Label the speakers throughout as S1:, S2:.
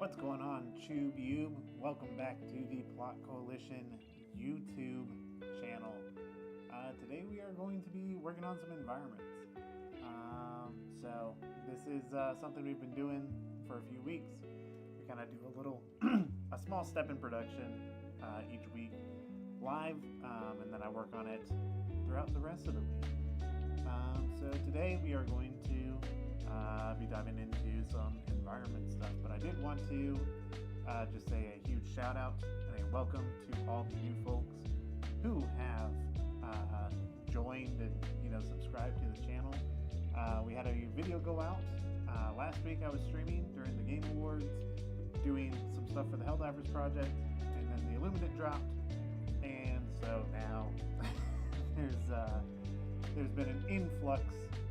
S1: What's going on, TubeU? Welcome back to the Plot Coalition YouTube channel. Today we are going to be working on some environments. So this is something we've been doing for a few weeks. We kind of do a little, a small step in production each week live, and then I work on it throughout the rest of the week. So today we are going to be diving into some environment stuff, but I did want to just say a huge shout out and a welcome to all the new folks who have joined and subscribed to the channel. We had a video go out last week. I was streaming during the Game Awards, doing some stuff for the Helldivers project, and then the Illuminate dropped, and so now there's been an influx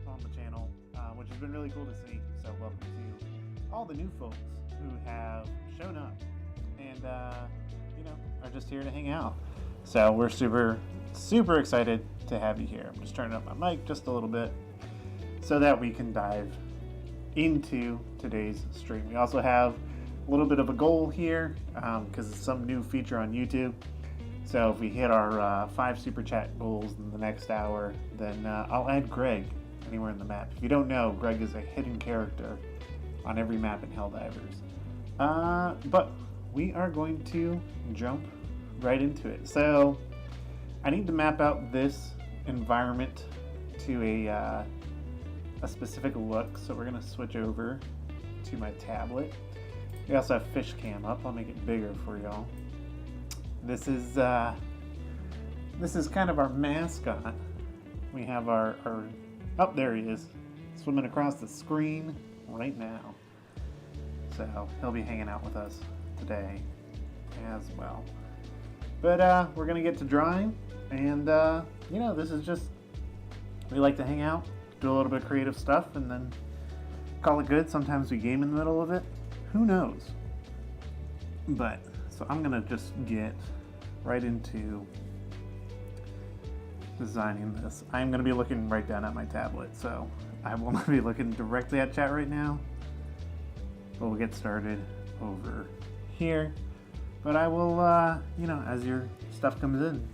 S1: on the channel, which has been really cool to see. So welcome to all the new folks who have shown up and are just here to hang out. So we're super excited to have you here. I'm just turning up my mic just a little bit so that we can dive into today's stream. We also have a little bit of a goal here because it's some new feature on YouTube. So if we hit our 5 super chat goals in the next hour, then I'll add Greg anywhere in the map. If you don't know, Greg is a hidden character on every map in Helldivers. But we are going to jump right into it. So I need to map out this environment to a specific look. So we're going to switch over to my tablet. We also have fish cam up. I'll make it bigger for y'all. This is kind of our mascot. We have our oh, there he is, swimming across the screen right now. So he'll be hanging out with us today as well. But we're gonna get to drawing, and this is just, we like to hang out, do a little bit of creative stuff, and then call it good. Sometimes we game in the middle of it. Who knows? But so I'm gonna just get right into designing this. I'm gonna be looking right down at my tablet, so I will not be looking directly at chat right now. But we'll get started over here. But I will, as your stuff comes in,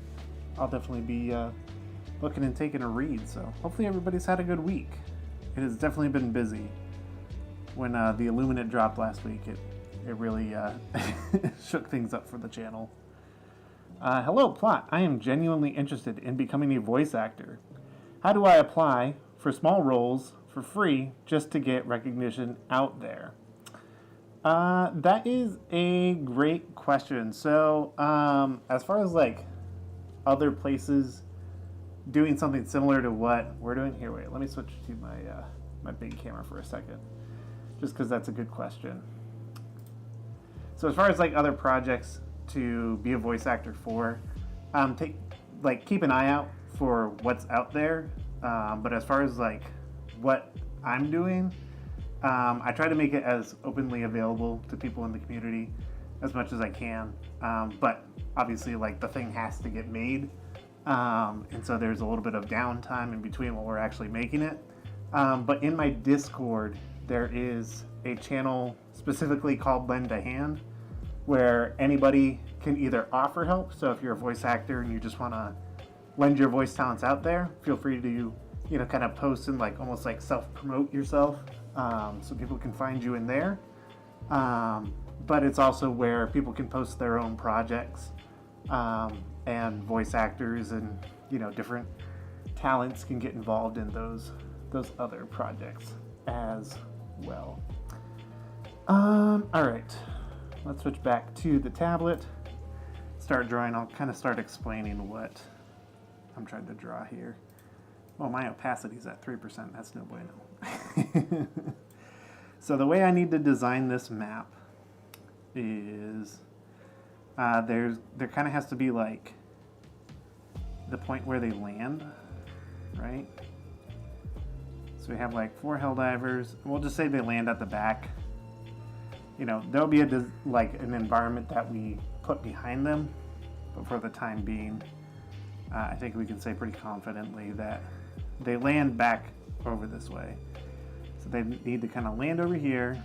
S1: I'll definitely be looking and taking a read. So hopefully everybody's had a good week. It has definitely been busy. When the Illuminate dropped last week, it really shook things up for the channel. Hello, Plot. I am genuinely interested in becoming a voice actor. How do I apply for small roles for free just to get recognition out there? That is a great question. So, as far as like other places doing something similar to what we're doing here, wait, let me switch to my big camera for a second, just because that's a good question. So as far as like other projects to be a voice actor for, keep an eye out for what's out there. But as far as like what I'm doing, I try to make it as openly available to people in the community as much as I can. But obviously, like, the thing has to get made, and so there's a little bit of downtime in between when we're actually making it. But in my Discord, there is a channel specifically called Lend a Hand, where anybody can either offer help. So if you're a voice actor and you just want to lend your voice talents out there, feel free to, kind of post and like almost like self-promote yourself, so people can find you in there. But it's also where people can post their own projects, and voice actors and, different talents can get involved in those other projects as well. All right. Let's switch back to the tablet, start drawing. I'll kind of start explaining what I'm trying to draw here. Well, my opacity is at 3%. That's no bueno. So the way I need to design this map is there kind of has to be like the point where they land, right? So we have like 4 Helldivers. We'll just say they land at the back. There'll be an environment that we put behind them, but for the time being, I think we can say pretty confidently that they land back over this way. So they need to kind of land over here,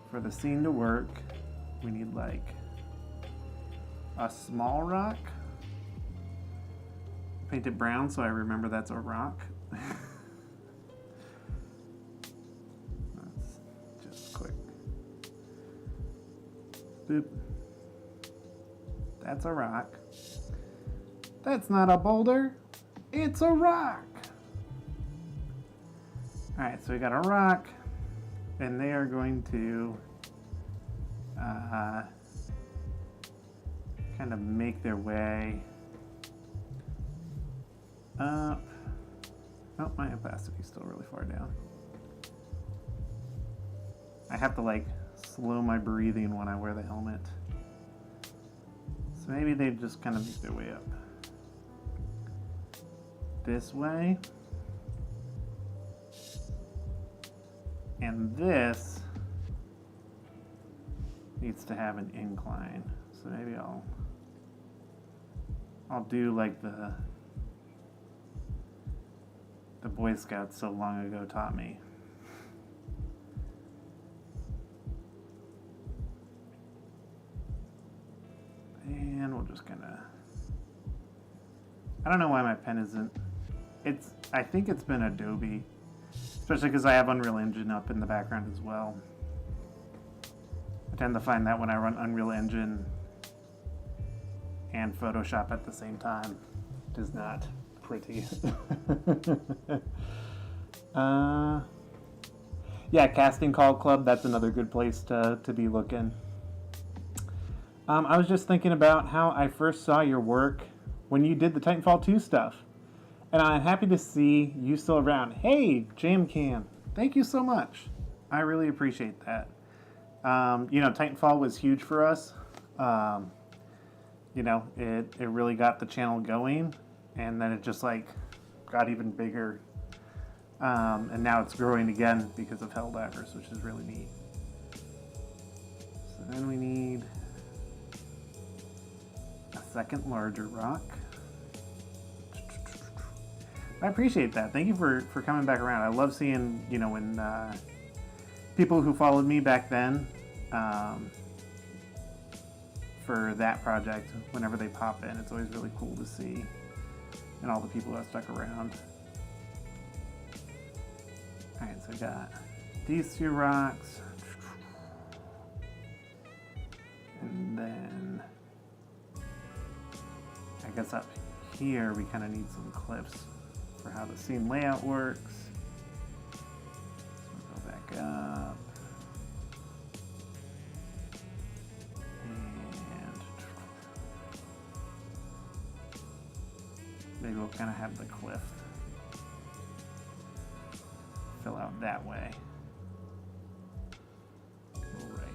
S1: for the scene to work, we need like a small rock. Paint it brown so I remember that's a rock. That's just quick. Boop. That's a rock. That's not a boulder. It's a rock. Alright, so we got a rock, and they are going to kind of make their way up. Oh, my opacity is still really far down. I have to like slow my breathing when I wear the helmet. So maybe they just kind of make their way up this way. And this needs to have an incline. So maybe I'll do like the Boy Scouts so long ago taught me. And we'll just kind of, I don't know why my pen isn't, I think it's been Adobe, especially because I have Unreal Engine up in the background as well. I tend to find that when I run Unreal Engine and Photoshop at the same time, it is not pretty. Yeah, Casting Call Club, that's another good place to be looking. I was just thinking about how I first saw your work when you did the Titanfall 2 stuff. And I'm happy to see you still around. Hey, JamCam, thank you so much. I really appreciate that. You know, Titanfall was huge for us. You know, it really got the channel going, and then it just like got even bigger. And now it's growing again because of Helldivers, which is really neat. So then we need a second larger rock. I appreciate that. Thank you for coming back around. I love seeing, you know, when people who followed me back then for that project, whenever they pop in, it's always really cool to see, and all the people that stuck around. Alright, so I got these two rocks, and then I guess up here we kind of need some clips for how the scene layout works. So we'll go back up. And maybe we'll kind of have the cliff fill out that way. Right.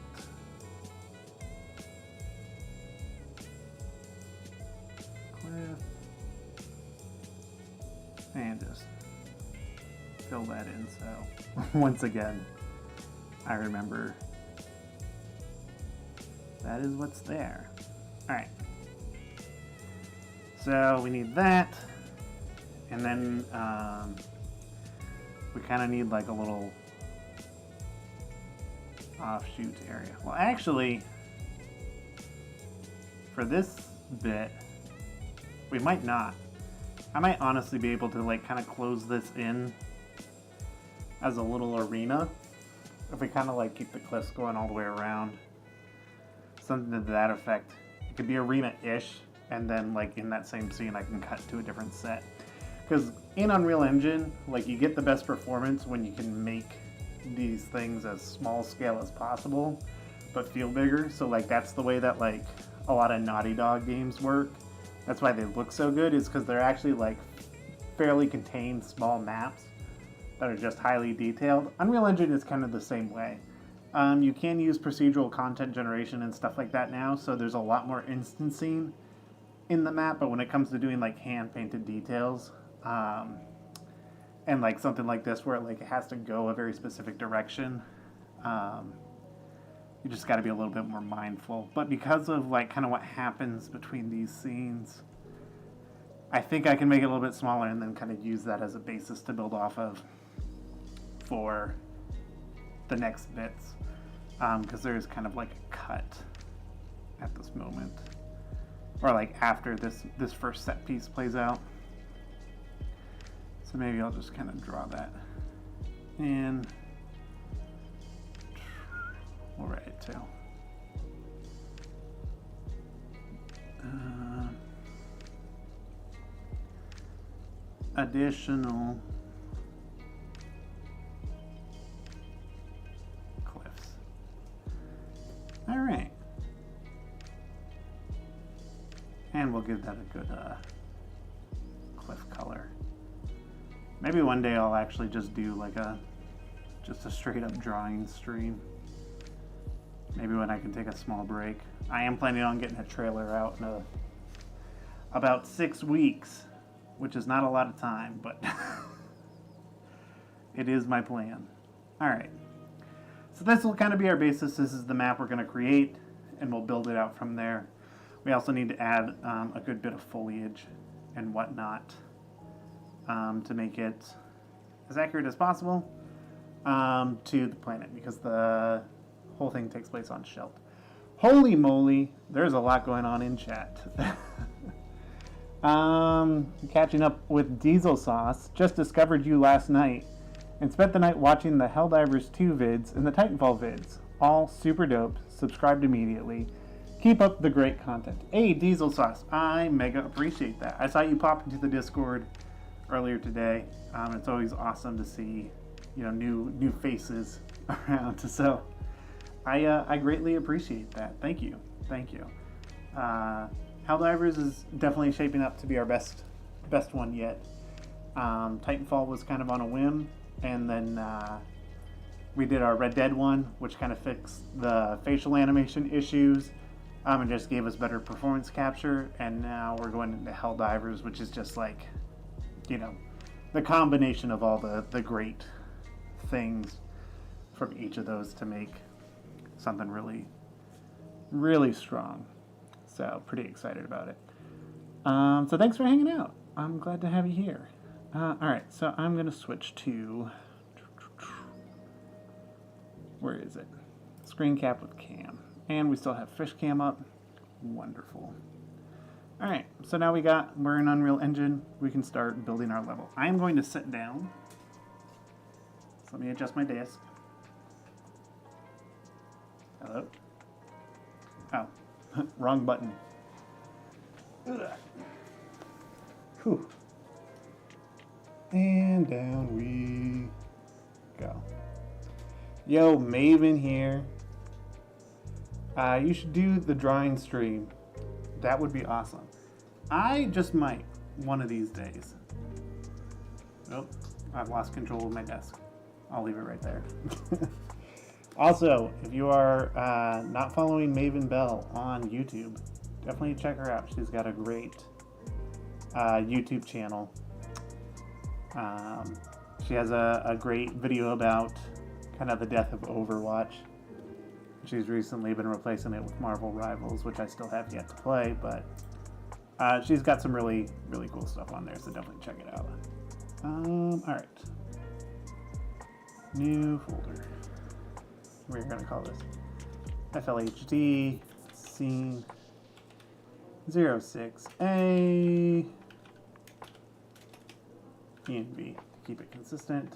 S1: Cliff. And just fill that in so once again I remember that is what's there. Alright, so we need that, and then we kind of need like a little offshoot area. Well, actually for this bit we might not. I might honestly be able to like kind of close this in as a little arena if we kind of like keep the cliffs going all the way around. Something to that effect. It could be arena-ish, and then like in that same scene I can cut to a different set. Because in Unreal Engine, like you get the best performance when you can make these things as small scale as possible, but feel bigger. So like that's the way that like a lot of Naughty Dog games work. That's why they look so good, is because they're actually like fairly contained small maps that are just highly detailed. Unreal Engine is kind of the same way. You can use procedural content generation and stuff like that now, so there's a lot more instancing in the map, but when it comes to doing like hand-painted details, and like something like this where like it has to go a very specific direction, you just got to be a little bit more mindful. But because of like kind of what happens between these scenes, I think I can make it a little bit smaller and then kind of use that as a basis to build off of for the next bits. because there is kind of like a cut at this moment, or like after this first set piece plays out. So maybe I'll just kind of draw that in. We'll write it too. Additional cliffs. All right. And we'll give that a good cliff color. Maybe one day I'll actually just do like just a straight up drawing stream. Maybe when I can take a small break. I am planning on getting a trailer out in about 6 weeks, which is not a lot of time, but it is my plan. All right. So this will kind of be our basis. This is the map we're going to create, and we'll build it out from there. We also need to add a good bit of foliage and whatnot to make it as accurate as possible to the planet, because the whole thing takes place on Shelt. Holy moly, there's a lot going on in chat. Catching up with Diesel Sauce. Just discovered you last night and spent the night watching the Helldivers 2 vids and the Titanfall vids. All super dope. Subscribed immediately. Keep up the great content. Hey, Diesel Sauce, I mega appreciate that. I saw you pop into the Discord earlier today. It's always awesome to see, new faces around. So I greatly appreciate that. Thank you. Helldivers is definitely shaping up to be our best one yet. Titanfall was kind of on a whim, and then we did our Red Dead one, which kind of fixed the facial animation issues and just gave us better performance capture. And now we're going into Helldivers, which is just like, the combination of all the great things from each of those to make something really, really strong. So pretty excited about it. So thanks for hanging out. I'm glad to have you here. All right, so I'm gonna switch to, where is it? Screen cap with cam. And we still have fish cam up. Wonderful. All right, so now we're in Unreal Engine. We can start building our level. I am going to sit down. So let me adjust my desk. Hello? Oh, wrong button. Ugh. Whew. And down we go. Yo, Maven here. You should do the drawing stream. That would be awesome. I just might one of these days. Oh, I've lost control of my desk. I'll leave it right there. Also, if you are not following Maven Bell on YouTube, definitely check her out. She's got a great YouTube channel. She has a great video about kind of the death of Overwatch. She's recently been replacing it with Marvel Rivals, which I still have yet to play, but she's got some really, really cool stuff on there, so definitely check it out. All right. New folder. We're going to call this FLHD Scene 06A ENV. Keep it consistent.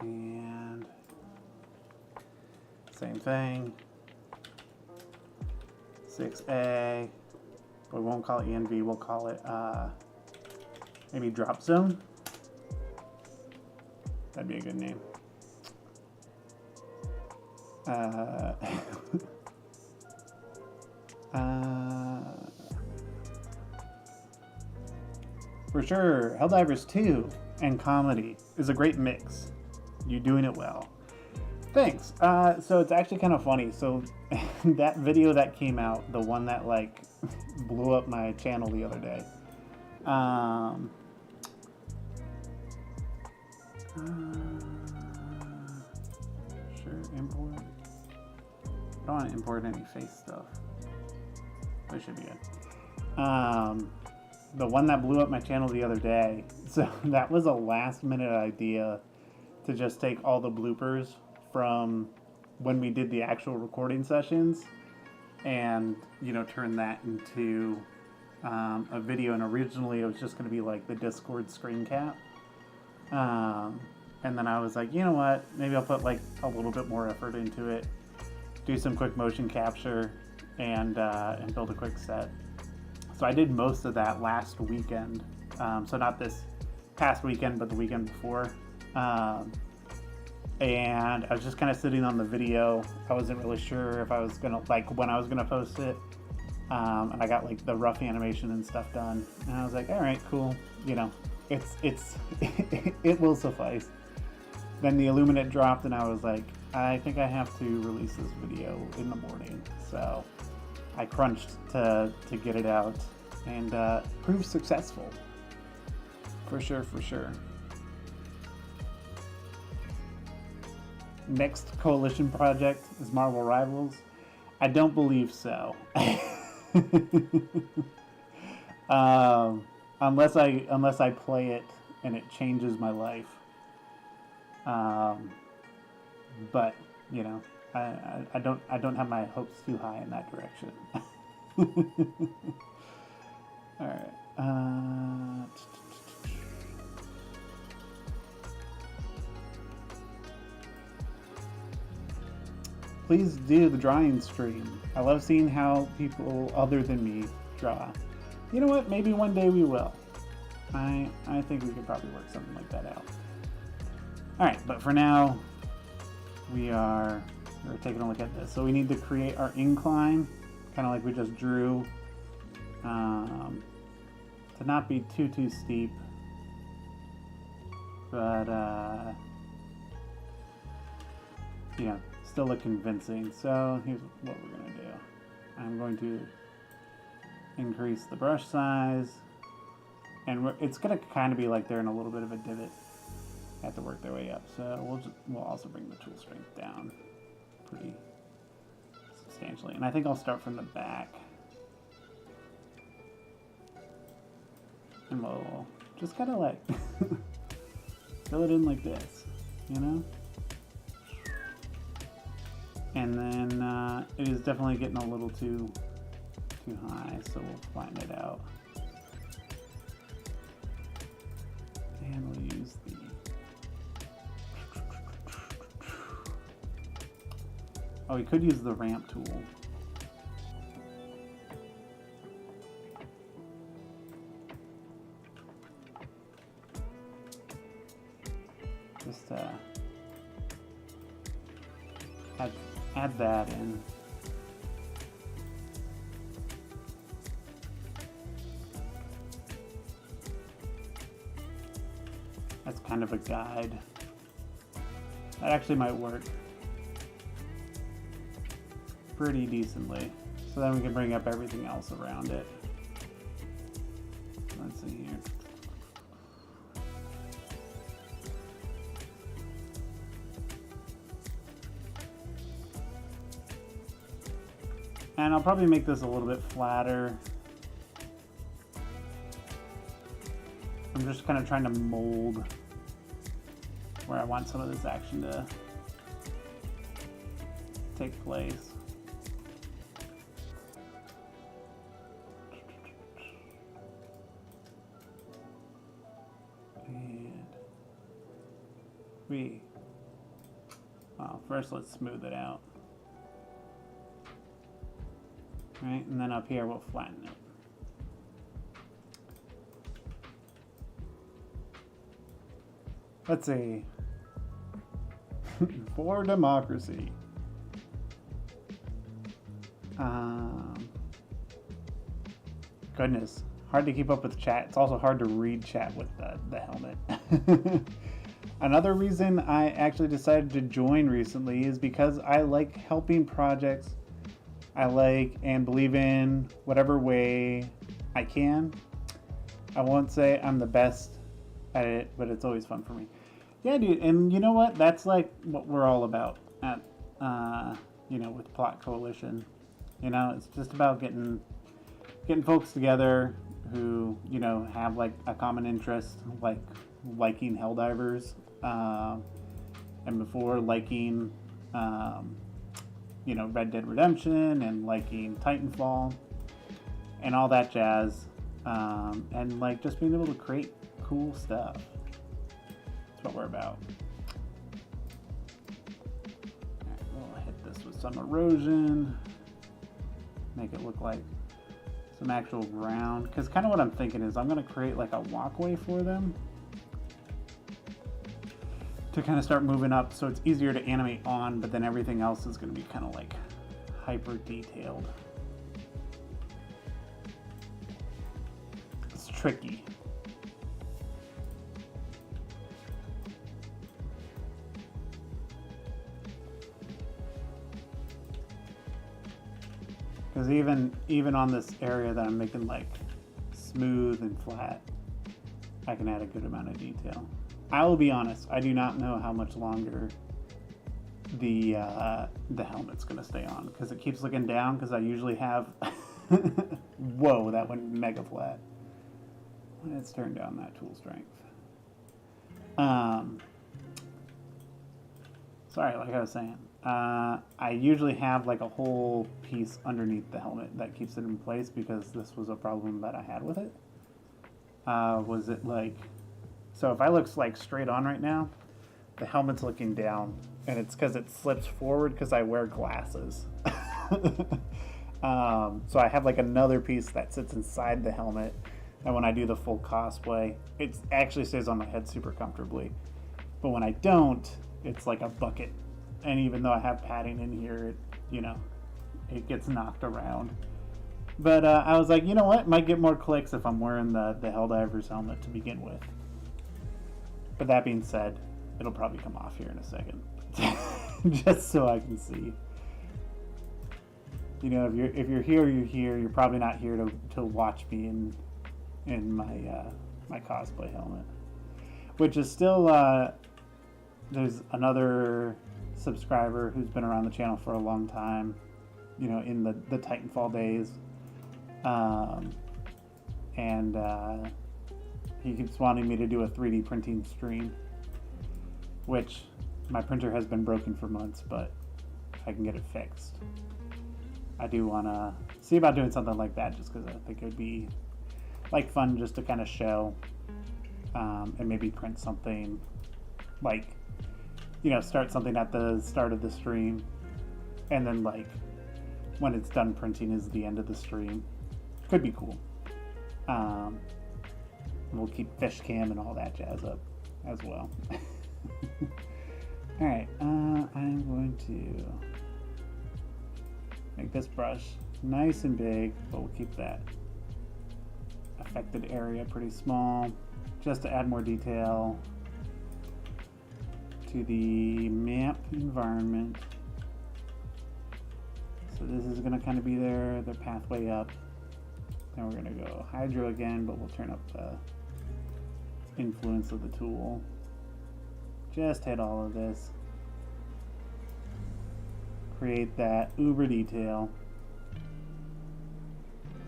S1: And same thing. 6A. But we won't call it ENV, we'll call it maybe Drop Zone. That'd be a good name. For sure, Helldivers 2 and comedy is a great mix. You're doing it well. Thanks. So it's actually kind of funny. So that video that came out, the one that like blew up my channel the other day. Sure, import. I don't want to import any face stuff. That should be good. The one that blew up my channel the other day. So that was a last minute idea to just take all the bloopers from when we did the actual recording sessions and, you know, turn that into a video. And originally it was just going to be like the Discord screen cap. And then I was like, you know what, maybe I'll put like a little bit more effort into it, do some quick motion capture, and build a quick set. So I did most of that last weekend. So not this past weekend, but the weekend before. And I was just kind of sitting on the video. I wasn't really sure if I was gonna, like, when I was gonna post it. And I got like the rough animation and stuff done. And I was like, all right, cool. You know, it will suffice. Then the Illuminate dropped and I was like, I think I have to release this video in the morning. So I crunched to get it out, and proved successful. For sure, for sure. Next coalition project is Marvel Rivals. I don't believe so. Unless I play it and it changes my life. But you know, I don't have my hopes too high in that direction. All right. Please do the drawing stream. I love seeing how people other than me draw. You know what? Maybe one day we will. I think we could probably work something like that out. All right, but for now, we're taking a look at this. So we need to create our incline, kind of like we just drew, to not be too steep, but you know, still look convincing. So here's what we're gonna do. I'm going to increase the brush size, and it's gonna kind of be like they're in a little bit of a divot. Have to work their way up. So we'll also bring the tool strength down pretty substantially. And I think I'll start from the back. And we'll just kind of like fill it in like this, you know? And then it is definitely getting a little too high, so we'll flatten it out. And we'll use the we could use the ramp tool. Just add that in. That's kind of a guide. That actually might work pretty decently. So then we can bring up everything else around it. Let's see here. And I'll probably make this a little bit flatter. I'm just kind of trying to mold where I want some of this action to take place. Well, first let's smooth it out. Right, and then up here we'll flatten it. Let's see. For democracy. Goodness, hard to keep up with chat. It's also hard to read chat with the helmet. Another reason I actually decided to join recently is because I like helping projects I like and believe in whatever way I can. I won't say I'm the best at it, but it's always fun for me. Yeah, dude, and you know what? That's like what we're all about at, you know, with Plot Coalition. You know, it's just about getting folks together who, you know, have like a common interest, like liking Helldivers, and before liking, you know, Red Dead Redemption and liking Titanfall and all that jazz, and like just being able to create cool stuff. That's what we're about. Alright, we'll hit this with some erosion, make it look like some actual ground, because kind of what I'm thinking is I'm going to create like a walkway for them to kind of start moving up, so it's easier to animate on, but then everything else is going to be kind of like hyper detailed. It's tricky. Because even on this area that I'm making like smooth and flat, I can add a good amount of detail. I will be honest, I do not know how much longer the helmet's gonna stay on, because it keeps looking down, because I usually have whoa, that went mega flat. Let's turn down that tool strength. Sorry, like I was saying, I usually have like a whole piece underneath the helmet that keeps it in place, because this was a problem that I had with it. Was it like, so if I look like straight on right now, the helmet's looking down, and it's because it slips forward because I wear glasses. So I have like another piece that sits inside the helmet, and when I do the full cosplay, it actually stays on my head super comfortably. But when I don't, it's like a bucket. And even though I have padding in here, it, you know, it gets knocked around. But I was like, you know what? Might get more clicks if I'm wearing the Helldivers helmet to begin with. But that being said, it'll probably come off here in a second. Just so I can see. You know, if you're here, you're here. You're probably not here to watch me in my my cosplay helmet. Which is still, there's another subscriber who's been around the channel for a long time, you know, in the Titanfall days, and he keeps wanting me to do a 3D printing stream, which my printer has been broken for months, but if I can get it fixed, I do want to see about doing something like that, just because I think it would be like fun just to kind of show, and maybe print something, like, you know, start something at the start of the stream, and then like when it's done printing is the end of the stream. Could be cool. We'll keep fish cam and all that jazz up as well. Alright, I'm going to make this brush nice and big, but we'll keep that affected area pretty small, just to add more detail to the map environment. So this is going to kind of be their pathway up. Then we're going to go hydro again, but we'll turn up the influence of the tool. Just hit all of this. Create that uber detail.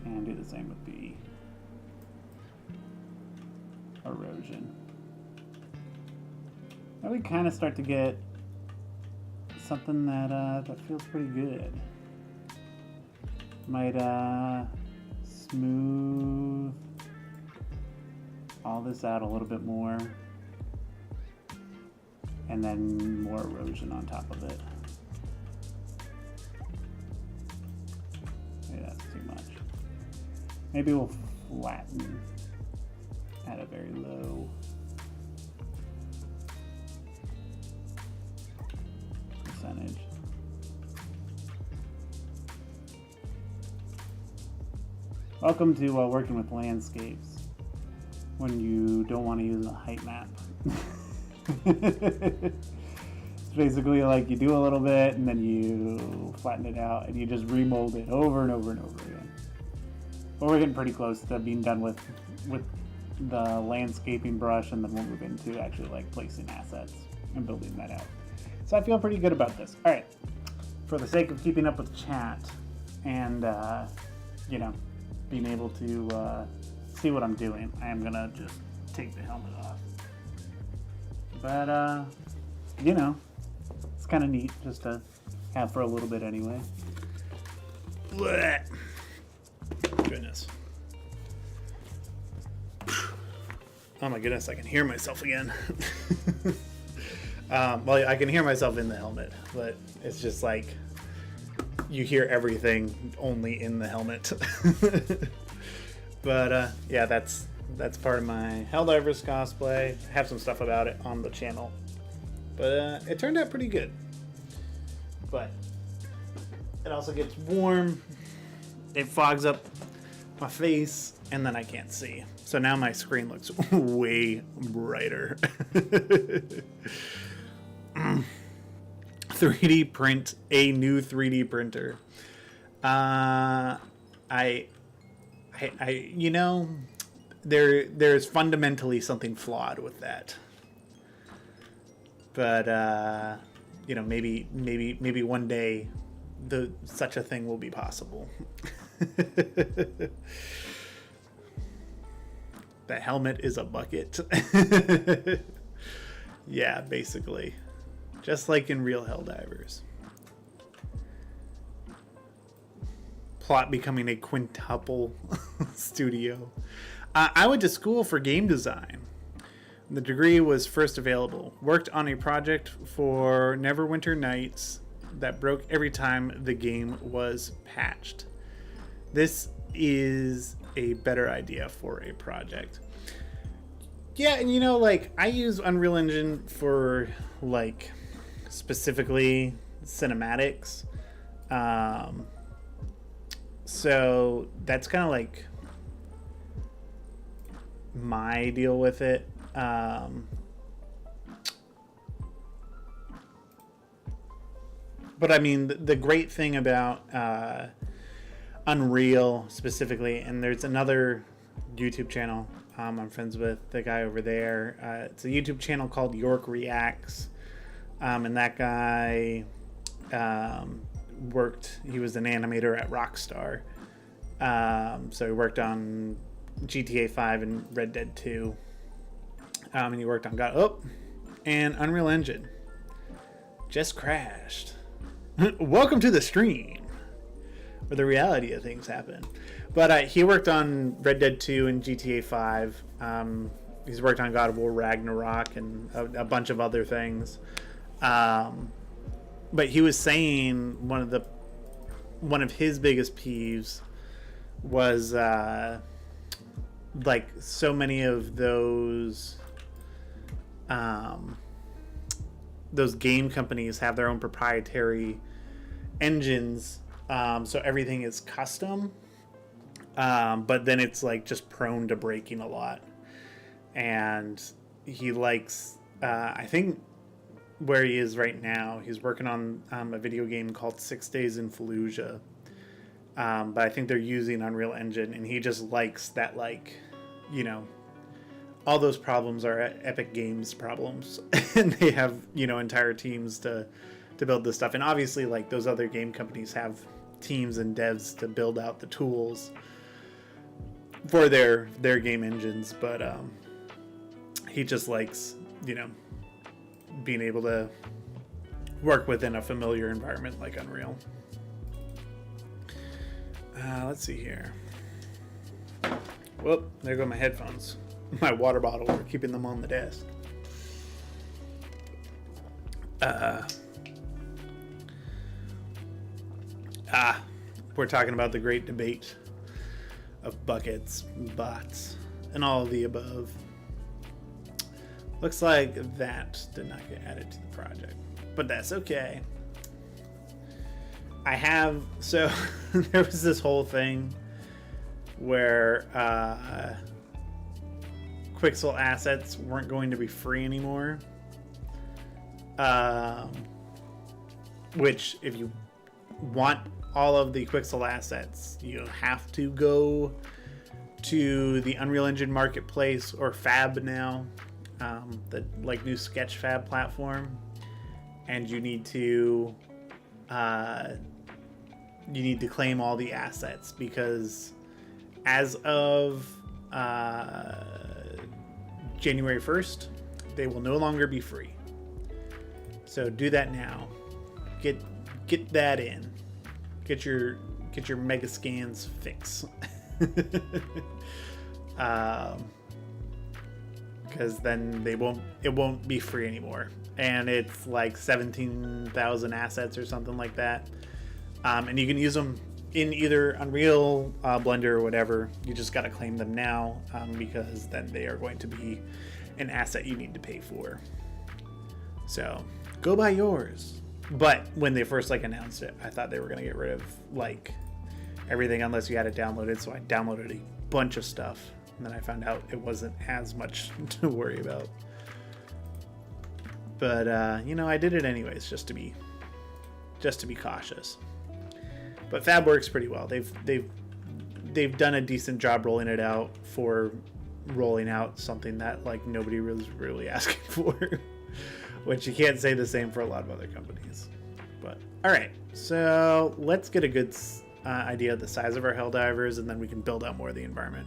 S1: And do the same with the erosion. Now we kind of start to get something that feels pretty good. Might smooth all this out a little bit more, and then more erosion on top of it. Maybe that's too much. Maybe we'll flatten at a very low percentage. Welcome to working with landscapes when you don't want to use a height map. It's basically like you do a little bit and then you flatten it out and you just remold it over and over and over again. But we're getting pretty close to being done with the landscaping brush, and then we'll move into actually like placing assets and building that out. So I feel pretty good about this. All right, for the sake of keeping up with chat and you know, being able to see what I'm doing, I am gonna just take the helmet off. But you know, it's kind of neat just to have for a little bit anyway. Blech. Goodness. Oh my goodness, I can hear myself again. Well, I can hear myself in the helmet, but it's just like you hear everything only in the helmet. But yeah, that's part of my Helldivers cosplay. I have some stuff about it on the channel, but it turned out pretty good. But it also gets warm. It fogs up my face, and then I can't see. So now my screen looks way brighter. 3D print a new 3D printer. You know, there's fundamentally something flawed with that. But you know, maybe one day such a thing will be possible. The helmet is a bucket. Yeah, basically. Just like in real Helldivers. Plot becoming a quintuple studio. I went to school for game design. The degree was first available. Worked on a project for Neverwinter Nights that broke every time the game was patched. This is a better idea for a project. Yeah, and you know, like, I use Unreal Engine for, like, specifically cinematics. So that's kind of like my deal with it. But I mean, the great thing about Unreal specifically, and there's another YouTube channel I'm friends with the guy over there. It's a YouTube channel called York Reacts, and that guy he was an animator at Rockstar, so he worked on GTA 5 and Red Dead 2, and he worked on and Unreal Engine just crashed. Welcome to the stream where the reality of things happen. But he worked on Red Dead 2 and GTA 5. He's worked on God of War Ragnarok and a bunch of other things. But he was saying one of his biggest peeves was like so many of those game companies have their own proprietary engines, so everything is custom, but then it's like just prone to breaking a lot. And he likes, I think where he is right now, he's working on a video game called 6 Days in Fallujah, but I think they're using Unreal Engine, and he just likes that, like, you know, all those problems are Epic Games problems, and they have, you know, entire teams to build this stuff. And obviously, like, those other game companies have teams and devs to build out the tools for their game engines, but he just likes, you know, being able to work within a familiar environment like Unreal. Let's see here. Whoop, there go my headphones. My water bottle, we're keeping them on the desk. We're talking about the great debate of buckets, bots, and all of the above. Looks like that did not get added to the project, but that's okay. So there was this whole thing where Quixel assets weren't going to be free anymore. Which, if you want all of the Quixel assets, you have to go to the Unreal Engine Marketplace or Fab now, the like new Sketchfab platform, and you need to claim all the assets, because as of January 1st, they will no longer be free. So do that now. Get that in. Get your mega scans fix. Because then it won't be free anymore, and it's like 17,000 assets or something like that, and you can use them in either Unreal, Blender, or whatever. You just got to claim them now, because then they are going to be an asset you need to pay for. So go buy yours. But when they first announced it, I thought they were going to get rid of everything unless you had it downloaded, so I downloaded a bunch of stuff, and then I found out it wasn't as much to worry about. But I did it anyways, just to be cautious. But Fab works pretty well. They've done a decent job rolling it out something that nobody was really asking for, which you can't say the same for a lot of other companies. But all right, so let's get a good idea of the size of our Helldivers, and then we can build out more of the environment.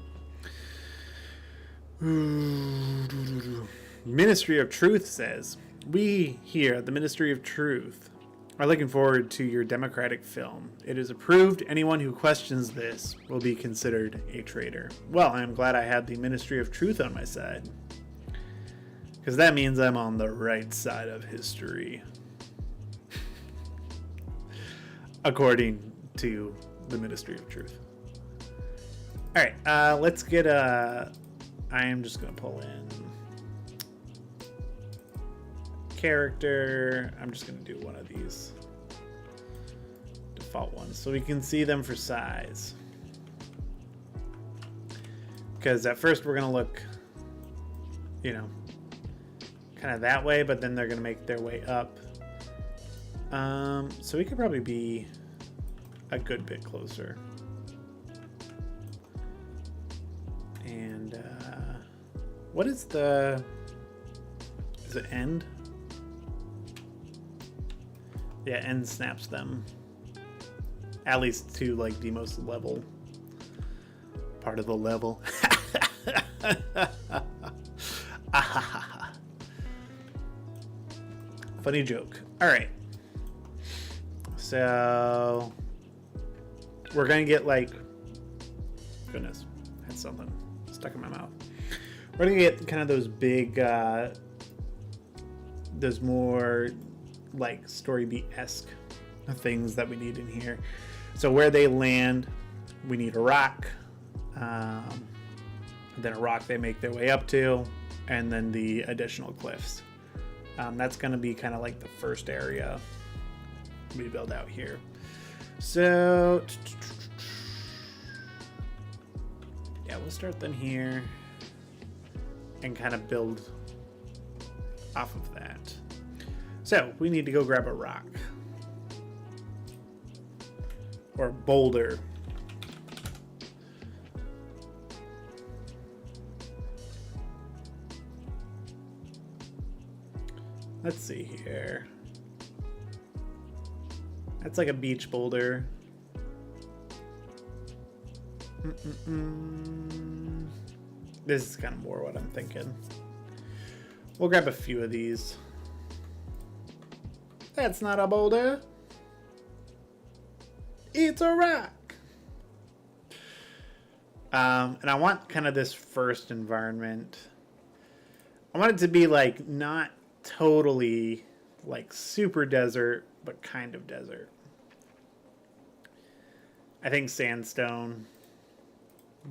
S1: Ministry of Truth says, we here at the Ministry of Truth are looking forward to your democratic film. It is approved. Anyone who questions this will be considered a traitor. Well, I'm glad I had the Ministry of Truth on my side, because that means I'm on the right side of history. According to the Ministry of Truth. All right, let's get I am just going to pull in character. I'm just going to do one of these default ones so we can see them for size. Because at first we're going to look, kind of that way, but then they're going to make their way up. So we could probably be a good bit closer. And what is it end? Yeah, end snaps them. At least to the most level part of the level. Funny joke. All right. So we're gonna get goodness, I had something stuck in my mouth. We're gonna get kind of those big, those more story beat-esque things that we need in here. So where they land, we need a rock, then a rock they make their way up to, and then the additional cliffs. That's gonna be kind of the first area we build out here. So yeah, we'll start them here and kind of build off of that. So we need to go grab a rock or boulder. Let's see here. That's a beach boulder. This is kind of more what I'm thinking. We'll grab a few of these. That's not a boulder. It's a rock. And I want kind of this first environment. I want it to be not totally super desert, but kind of desert. I think sandstone,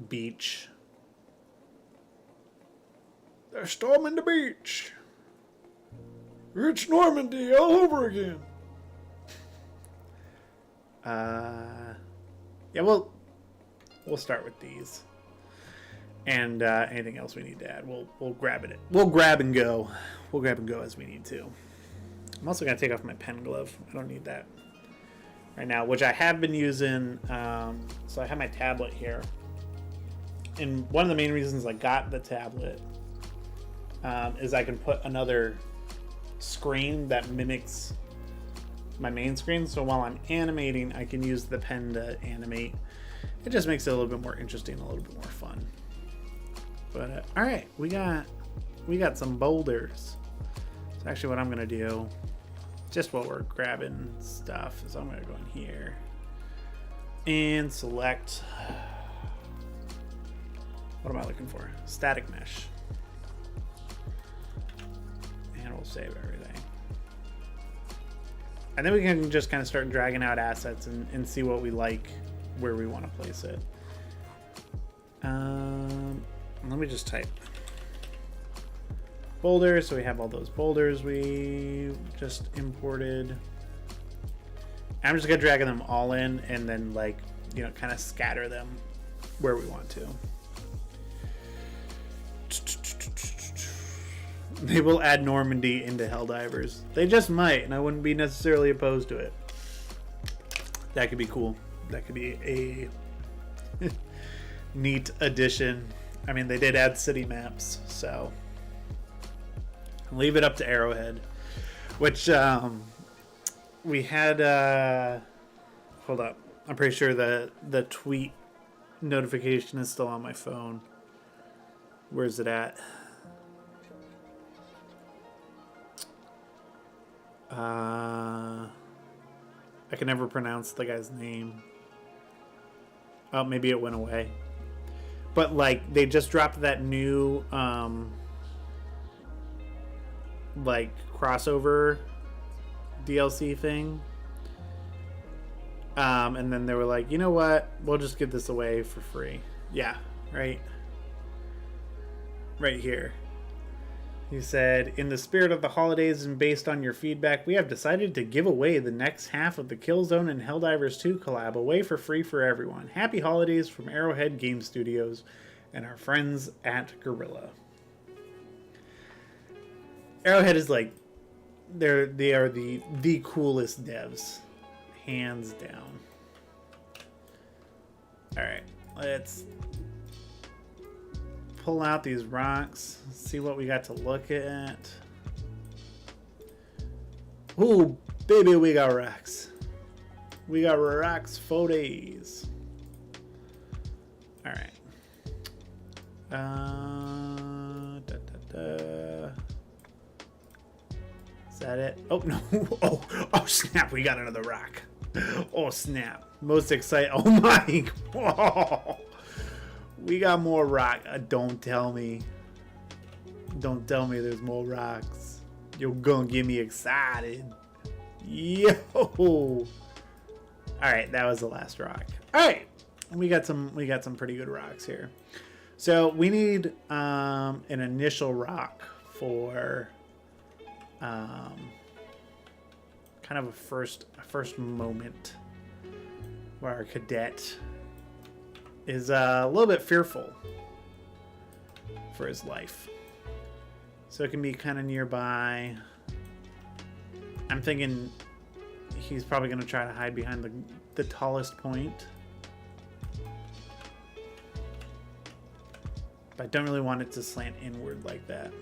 S1: beach. They're storming the beach. It's Normandy all over again. Yeah, we'll start with these. And anything else we need to add, we'll grab it. We'll grab and go. We'll grab and go as we need to. I'm also gonna take off my pen glove. I don't need that right now, which I have been using. So I have my tablet here, and one of the main reasons I got the tablet is I can put another screen that mimics my main screen. So while I'm animating, I can use the pen to animate. It just makes it a little bit more interesting, a little bit more fun. But all right, we got some boulders. So actually, what I'm gonna do just while we're grabbing stuff, so I'm going to go in here and select, what am I looking for? Static mesh. And we'll save everything. And then we can just kind of start dragging out assets and see what we like, where we want to place it. Let me just type boulders, so we have all those boulders we just imported. I'm just gonna drag them all in and then, like, you know, kind of scatter them where we want to. They will add Normandy into Helldivers. They just might, and I wouldn't be necessarily opposed to it. That could be cool. That could be a neat addition. I mean, they did add city maps, so leave it up to Arrowhead, which we had. Hold up, I'm pretty sure the tweet notification is still on my phone. Where's it at? I can never pronounce the guy's name. Oh, maybe it went away. But, like, they just dropped that new like crossover DLC thing. And then they were like, you know what? We'll just give this away for free. Yeah, right here. He said, in the spirit of the holidays and based on your feedback, we have decided to give away the next half of the Killzone and Helldivers 2 collab away for free for everyone. Happy holidays from Arrowhead Game Studios and our friends at Guerrilla. Arrowhead is like, they are the coolest devs, hands down. All right, let's pull out these rocks, see what we got to look at. Ooh, baby, we got rocks. We got rocks for days. All right. Is that it? Oh, no. Oh, snap. We got another rock. Oh, snap. Most exciting. Oh, my. Whoa. We got more rock. Don't tell me. Don't tell me there's more rocks. You're gonna get me excited. Yo. All right, that was the last rock. All right, we got some pretty good rocks here. So we need an initial rock for kind of a first moment where our cadet is a little bit fearful for his life. So it can be kind of nearby. I'm thinking he's probably going to try to hide behind the tallest point. But I don't really want it to slant inward like that.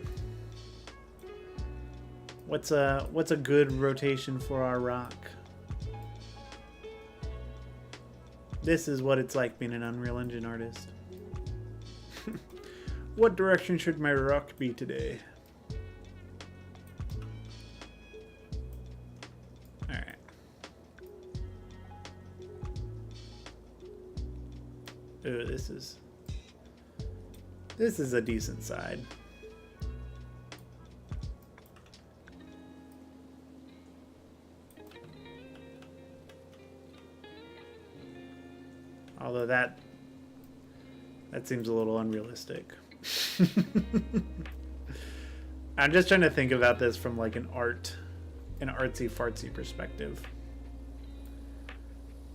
S1: What's a good rotation for our rock? This is what it's like being an Unreal Engine artist. What direction should my rock be today? Alright. Ooh, this is a decent side. Although that seems a little unrealistic. I'm just trying to think about this from like an artsy fartsy perspective.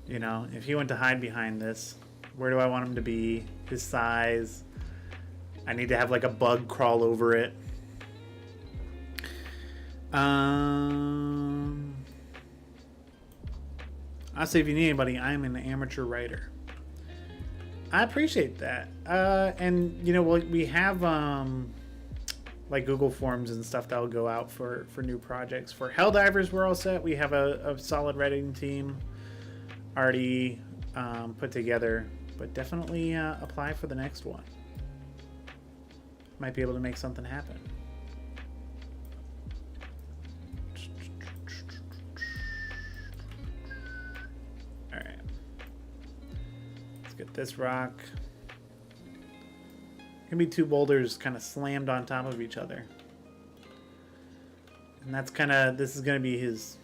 S1: You know, if he went to hide behind this, where do I want him to be? His size. I need to have like a bug crawl over it. Honestly, if you need anybody, I am an amateur writer. I appreciate that. And, you know, we have like Google Forms and stuff that will go out for new projects. For Helldivers, we're all set. We have a solid writing team already put together. But definitely apply for the next one. Might be able to make something happen. get this rock. Gonna be two boulders kind of slammed on top of each other. And that's kind of, this is gonna be his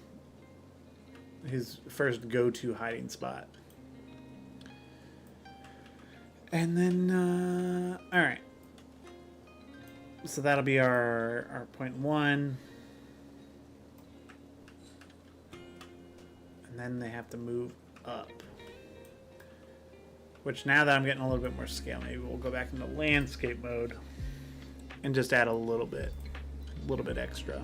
S1: first go-to hiding spot. And then, all right. So that'll be our point 1. And then they have to move up. Which now that I'm getting a little bit more scale, maybe we'll go back into landscape mode and just add a little bit extra.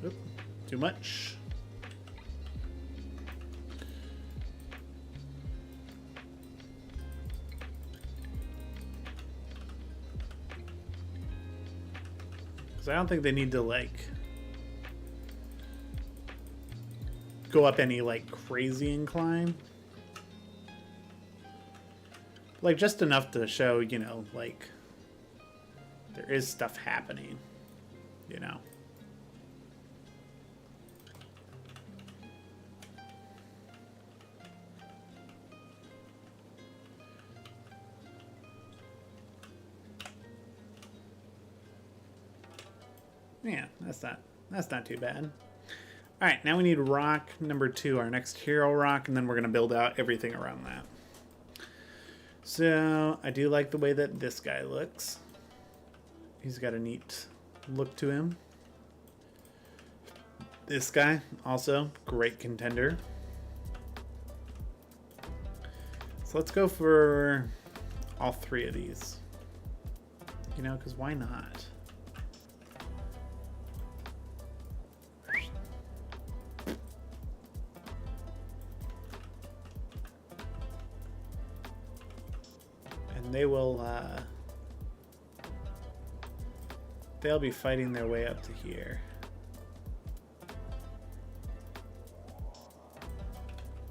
S1: Oop, too much. I don't think they need to like go up any like crazy incline. Like just enough to show, you know, like there is stuff happening, you know. Yeah, that's not too bad. All right, now we need rock number 2, our next hero rock, and then we're gonna build out everything around that. So I do like the way that this guy looks. He's got a neat look to him. This guy, also great contender. So let's go for all 3 of these. You know, because why not? They will, they'll be fighting their way up to here.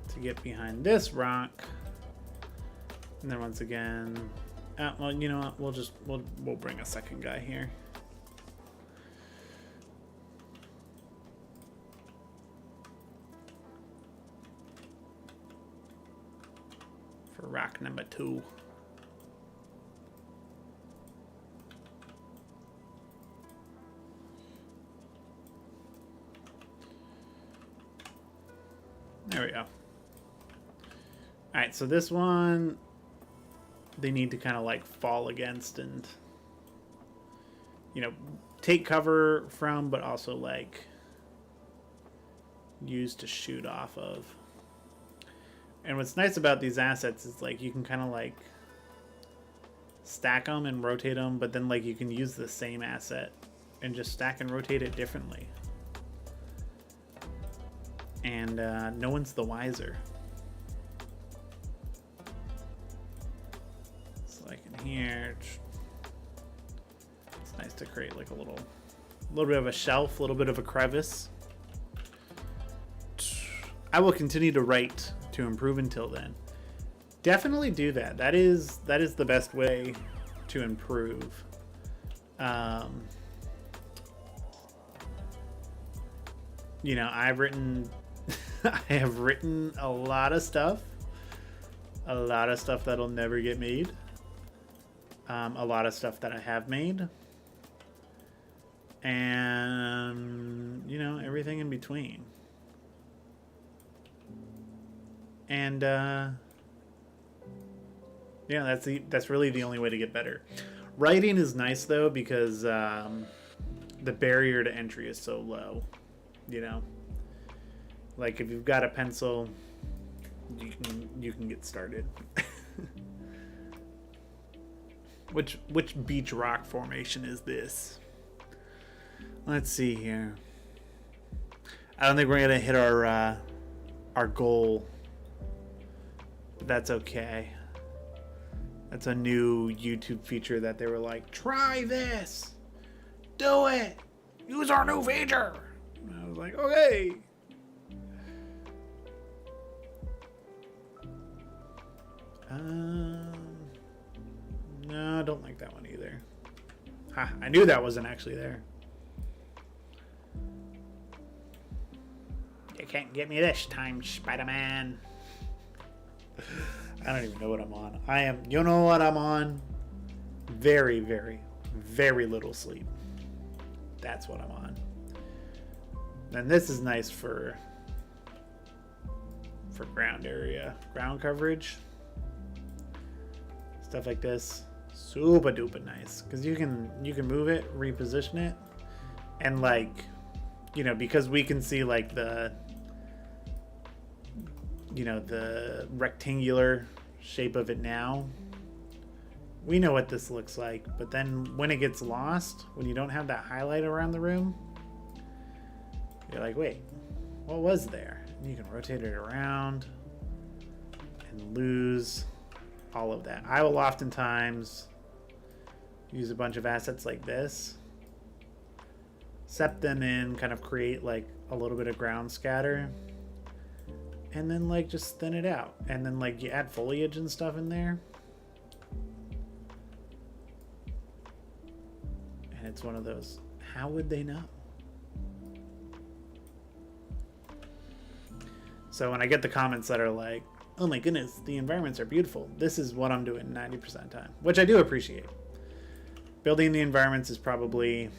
S1: To get behind this rock. And then once again, well, you know what, we'll bring a second guy here. For rock number 2. There we go. Alright, so this one, they need to kind of like fall against and, you know, take cover from, but also like use to shoot off of. And what's nice about these assets is like you can kind of like stack them and rotate them, but then like you can use the same asset and just stack and rotate it differently. And no one's the wiser. So like in here, it's nice to create like a little bit of a shelf, a little bit of a crevice. I will continue to write to improve until then. Definitely do that. That is the best way to improve. You know, I have written a lot of stuff that'll never get made, a lot of stuff that I have made, and you know, everything in between. And yeah, that's really the only way to get better. Writing is nice though, because the barrier to entry is so low, you know. Like if you've got a pencil, you can get started. Which beach rock formation is this? Let's see here. I don't think we're gonna hit our goal, but that's okay. That's a new YouTube feature that they were like, try this, do it, use our new feature. And I was like, okay.
S2: Ha, I knew that wasn't actually there. You can't get me this time, Spider-Man. I don't even know what I'm on. You know what I'm on? Very, very, very little sleep. That's what I'm on. And this is nice for ground area, ground coverage. Stuff like this. Super duper nice. Because you can move it, reposition it. And like, you know, because we can see like the, you know, the rectangular shape of it now, we know what this looks like. But then when it gets lost, when you don't have that highlight around the room, you're like, wait, what was there? And you can rotate it around and lose all of that. I will oftentimes use a bunch of assets like this, set them in, kind of create like a little bit of ground scatter, and then like just thin it out, and then like you add foliage and stuff in there, and it's one of those, how would they know? So when I get the comments that are like, oh my goodness, the environments are beautiful, this is what I'm doing 90% of the time, which I do appreciate. Building the environments is probably,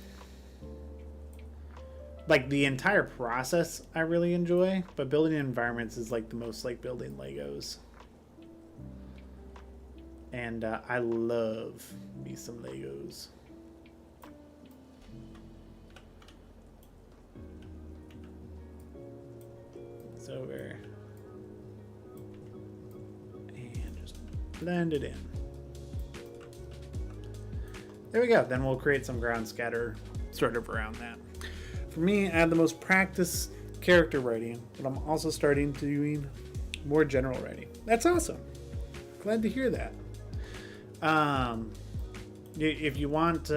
S2: like, the entire process I really enjoy, but building environments is like the most like building Legos. And I love me some Legos. It's over. And just blend it in. There we go. Then we'll create some ground scatter sort of around that. For me, I have the most practiced character writing, but I'm also starting to doing more general writing. That's awesome. Glad to hear that. If you want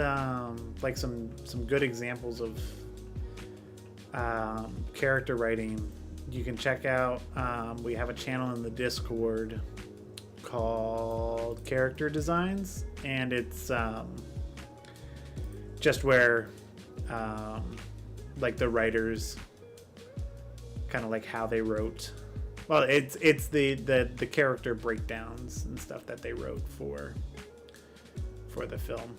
S2: like some good examples of character writing, you can check out, we have a channel in the Discord called Character Designs, and it's just where like the writers kind of like how they wrote. Well, it's the character breakdowns and stuff that they wrote for the film,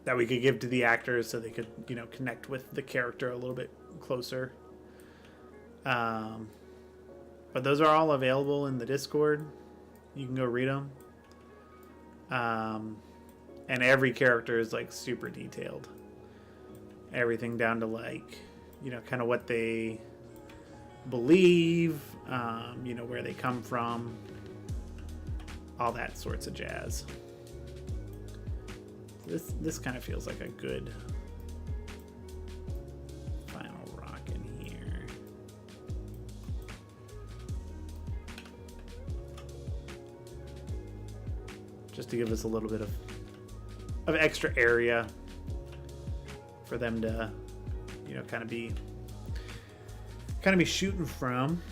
S2: that we could give to the actors so they could, you know, connect with the character a little bit closer. But those are all available in the Discord. You can go read them. And every character is like super detailed. Everything down to like, you know, kind of what they believe, you know, where they come from, all that sorts of jazz. This kind of feels like a good final rock in here. Just to give us a little bit of extra area for them to, you know, kind of be shooting from.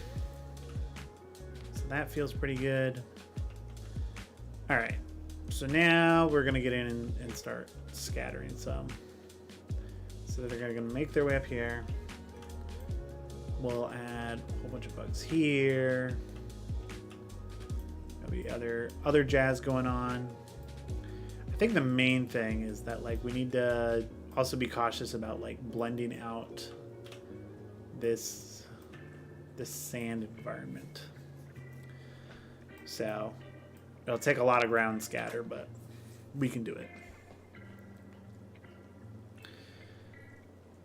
S2: So that feels pretty good. All right, so now we're gonna get in and start scattering some. So they're gonna make their way up here. We'll add a whole bunch of bugs here. There'll be other jazz going on. I think the main thing is that like we need to also be cautious about like blending out this sand environment. So it'll take a lot of ground scatter, but we can do it.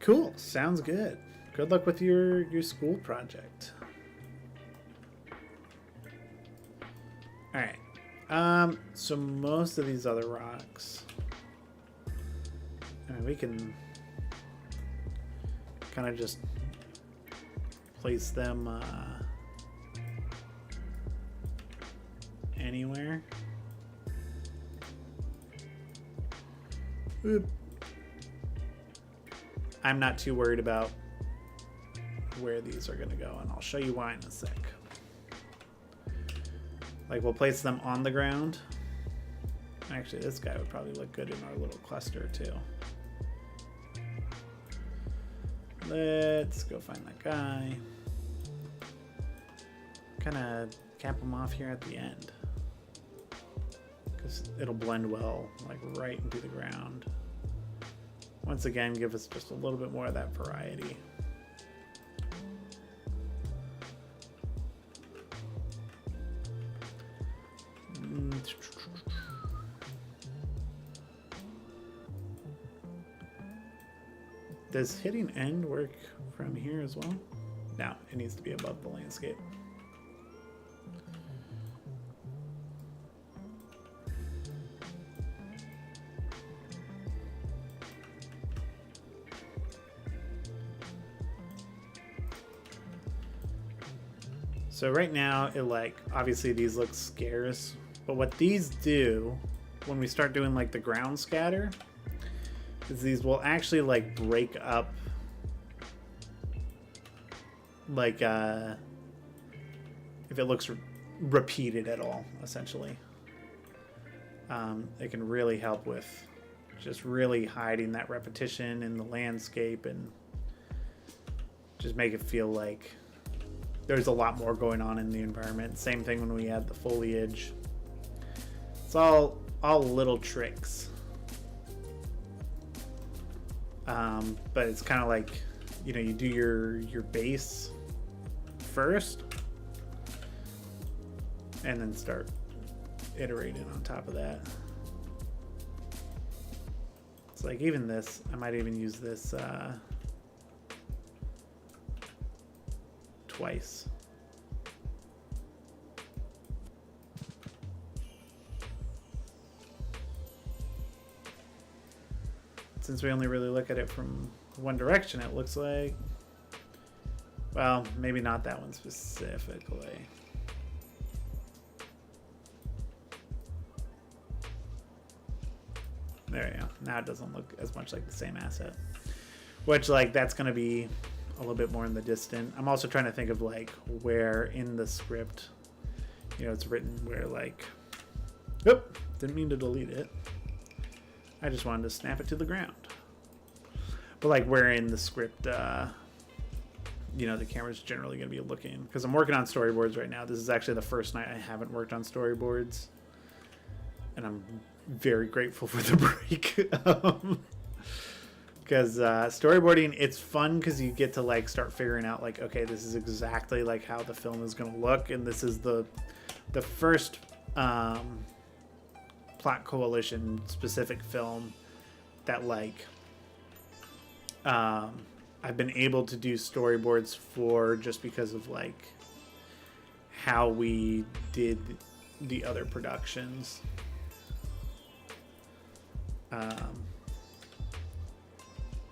S2: Cool, sounds good. Good luck with your school project. All right. So most of these other rocks, I mean, we can kind of just place them anywhere. Oop. I'm not too worried about where these are going to go, and I'll show you why in a sec. Like, we'll place them on the ground. Actually, this guy would probably look good in our little cluster too. Let's go find that guy. Kind of cap him off here at the end, because it'll blend well, like right into the ground. Once again, give us just a little bit more of that variety. Does hitting end work from here as well? No, it needs to be above the landscape. So right now, it like, obviously these look scarce, but what these do when we start doing like the ground scatter is these will actually like break up like if it looks repeated at all, essentially. It can really help with just really hiding that repetition in the landscape and just make it feel like there's a lot more going on in the environment. Same thing when we add the foliage. It's all little tricks. But it's kind of like, you know, you do your base first and then start iterating on top of that. It's like even this, I might even use this twice. Since we only really look at it from one direction, it looks like, well, maybe not that one specifically. There you go. Now it doesn't look as much like the same asset, which like that's going to be a little bit more in the distant. I'm also trying to think of like where in the script, you know, it's written where like, oop, didn't mean to delete it. I just wanted to snap it to the ground. But like where in the script, you know, the camera's generally going to be looking, because I'm working on storyboards right now. This is actually the first night I haven't worked on storyboards, and I'm very grateful for the break. Because storyboarding, it's fun because you get to like start figuring out like, okay, this is exactly like how the film is going to look, and this is the first Plot Coalition specific film that like I've been able to do storyboards for, just because of like how we did the other productions.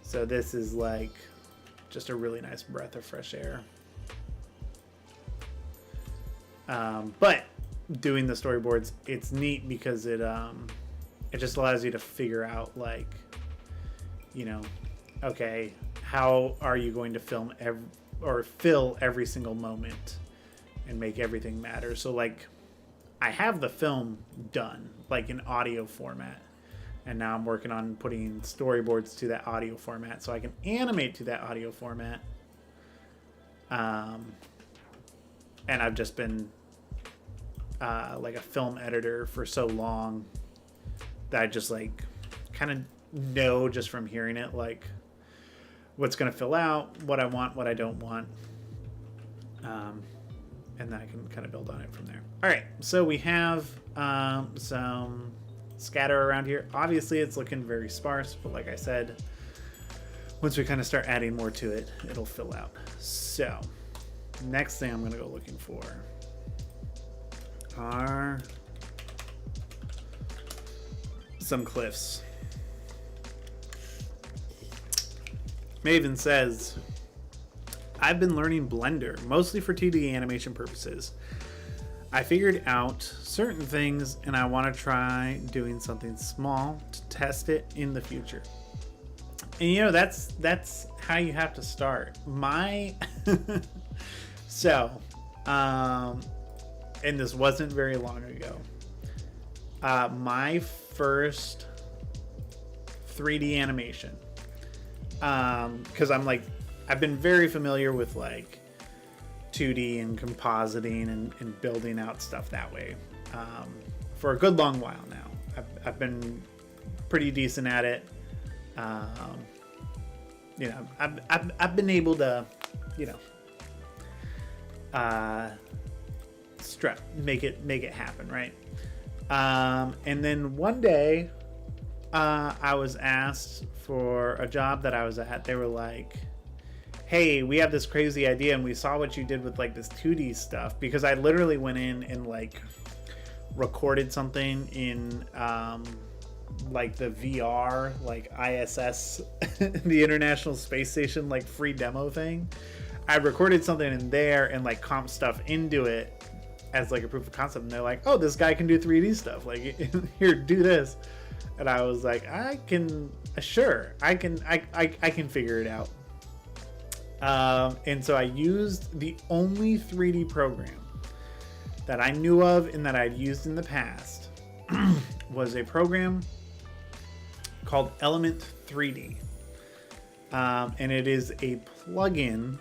S2: So this is like just a really nice breath of fresh air. But doing the storyboards, it's neat because it just allows you to figure out like, you know, okay, how are you going to film fill every single moment and make everything matter? So like I have the film done like in audio format, and now I'm working on putting storyboards to that audio format so I can animate to that audio format. And I've just been like a film editor for so long that I just like kind of know just from hearing it like what's going to fill out, what I want, what I don't want. And then I can kind of build on it from there. All right, so we have some scatter around here. Obviously it's looking very sparse, but like I said, once we kind of start adding more to it, it'll fill out. So next thing I'm going to go looking for are some cliffs. Maven says, I've been learning Blender, mostly for 2D animation purposes. I figured out certain things and I want to try doing something small to test it in the future. And you know, that's how you have to start. So, and this wasn't very long ago. My first 3D animation, because I've been very familiar with like 2D and compositing and building out stuff that way for a good long while now. I've been pretty decent at it. I've been able to, make it happen, right? And then one day, I was asked for a job that I was at. They were like, hey, we have this crazy idea and we saw what you did with like this 2D stuff, because I literally went in and like recorded something in like the VR, like ISS, the International Space Station, like free demo thing. I recorded something in there and like comp stuff into it as like a proof of concept. And they're like, oh, this guy can do 3D stuff. Like, here, do this. And I was like, I can figure it out. And so I used the only 3D program that I knew of and that I'd used in the past was a program called Element 3D. And it is a plugin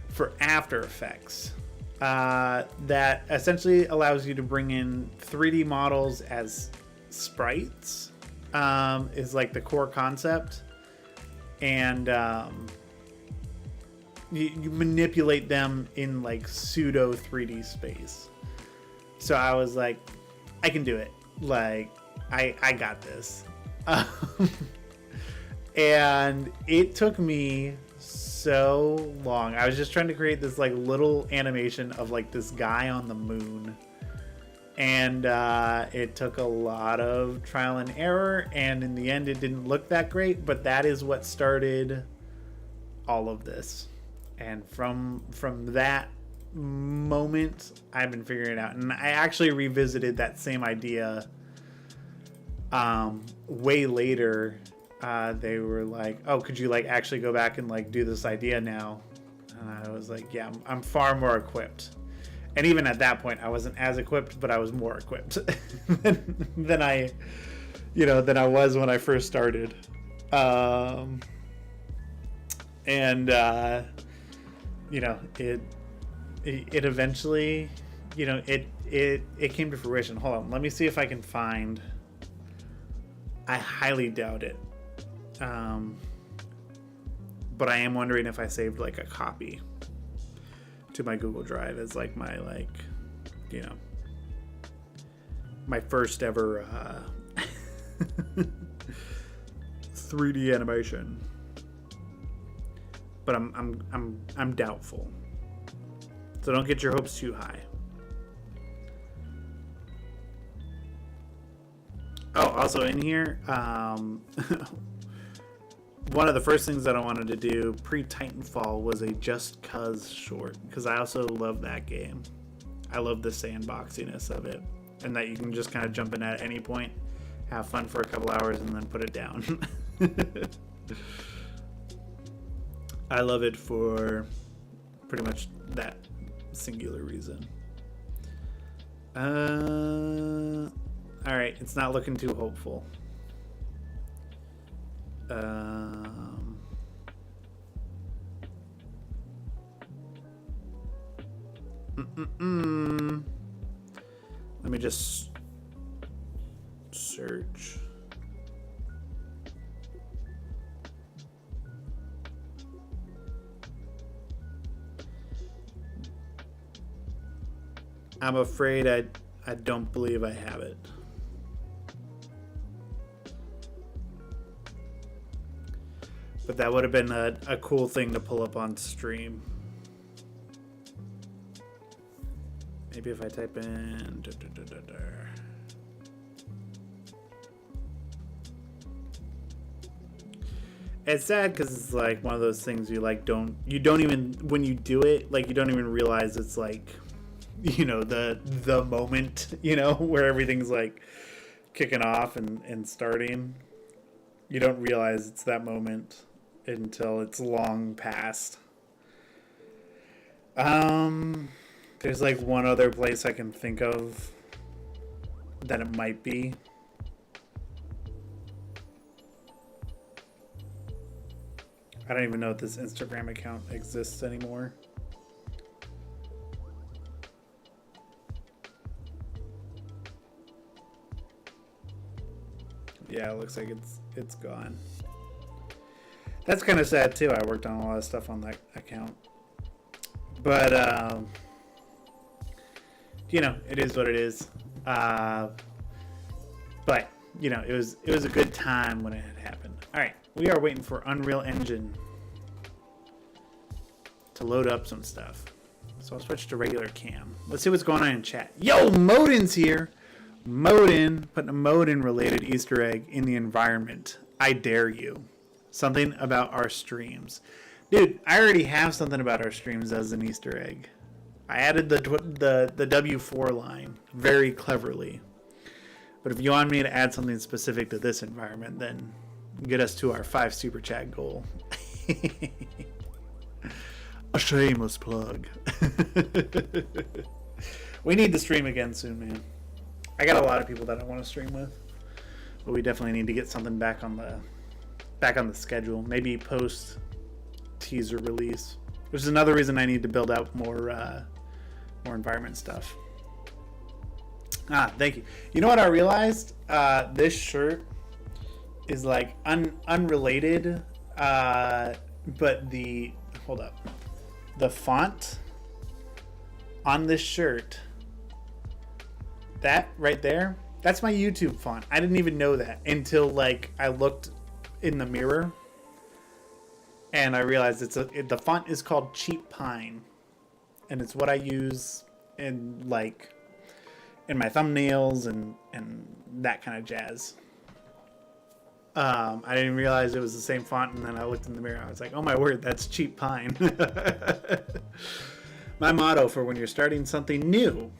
S2: for After Effects that essentially allows you to bring in 3D models as sprites, is like the core concept. And you manipulate them in like pseudo 3D space. So I was like, I can do it. Like, I got this. And it took me so long. I was just trying to create this like little animation of like this guy on the moon. And it took a lot of trial and error. And in the end, it didn't look that great. But that is what started all of this. And from that moment, I've been figuring it out. And I actually revisited that same idea way later. They were like, oh, could you like actually go back and like do this idea now? And I was like, yeah, I'm far more equipped. And even at that point, I wasn't as equipped, but I was more equipped than I was when I first started. It eventually, it came to fruition. Hold on, let me see if I can find. I highly doubt it. But I am wondering if I saved like a copy to my Google Drive as like my my first ever 3D animation. But I'm doubtful. So don't get your hopes too high. Oh, also in here, one of the first things that I wanted to do pre-Titanfall was a Just Cuz short, because I also love that game. I love the sandboxiness of it, and that you can just kind of jump in at any point, have fun for a couple hours, and then put it down. I love it for pretty much that singular reason. Alright, it's not looking too hopeful. Let me just search. I'm afraid I don't believe I have it. But that would have been a cool thing to pull up on stream. Maybe if I type in... It's sad because it's like one of those things you like don't even, when you do it, like you don't even realize it's like, the moment, where everything's like kicking off and starting. You don't realize it's that moment until it's long past. There's like one other place I can think of that it might be. I don't even know if this Instagram account exists anymore. Yeah, it looks like it's gone. That's kind of sad too. I worked on a lot of stuff on that account. But you know, it is what it is. But you know, it was a good time when it had happened. All right, we are waiting for Unreal Engine to load up some stuff. So I'll switch to regular cam. Let's see what's going on in chat. Yo, Modin's here. Modin, putting a Modin related Easter egg in the environment. I dare you. Something about our streams. Dude, I already have something about our streams as an Easter egg. I added the W4 line very cleverly. But if you want me to add something specific to this environment, then get us to our 5 super chat goal. A shameless plug. We need to stream again soon, man. I got a lot of people that I want to stream with, but we definitely need to get something back on the schedule. Maybe post teaser release, which is another reason I need to build out more environment stuff. Thank you. You know what I realized? This shirt is like unrelated, but hold up, the font on this shirt, that right there, that's my YouTube font. I didn't even know that until like I looked in the mirror and I realized the font is called Cheap Pine, and it's what I use in my thumbnails and that kind of jazz. I didn't realize it was the same font, and then I looked in the mirror. I was like, oh my word, that's Cheap Pine. My motto for when you're starting something new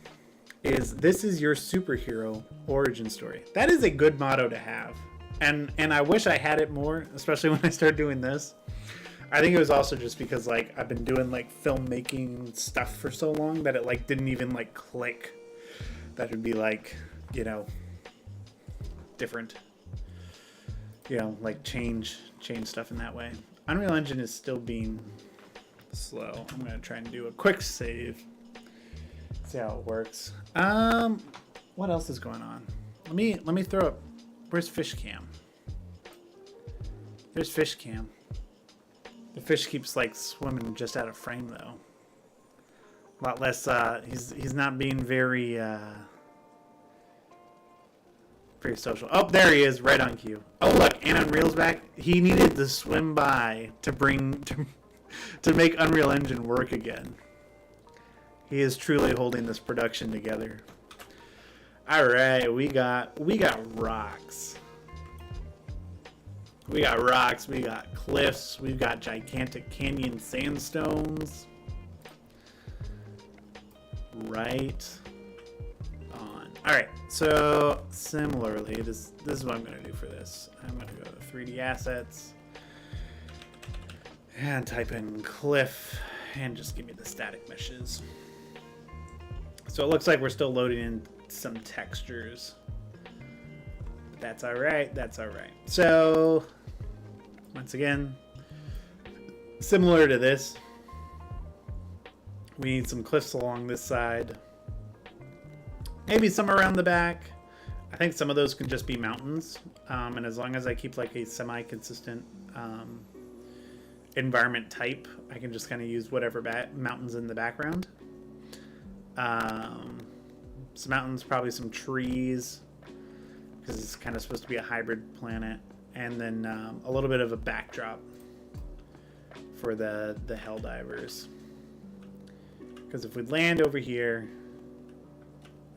S2: is, this is your superhero origin story. That is a good motto to have. And I wish I had it more, especially when I started doing this. I think it was also just because like I've been doing like filmmaking stuff for so long that it like didn't even like click that it'd be like, you know, different. You know, like change stuff in that way. Unreal Engine is still being slow. I'm gonna try and do a quick save. See how it works. What else is going on? Let me throw up. Where's Fish Cam? There's Fish Cam. The fish keeps like swimming just out of frame though. A lot less. He's not being very social. Oh, there he is, right on cue. Oh look, and Unreal's back. He needed to swim by to make Unreal Engine work again. He is truly holding this production together. All right, we got rocks. We got rocks, we got cliffs, we've got gigantic canyon sandstones. Right on. All right, so similarly, this is what I'm gonna do for this. I'm gonna go to 3D assets and type in cliff and just give me the static meshes. So it looks like we're still loading in some textures. That's all right. That's all right. So once again, similar to this, we need some cliffs along this side. Maybe some around the back. I think some of those can just be mountains. And as long as I keep like a semi-consistent environment type, I can just kind of use whatever mountains in the background. Some mountains, probably some trees, because it's kind of supposed to be a hybrid planet, and then a little bit of a backdrop for the Helldivers. Because if we land over here,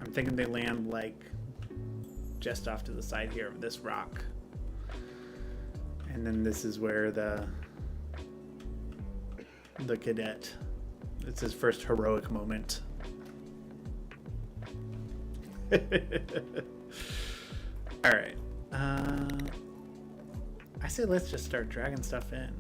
S2: I'm thinking they land like just off to the side here of this rock, and then this is where the cadet, it's his first heroic moment. All right. I say let's just start dragging stuff in.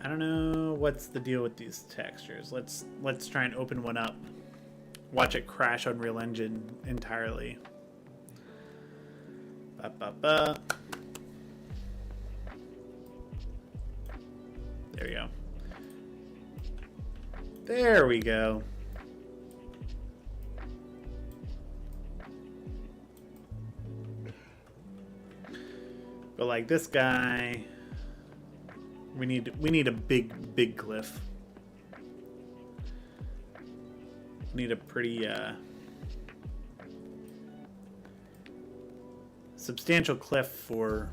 S2: I don't know what's the deal with these textures. Let's try and open one up. Watch it crash Unreal Engine entirely. There we go. There we go. But like this guy, we need a big cliff. We need a pretty substantial cliff for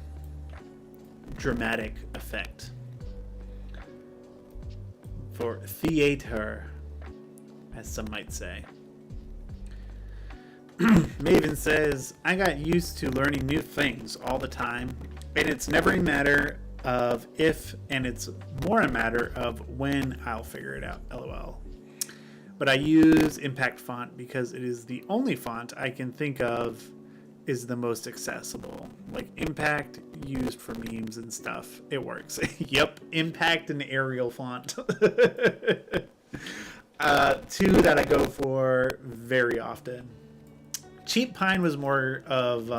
S2: dramatic effect. For theater, as some might say. Maven says, I got used to learning new things all the time, and it's never a matter of if, and it's more a matter of when I'll figure it out, lol. But I use Impact font because it is the only font I can think of is the most accessible. Like Impact used for memes and stuff. It works. Yep, Impact and Arial font. Two that I go for very often. Cheap Pine was more of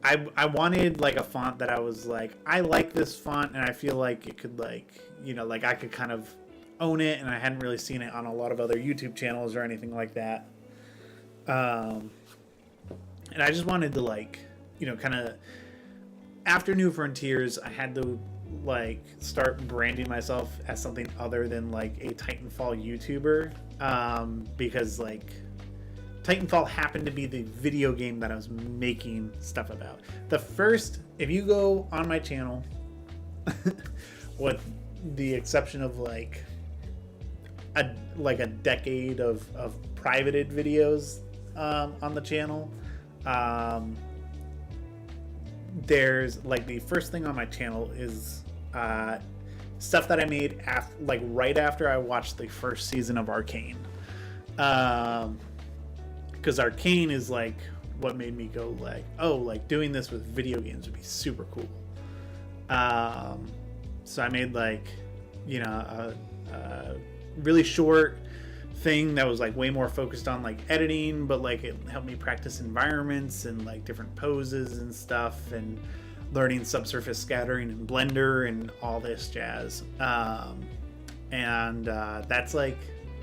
S2: I wanted like a font that I was like, I like this font and I feel like it could like, you know, like I could kind of own it, and I hadn't really seen it on a lot of other YouTube channels or anything like that. And I just wanted to like, you know, kind of after New Frontiers, I had to like start branding myself as something other than like a Titanfall YouTuber, because like Titanfall happened to be the video game that I was making stuff about. The first, if you go on my channel, with the exception of like a decade of privated videos on the channel, there's like the first thing on my channel is stuff that I made like right after I watched the first season of Arcane. Because Arcane is like what made me go like, oh, like doing this with video games would be super cool. So I made like, you know, a really short thing that was like way more focused on like editing, but like it helped me practice environments and like different poses and stuff, and learning subsurface scattering in Blender and all this jazz. That's like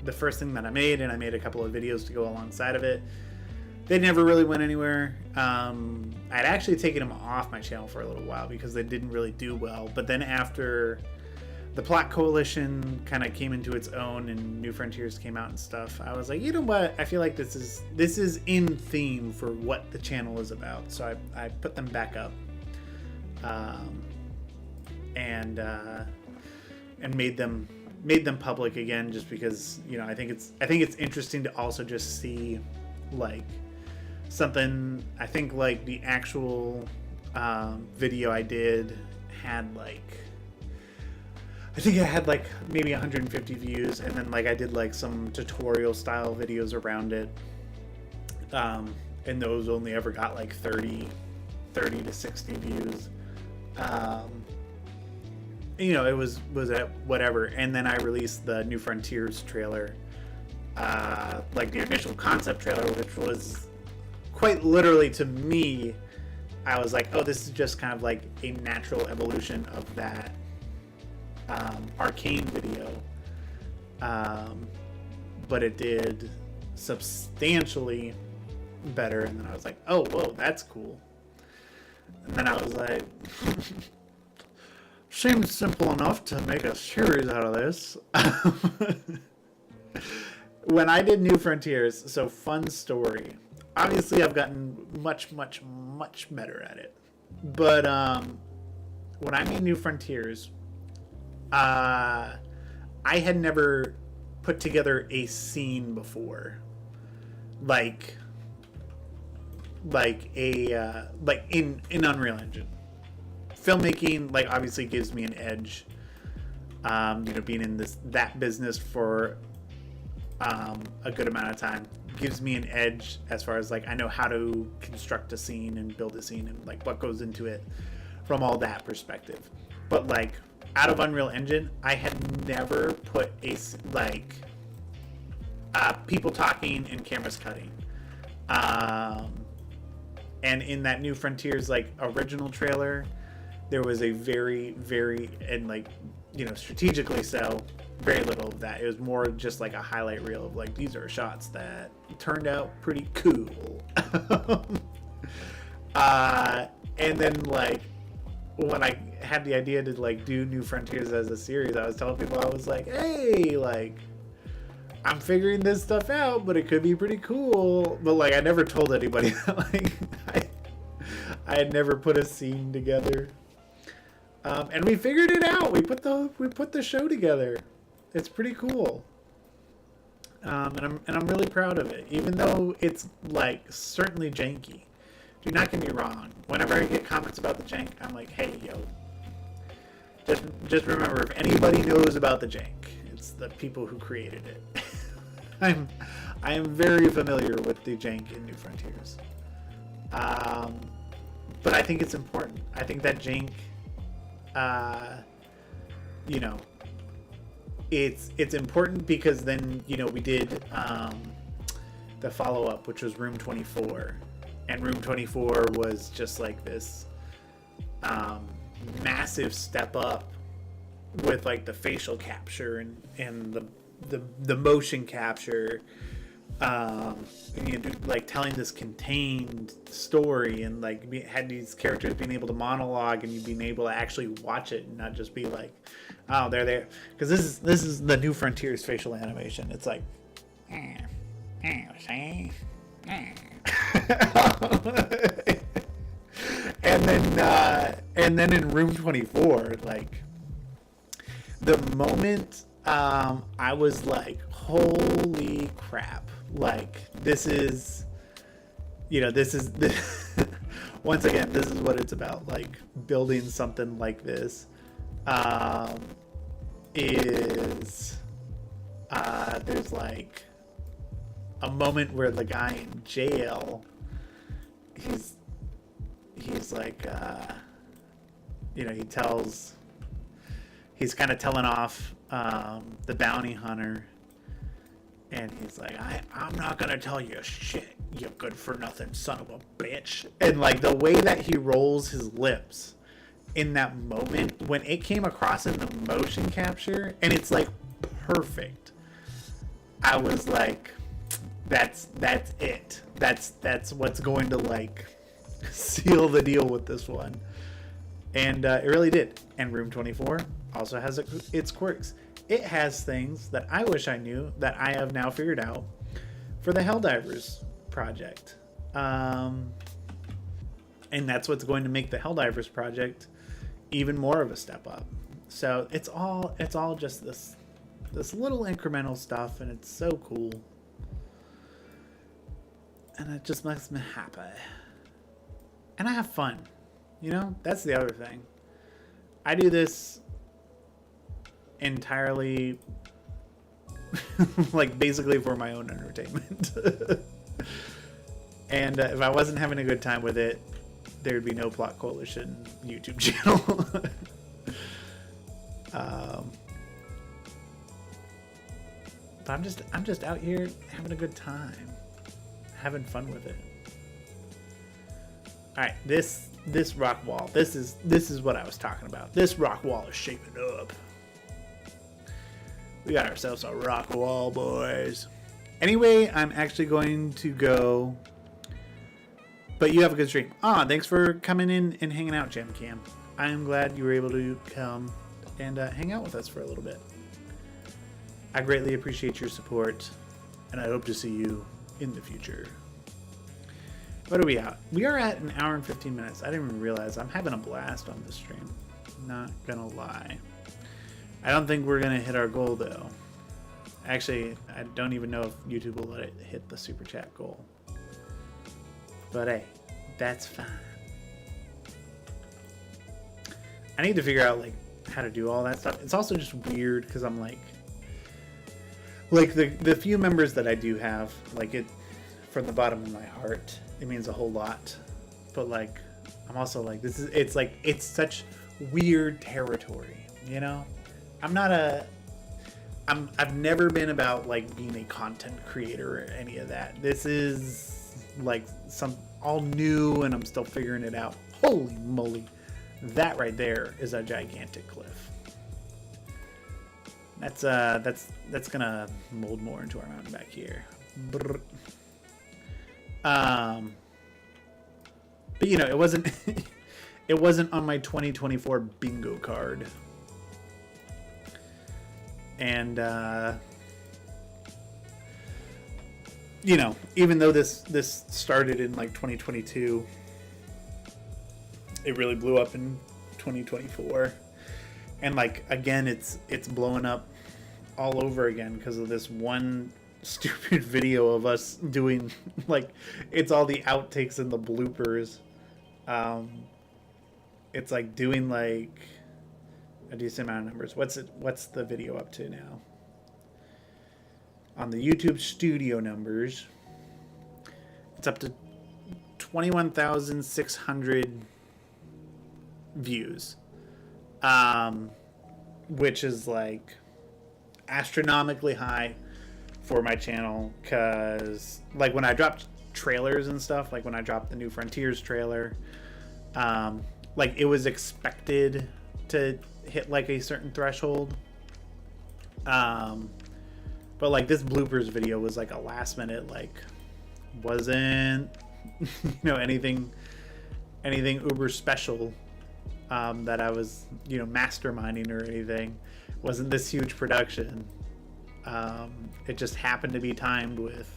S2: the first thing that I made, and I made a couple of videos to go alongside of it. They never really went anywhere. I'd actually taken them off my channel for a little while because they didn't really do well, but then after the Plot Coalition kind of came into its own and New Frontiers came out and stuff, I was like, you know what? I feel like this is in theme for what the channel is about. So I put them back up, and made them public again, just because, you know, I think it's interesting to also just see like something. I think like the actual video I did had like, I think I had like maybe 150 views, and then like I did like some tutorial style videos around it, and those only ever got like 30 to 60 views. You know, it was at whatever, and then I released the New Frontiers trailer, like the initial concept trailer, which was quite literally, to me, I was like, oh, this is just kind of like a natural evolution of that Arcane video, but it did substantially better. And then I was like, oh, whoa, that's cool. And then I was like, seems simple enough to make a series out of this. When I did New Frontiers, so fun story, obviously I've gotten much better at it, but when I made New Frontiers, I had never put together a scene before, like in Unreal Engine. Filmmaking, like, obviously gives me an edge, you know, being in that business for a good amount of time gives me an edge as far as like I know how to construct a scene and build a scene and like what goes into it from all that perspective. But like out of Unreal Engine, I had never put people talking and cameras cutting. And in that New Frontiers like original trailer, there was a very, very, and like, you know, strategically so, very little of that. It was more just like a highlight reel of like, these are shots that turned out pretty cool. And then like when I had the idea to like do New Frontiers as a series, I was telling people, I was like, hey, like I'm figuring this stuff out, but it could be pretty cool. But like I never told anybody that like I had never put a scene together. And we figured it out. We put the show together. It's pretty cool. And I'm really proud of it, even though it's like certainly janky. Do not get me wrong. Whenever I get comments about the jank, I'm like, hey, yo, just remember, if anybody knows about the jank, it's the people who created it. I am very familiar with the jank in New Frontiers. But I think it's important. I think that jank, you know, it's important because then, you know, we did the follow-up, which was Room 24. And Room 24 was just like this massive step up with like the facial capture and the motion capture, you know, like telling this contained story, and like had these characters being able to monologue and you being able to actually watch it and not just be like, oh, they're there. Because this is the New Frontiers facial animation. It's like, and then in Room 24, like the moment I was like, holy crap, like this is once again, this is what it's about, like building something like this is there's like a moment where the guy in jail, he's like, you know, he's kind of telling off the bounty hunter, and he's like, I'm not gonna tell you shit, you good for nothing son of a bitch. And like the way that he rolls his lips in that moment, when it came across in the motion capture, and it's like perfect, I was like, that's it. That's what's going to like seal the deal with this one. And it really did. And Room 24 also has its quirks. It has things that I wish I knew that I have now figured out for the Helldivers project. And that's what's going to make the Helldivers project even more of a step up. So it's all just this little incremental stuff, and it's so cool. And it just makes me happy. And I have fun. You know, that's the other thing. I do this entirely, like, basically for my own entertainment. And if I wasn't having a good time with it, there'd be no Plot Coalition YouTube channel. But I'm just out here having a good time, having fun with it. All right, this rock wall. This is what I was talking about. This rock wall is shaping up. We got ourselves a rock wall, boys. Anyway, I'm actually going to go. But you have a good stream. Thanks for coming in and hanging out, Gem Cam. I am glad you were able to come and hang out with us for a little bit. I greatly appreciate your support, and I hope to see you in the future. What are we at? We are at an hour and 15 minutes. I didn't even realize. I'm having a blast on this stream. Not gonna lie. I don't think we're gonna hit our goal, though. Actually, I don't even know if YouTube will let it hit the super chat goal. But hey, that's fine. I need to figure out like how to do all that stuff. It's also just weird because I'm like the few members that I do have, like it from the bottom of my heart, it means a whole lot. But like I'm also like it's such weird territory, you know? I've never been about like being a content creator or any of that. This is like some all new and I'm still figuring it out. Holy moly. That right there is a gigantic cliff. That's gonna mold more into our mountain back here. Brr. But you know, it wasn't it wasn't on my 2024 bingo card. And you know, even though this started in like 2022, it really blew up in 2024. And like again, it's blowing up all over again because of this one stupid video of us doing like, it's all the outtakes and the bloopers. It's like doing like a decent amount of numbers. What's the video up to now? On the YouTube studio numbers, it's up to 21,600 views. Which is like astronomically high for my channel, because like when I dropped trailers and stuff, like when I dropped the New Frontiers trailer, like it was expected to hit like a certain threshold, but like this bloopers video was like a last minute, like wasn't you know anything uber special that I was, you know, masterminding or anything. It wasn't this huge production. It just happened to be timed with,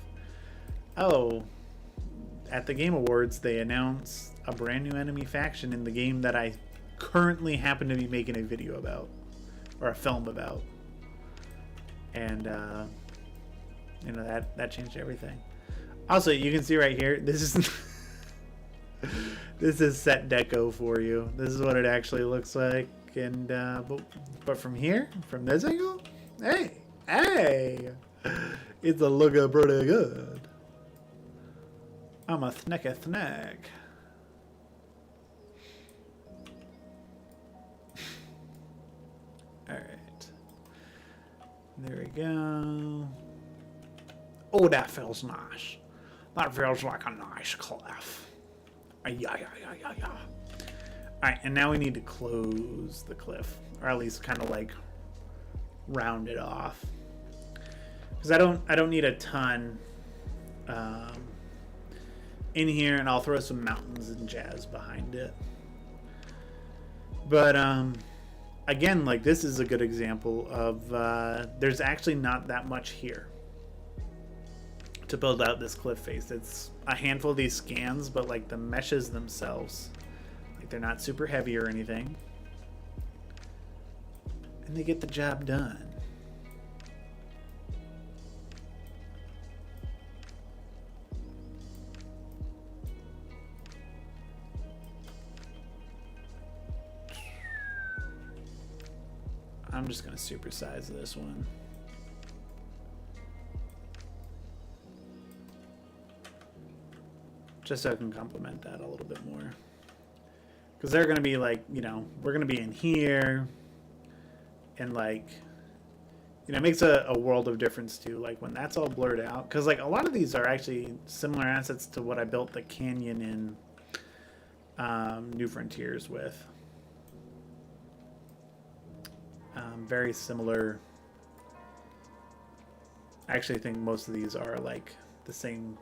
S2: at the Game Awards they announced a brand new enemy faction in the game that I currently happen to be making a video about, or a film about. And you know, that changed everyththing. Also, you can see right here, this is this is set deco for you. This is what it actually looks like. And but from here, from this angle, hey, it's a looking pretty good. I'm a snack. All right, there we go. Oh, that feels nice. That feels like a nice cliff. Yeah. Alright, and now we need to close the cliff, or at least kind of like round it off, because I don't need a ton in here, and I'll throw some mountains and jazz behind it. But again, like this is a good example of there's actually not that much here to build out this cliff face. It's a handful of these scans, but like the meshes themselves, like they're not super heavy or anything, and they get the job done. I'm just gonna supersize this one. Just so I can complement that a little bit more. Because they're going to be like, you know, we're going to be in here. And like, you know, it makes a world of difference too. Like when that's all blurred out. Because like a lot of these are actually similar assets to what I built the canyon in New Frontiers with. Very similar. I actually think most of these are like the same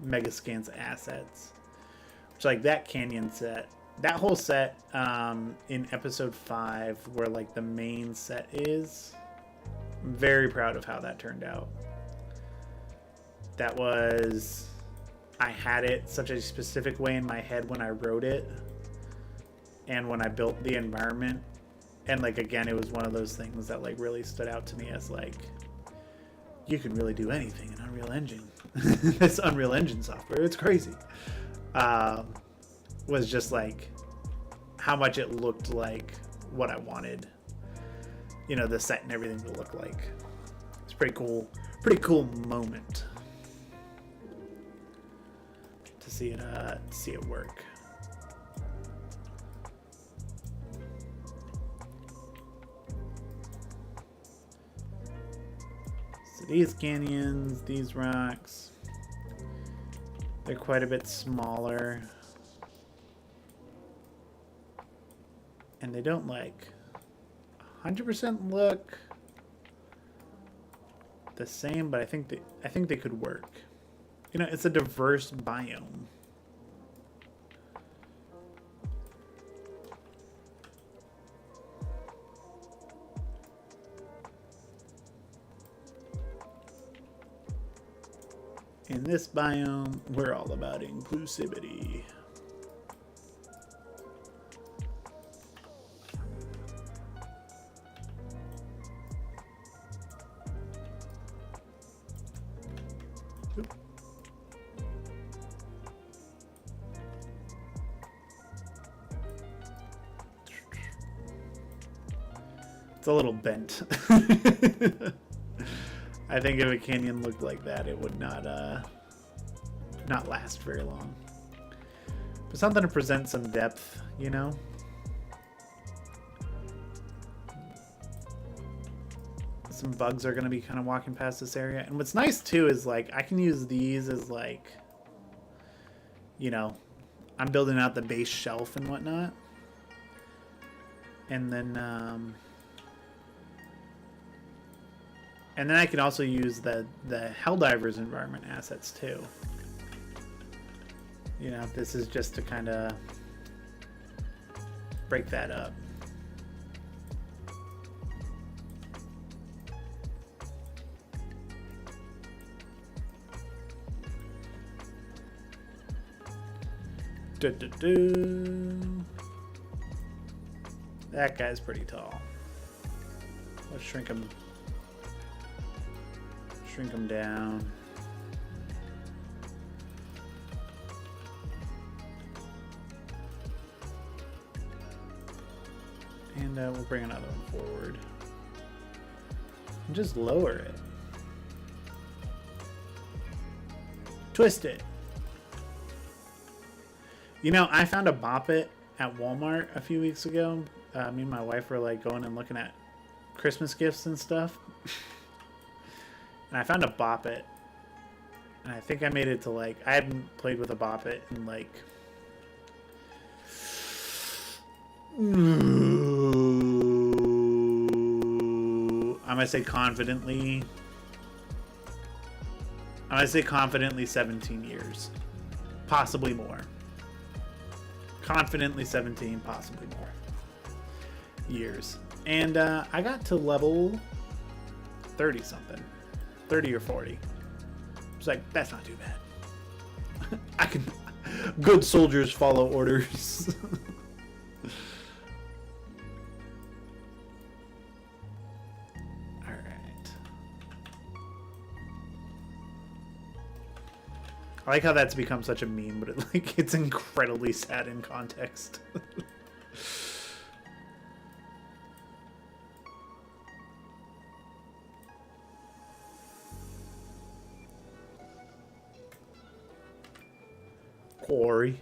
S2: Megascans assets, which like that canyon set, that whole set in episode 5 where like the main set is, I'm very proud of how that turned out. That was, I had it such a specific way in my head when I wrote it and when I built the environment, and like again it was one of those things that like really stood out to me as like, you can really do anything in Unreal Engine. This Unreal Engine software, it's crazy. Was just like how much it looked like what I wanted, you know, the set and everything to look like. It's pretty cool moment to see it work. So these canyons, these rocks, they're quite a bit smaller. And they don't like 100% look the same, but I think they could work. You know, it's a diverse biome. In this biome, we're all about inclusivity. Oop. It's a little bent. I think if a canyon looked like that, it would not last very long. But something to present some depth, you know? Some bugs are going to be kind of walking past this area. And what's nice, too, is, like, I can use these as, like, you know, I'm building out the base shelf and whatnot. And then I can also use the Helldivers environment assets too. You know, this is just to kind of break that up. That guy's pretty tall. Let's shrink him down. And we'll bring another one forward. And just lower it. Twist it. You know, I found a Bop It at Walmart a few weeks ago. Me and my wife were like going and looking at Christmas gifts and stuff. And I found a Bop It. And I think I made it to like, I hadn't played with a Bop It in like, I'm gonna say confidently 17 years. Possibly more. Confidently 17, possibly more years. And I got to level 30 something. 30 or 40. It's like, that's not too bad. I can. Good soldiers follow orders. Alright. I like how that's become such a meme, but it's incredibly sad in context. Quarry.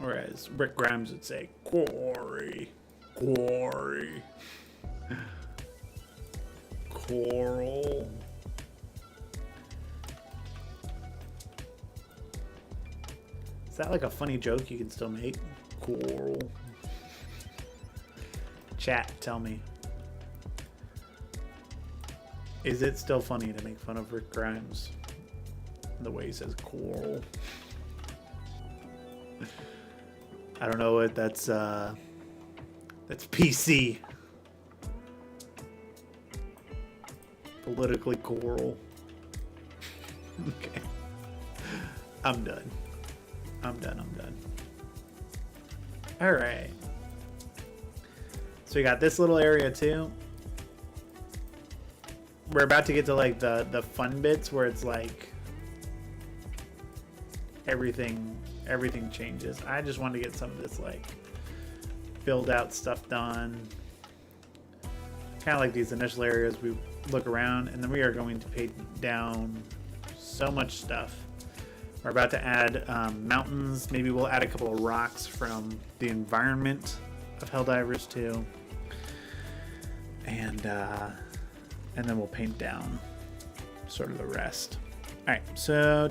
S2: Or as Rick Grimes would say, quarry. Quarry. Coral. Is that like a funny joke you can still make? Coral. Chat, tell me. Is it still funny to make fun of Rick Grimes? The way he says coral. I don't know what that's PC. Politically coral. Okay. I'm done. Alright. So we got this little area too. We're about to get to like the fun bits where it's like everything changes. I just want to get some of this like build out stuff done. Kind of like these initial areas we look around, and then we are going to pay down so much stuff. We're about to add mountains. Maybe we'll add a couple of rocks from the environment of Helldivers too. and then we'll paint down sort of the rest. All right, so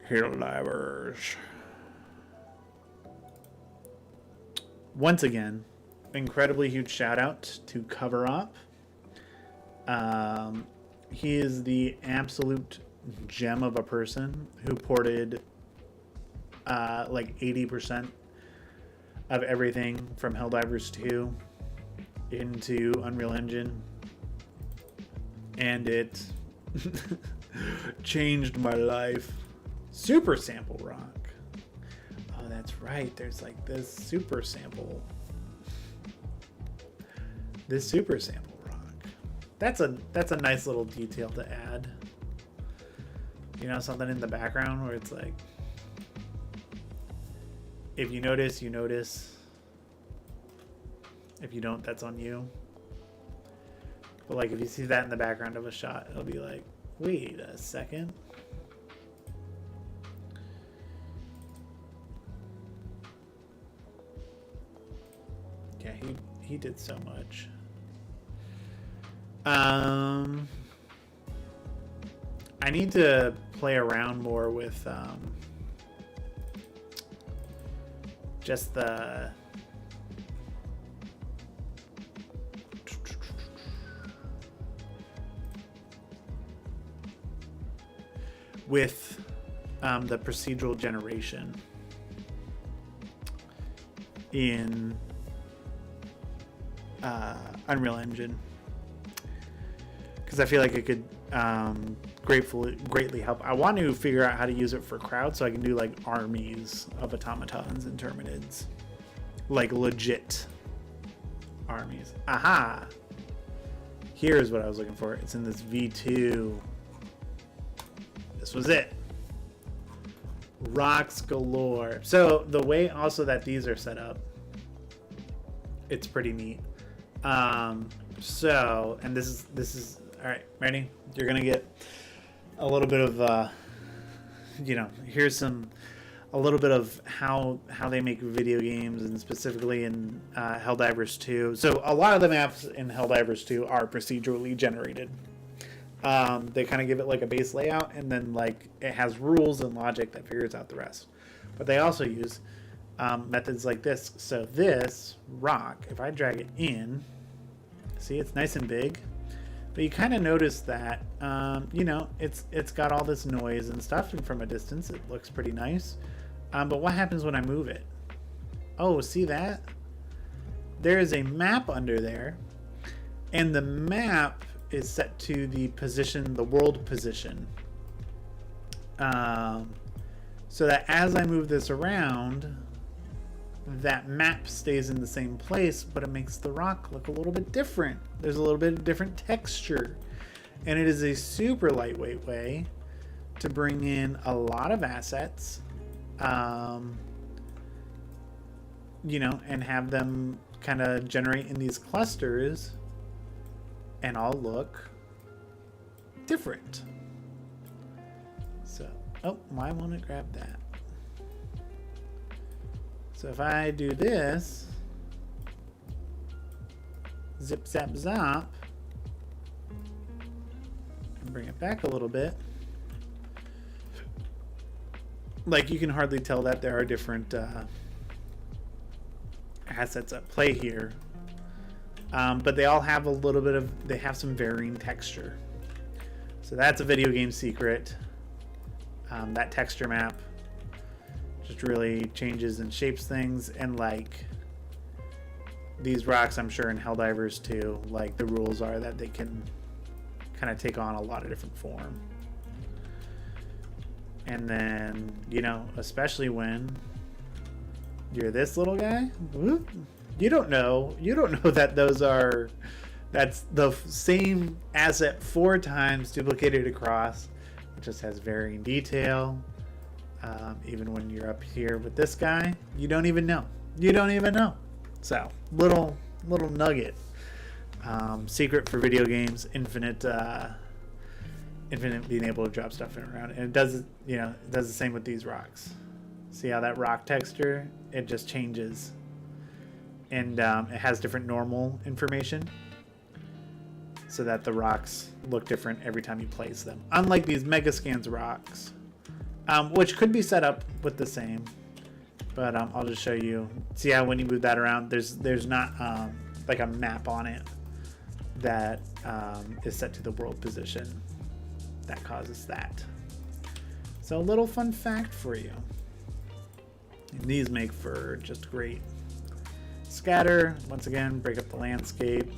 S2: Helldivers. Once again, incredibly huge shout out to Cover Up. He is the absolute gem of a person who ported like 80% of everything from Helldivers 2 into Unreal Engine, and it changed my life. Super Sample Rock. Oh, that's right. There's like this Super Sample Rock. That's a nice little detail to add. You know, something in the background where it's like, if you notice, you notice. If you don't, that's on you. But like, if you see that in the background of a shot, it'll be like, wait a second. Yeah, he did so much. I need to play around more with just the the procedural generation in Unreal Engine, because I feel like it could greatly help. I want to figure out how to use it for crowd so I can do like armies of automatons and terminids, like legit armies. Aha! Here's what I was looking for. It's in this V2. This was it. Rocks galore. So the way also that these are set up, it's pretty neat. So, and this is all right. Ready? You're gonna get a little bit of, here's a little bit of how they make video games, and specifically in Helldivers 2. So a lot of the maps in Helldivers 2 are procedurally generated. They kind of give it like a base layout, and then like it has rules and logic that figures out the rest. But they also use methods like this. So this rock, if I drag it in, see, it's nice and big, but you kind of notice that it's got all this noise and stuff, and from a distance it looks pretty nice. But what happens when I move it? Oh, see that? There is a map under there, and the map is set to the position, the world position, so that as I move this around, that map stays in the same place, but it makes the rock look a little bit different. There's a little bit of different texture, and it is a super lightweight way to bring in a lot of assets, and have them kind of generate in these clusters and all look different. So, why won't it grab that? So if I do this, zip, zap, zop, and bring it back a little bit, like, you can hardly tell that there are different assets at play here. But they all have they have some varying texture. So that's a video game secret. That texture map just really changes and shapes things. And like these rocks, I'm sure in Helldivers too, like the rules are that they can kind of take on a lot of different form. And then, especially when you're this little guy, whoop, you don't know that that's the same asset 4 times duplicated across. It just has varying detail. Even when you're up here with this guy, you don't even know. So little nugget. Secret for video games, infinite being able to drop stuff in around, and it does the same with these rocks. See how that rock texture, it just changes. And it has different normal information so that the rocks look different every time you place them. Unlike these Megascans rocks, which could be set up with the same. But I'll just show you. See how when you move that around, there's not like a map on it that is set to the world position. That causes that. So a little fun fact for you. And these make for just great scatter. Once again, break up the landscape.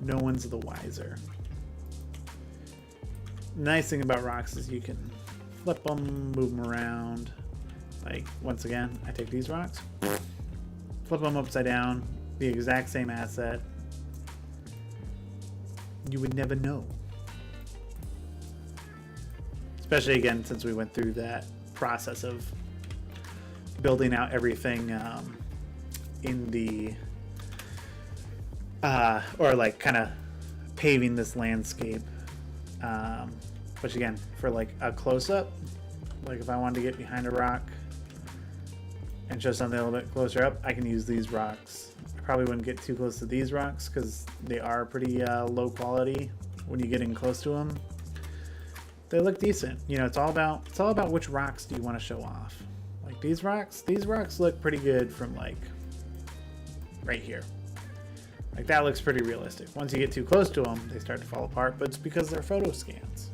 S2: No one's the wiser. Nice thing about rocks is you can flip them, move them around. Like, once again, I take these rocks, flip them upside down, the exact same asset. You would never know. Especially, again, since we went through that process of building out everything in the, or like kind of paving this landscape. Which again, for like a close-up, like if I wanted to get behind a rock and show something a little bit closer up, I can use these rocks. I probably wouldn't get too close to these rocks because they are pretty low quality when you get in close to them. They look decent. You know, it's all about which rocks do you want to show off. Like these rocks look pretty good from like right here. Like that looks pretty realistic. Once you get too close to them, they start to fall apart, but it's because they're photo scans.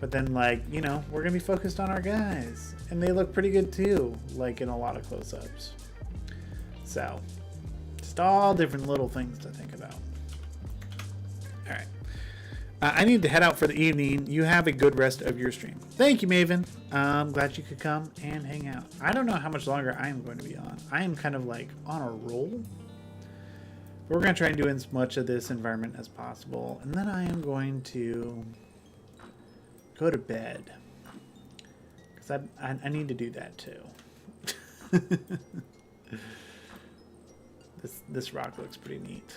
S2: But then, like, you know, we're going to be focused on our guys. And they look pretty good, too, like in a lot of close-ups. So, just all different little things to think about. All right. I need to head out for the evening. You have a good rest of your stream. Thank you, Maven. I'm glad you could come and hang out. I don't know how much longer I am going to be on. I am kind of, like, on a roll. But we're going to try and do as much of this environment as possible. And then I am going to go to bed, because I need to do that too. This rock looks pretty neat.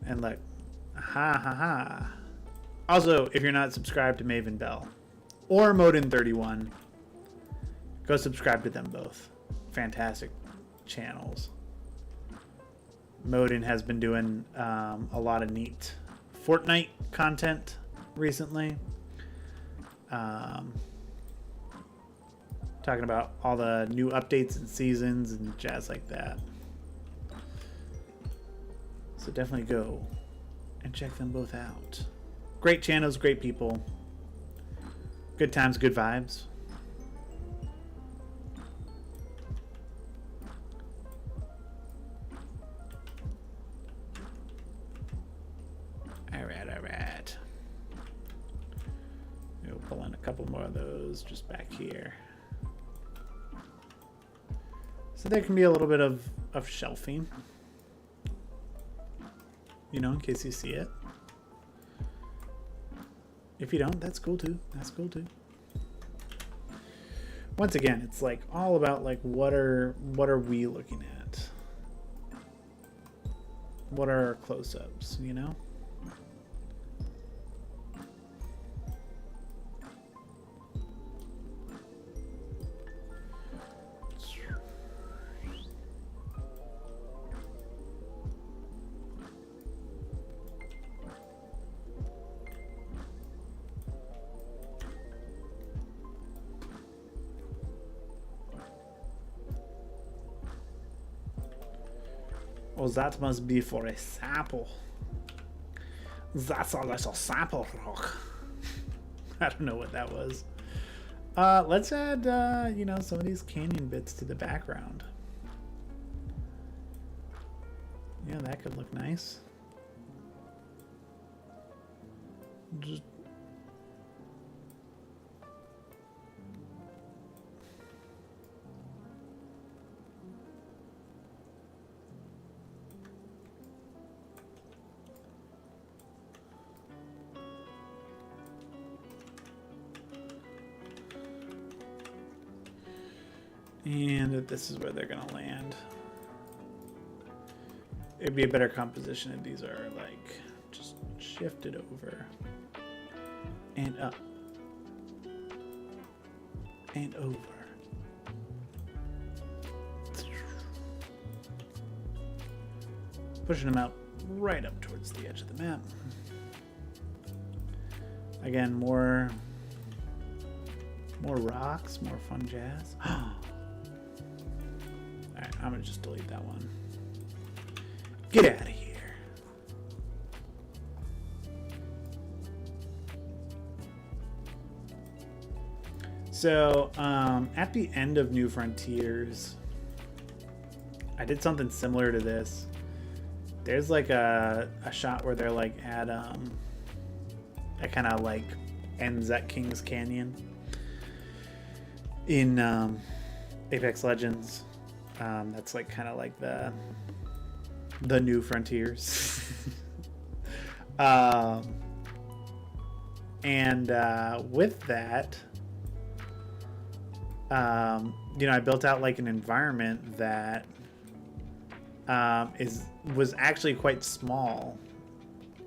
S2: And look, ha ha ha. Also, if you're not subscribed to Maven Bell or Modin31, go subscribe to them both. Fantastic channels. Modin has been doing a lot of neat Fortnite content recently. Talking about all the new updates and seasons and jazz like that. So definitely go and check them both out. Great channels, great people. Good times, good vibes. Alright. We'll pull in a couple more of those just back here. So there can be a little bit of shelving. You know, in case you see it. If you don't, that's cool too. That's cool too. Once again, it's like all about like what are we looking at? What are our close-ups, you know? Oh, that must be for a sample. That's a little sample rock. I don't know what that was. Let's add, you know, some of these canyon bits to the background. Yeah, that could look nice. Just and this is where they're gonna land. It'd be a better composition if these are like just shifted over. and up and over. Pushing them out right up towards the edge of the map. Again, more rocks, more fun jazz. Alright, I'm gonna just delete that one. Get out of here. So, at the end of New Frontiers, I did something similar to this. There's like a shot where they're like at kind of like ends at King's Canyon in Apex Legends. That's like kind of like the New Frontiers. With that, I built out like an environment that was actually quite small,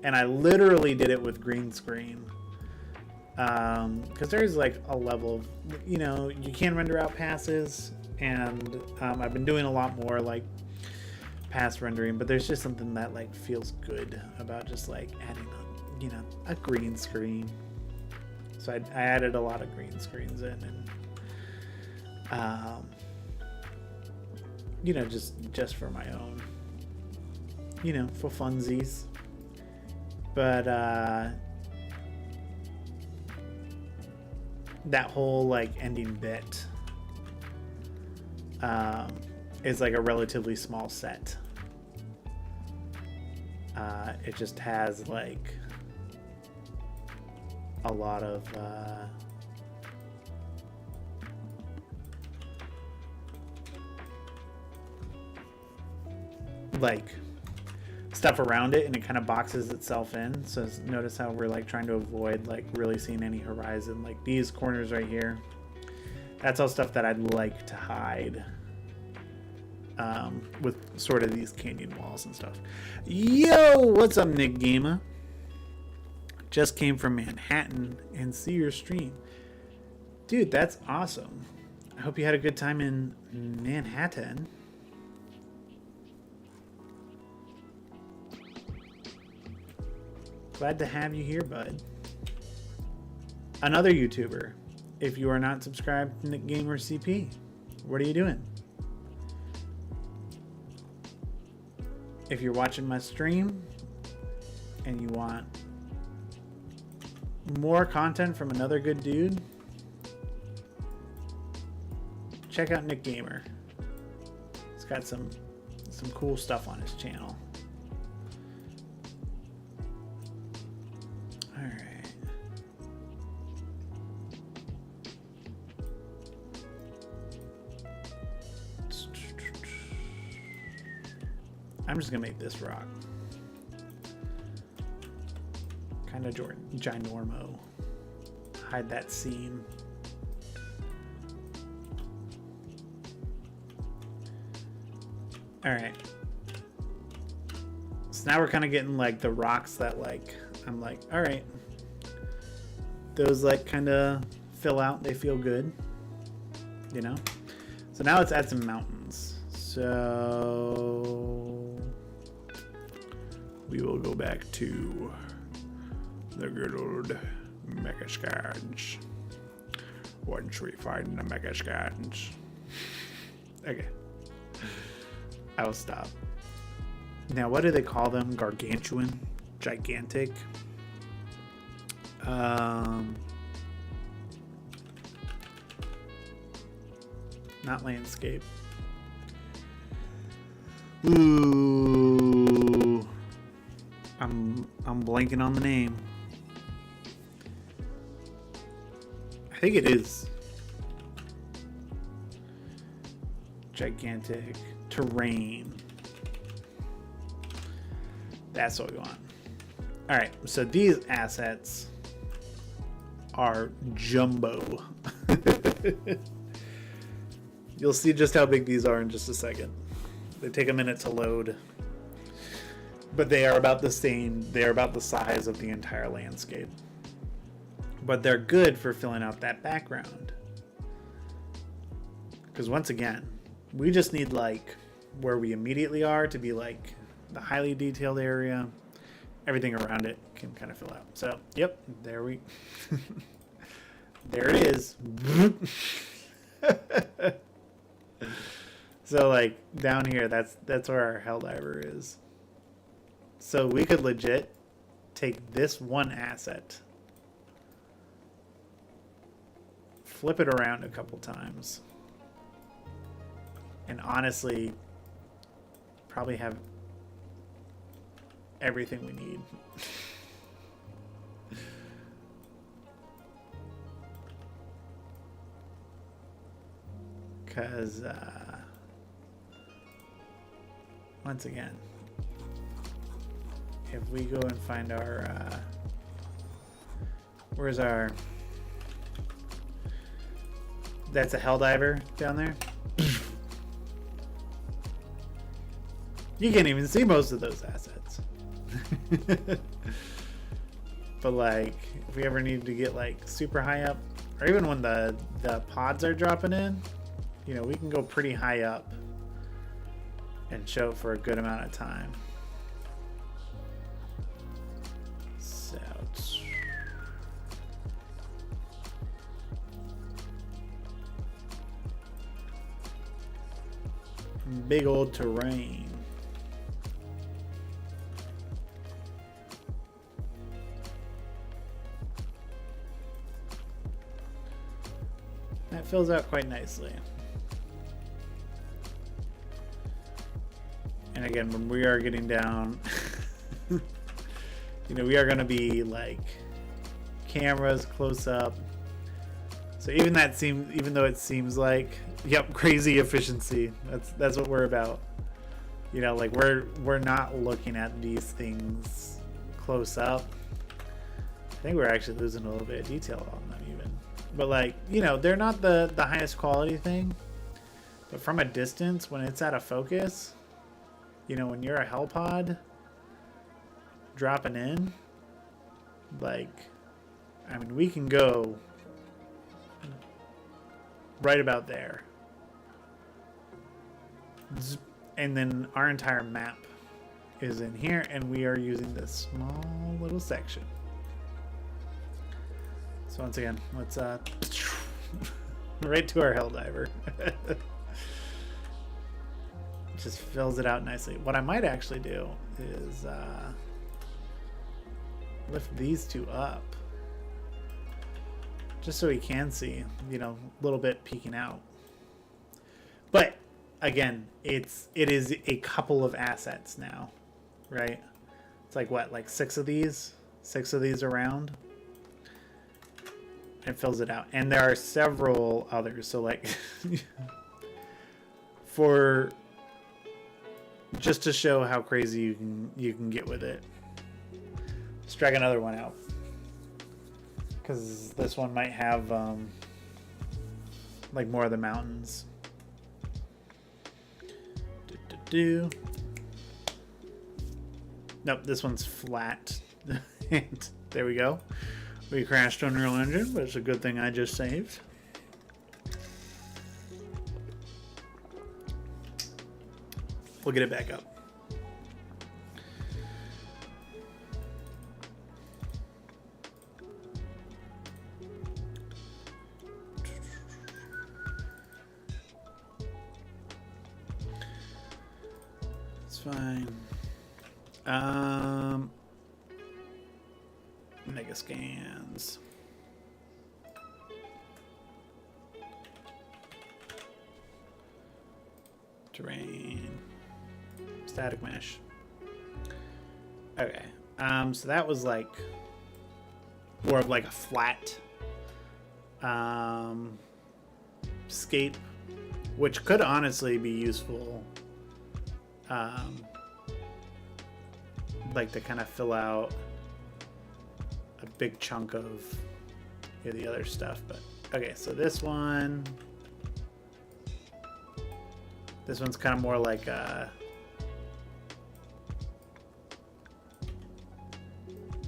S2: and I literally did it with green screen, because there's like a level of, you can render out passes, and I've been doing a lot more like pass rendering, but there's just something that like feels good about just like adding a green screen. So I added a lot of green screens in, and just for my own, for funsies. But that whole like ending bit is like a relatively small set. It just has like a lot of like stuff around it, and it kind of boxes itself in. So notice how we're like trying to avoid like really seeing any horizon, like these corners right here. That's all stuff that I'd like to hide with sort of these canyon walls and stuff. Yo, what's up, Nick Gamer? Just came from Manhattan and see your stream. Dude, that's awesome. I hope you had a good time in Manhattan. Glad to have you here, bud. Another YouTuber. If you are not subscribed to Nick Gamer CP, what are you doing? If you're watching my stream and you want more content from another good dude, check out Nick Gamer. He's got some cool stuff on his channel. All right. I'm just gonna make this rock kind of ginormo. Hide that seam. All right. So now we're kind of getting like the rocks that like, I'm like, all right, those like kind of fill out. They feel good, So now let's add some mountains. So we will go back to the good old mega scans. Once we find the mega scans. Okay. I will stop. Now, what do they call them? Gargantuan? Gigantic? Not landscape. Ooh. I'm blanking on the name. I think it is gigantic terrain. That's what we want. All right, so these assets are jumbo. You'll see just how big these are in just a second. They take a minute to load, but they are about the same. They are about the size of the entire landscape. but they're good for filling out that background. Because once again, we just need like where we immediately are to be like the highly detailed area. Everything around it can kind of fill out. So, yep, there we there it is. So like down here, that's where our Helldiver is. So we could legit take this one asset, flip it around a couple times, and honestly probably have everything we need. Because once again, if we go and find our where's our, that's a Helldiver down there. You can't even see most of those assets. But like if we ever need to get like super high up, or even when the pods are dropping in, you know, we can go pretty high up and show it for a good amount of time. So big old terrain. That fills out quite nicely. And again, when we are getting down, you know, we are going to be like cameras close up. So even though it seems like, yep, crazy efficiency. That's what we're about. You know, like we're not looking at these things close up. I think we're actually losing a little bit of detail on them even. But like, you know, they're not the highest quality thing. But from a distance, when it's out of focus, you know, when you're a hell pod dropping in, like, I mean, we can go right about there. And then our entire map is in here, and we are using this small little section. So once again, let's right to our Helldiver. Just fills it out nicely. What I might actually do is lift these two up, just so he can see, you know, a little bit peeking out. But again, it is a couple of assets now, right? It's like what, like six of these around. It fills it out, and there are several others. So like, for just to show how crazy you can get with it, let's drag another one out, because this one might have like more of the mountains. Nope, this one's flat. And there we go. We crashed Unreal Engine, but it's a good thing I just saved. We'll get it back up. It's fine. Mega scans. Terrain. Static mesh. Okay. So that was like more of like a flat scape, which could honestly be useful, like to kind of fill out a big chunk of the other stuff. But okay, so this one's kind of more like a,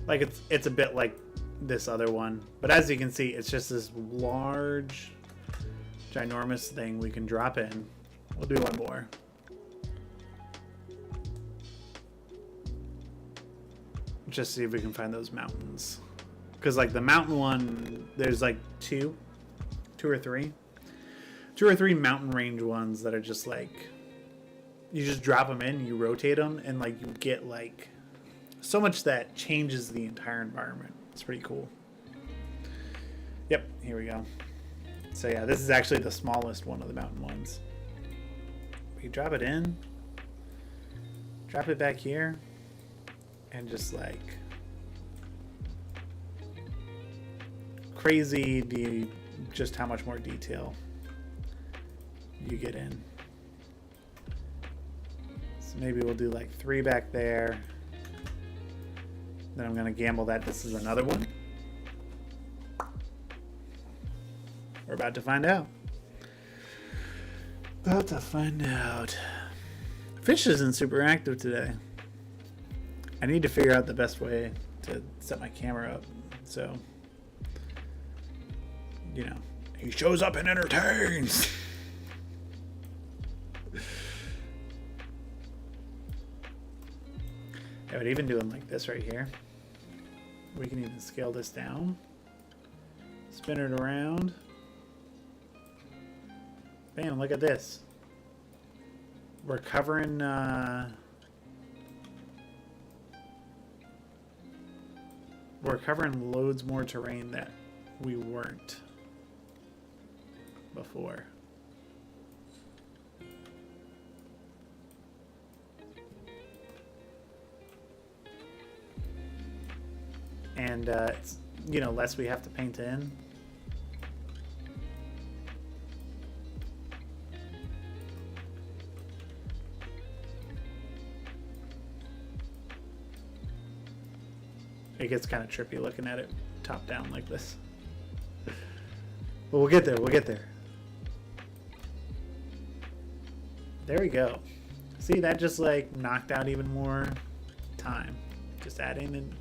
S2: like it's a bit like this other one. But as you can see, it's just this large, ginormous thing we can drop in. We'll do one more. Just see if we can find those mountains. Because like the mountain one, there's like two or three mountain range ones that are just like, you just drop them in, you rotate them, and like you get like so much that changes the entire environment. It's pretty cool. Yep, here we go. So yeah, this is actually the smallest one of the mountain ones. We drop it in, drop it back here, and just like crazy just how much more detail you get in. So maybe we'll do like 3 back there. Then I'm gonna gamble that this is another one. We're about to find out. About to find out. Fish isn't super active today. I need to figure out the best way to set my camera up. So, you know, he shows up and entertains. I would even do him like this right here. We can even scale this down. Spin it around. Bam, look at this. We're covering loads more terrain that we weren't before. And it's, you know, less we have to paint in. It gets kind of trippy looking at it top down like this. But we'll get there, we'll get there. There we go. See, that just like knocked out even more time. Just adding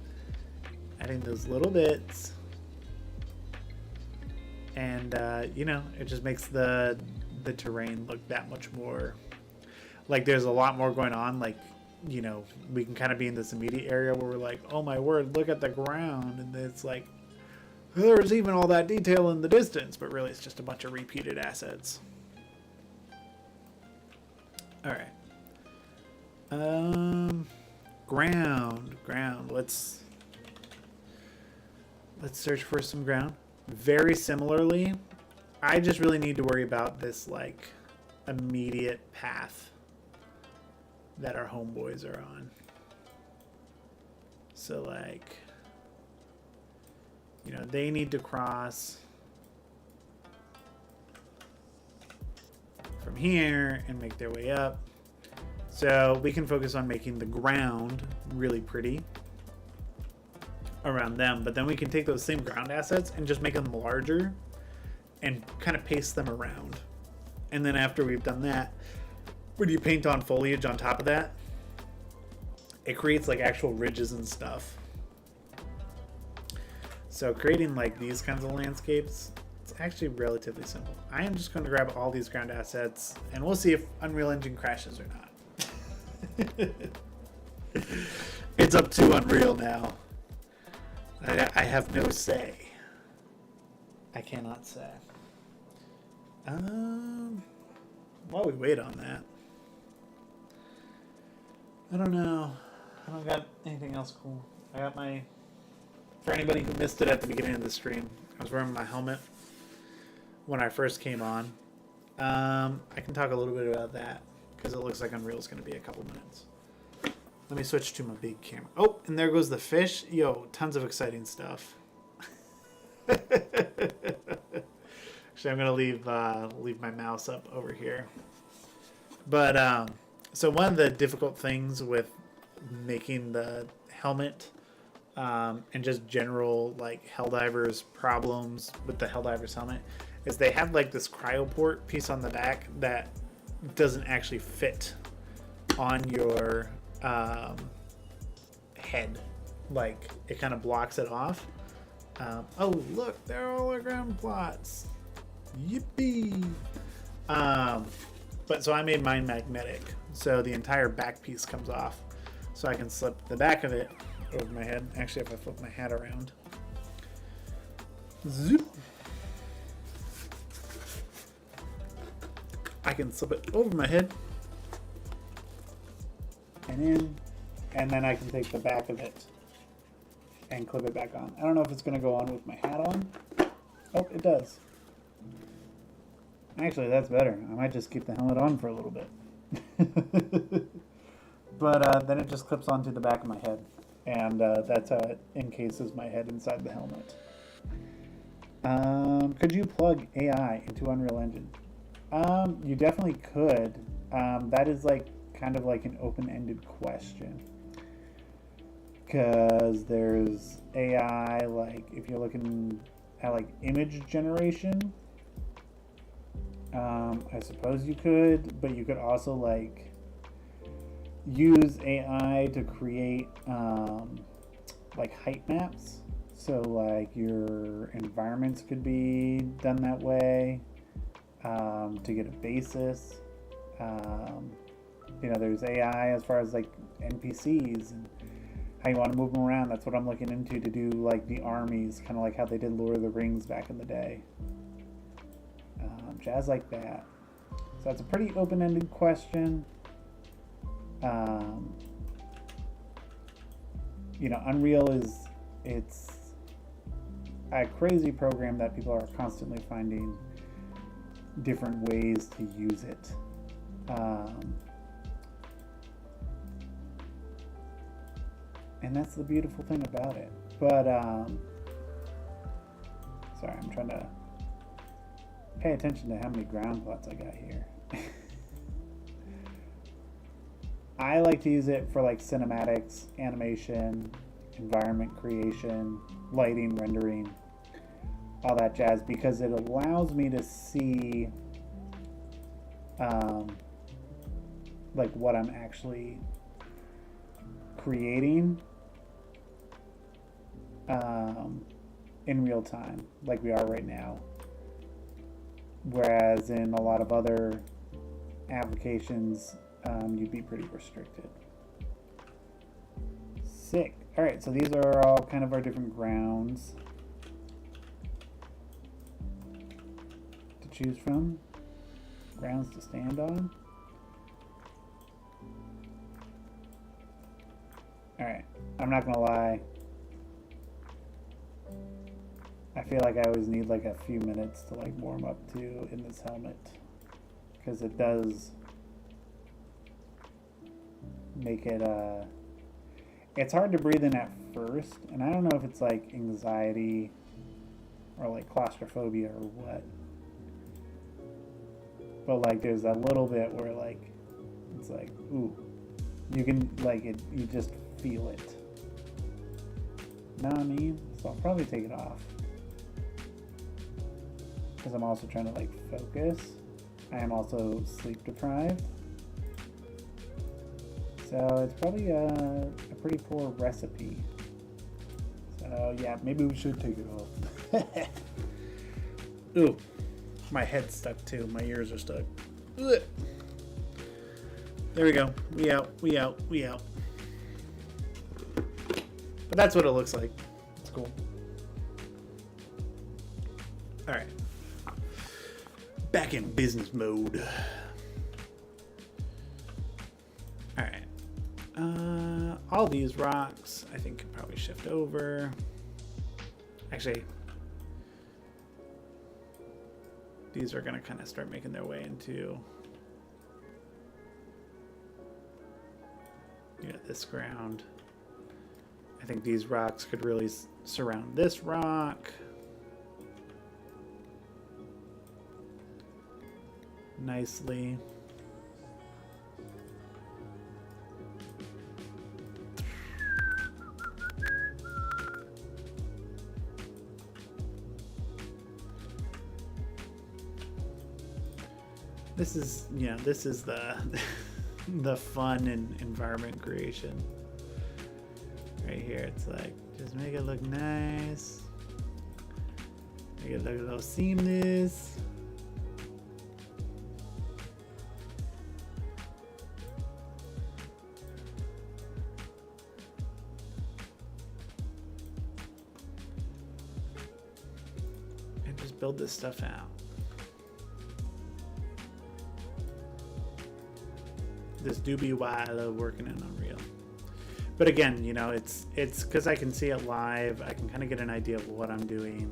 S2: those little bits. And you know, it just makes the terrain look that much more like there's a lot more going on. Like, you know, we can kind of be in this immediate area where we're like, oh my word, look at the ground. And it's like, there's even all that detail in the distance, but really it's just a bunch of repeated assets. All right. Ground. Let's search for some ground. Very similarly, I just really need to worry about this like immediate path that our homeboys are on. So like, you know, they need to cross from here and make their way up. So we can focus on making the ground really pretty around them, but then we can take those same ground assets and just make them larger and kind of paste them around. And then after we've done that, when you paint on foliage on top of that, it creates like actual ridges and stuff. So creating like these kinds of landscapes, it's actually relatively simple. I am just going to grab all these ground assets and we'll see if Unreal Engine crashes or not. It's up to Unreal now. I have no say. I cannot say. While we wait on that, I don't know. I don't got anything else cool. I got my... For anybody who missed it at the beginning of the stream, I was wearing my helmet when I first came on. I can talk a little bit about that because it looks like Unreal's going to be a couple minutes. Let me switch to my big camera. Oh, and there goes the fish. Yo, tons of exciting stuff. Actually, I'm gonna leave my mouse up over here. But so one of the difficult things with making the helmet and just general like Helldivers problems with the Helldivers helmet is they have like this cryoport piece on the back that doesn't actually fit on your head. Like it kind of blocks it off. Oh, look, they're hologram plots. Yippee! But so I made mine magnetic, so the entire back piece comes off, so I can slip the back of it over my head. Actually, if I flip my hat around, zoop, I can slip it over my head and in, and then I can take the back of it and clip it back on. I don't know if it's going to go on with my hat on. Oh, it does. Actually, that's better. I might just keep the helmet on for a little bit. But then it just clips onto the back of my head. And that's how it encases my head inside the helmet. Could you plug AI into Unreal Engine? You definitely could. That is like kind of like an open-ended question. Because there's AI, like if you're looking at like image generation, I suppose you could, but you could also like use AI to create like height maps. So like your environments could be done that way to get a basis. You know, there's AI as far as like NPCs and how you want to move them around. That's what I'm looking into to do like the armies, kind of like how they did Lord of the Rings back in the day. Jazz like that. So that's a pretty open-ended question. You know, Unreal it's a crazy program that people are constantly finding different ways to use it. And that's the beautiful thing about it. But sorry, I'm trying to pay attention to how many ground plots I got here. I like to use it for like cinematics, animation, environment creation, lighting, rendering, all that jazz, because it allows me to see like what I'm actually creating in real time, like we are right now. Whereas in a lot of other applications, you'd be pretty restricted. Sick. All right, so these are all kind of our different grounds to choose from, grounds to stand on. All right, I'm not gonna lie. I feel like I always need like a few minutes to like warm up to in this helmet, because it does make it it's hard to breathe in at first, and I don't know if it's like anxiety or like claustrophobia or what, but like there's a little bit where like it's like, ooh, you can like it, you just feel it. Know what I mean? So I'll probably take it off, because I'm also trying to like focus. I am also sleep deprived, so it's probably a pretty poor recipe. So yeah, maybe we should take it off. Ooh, my head's stuck too. My ears are stuck. Ugh. There we go. We out. We out. We out. But that's what it looks like. It's cool. All right. Back in business mode. All right. All these rocks, I think, could probably shift over. Actually, these are going to kind of start making their way into this ground. I think these rocks could really surround this rock nicely. This is, this is the the fun and environment creation right here. It's like, just make it look nice. Make it look a little seamless. And just build this stuff out. This do be why I love working in Unreal. But again, you know, it's because I can see it live. I can kind of get an idea of what I'm doing.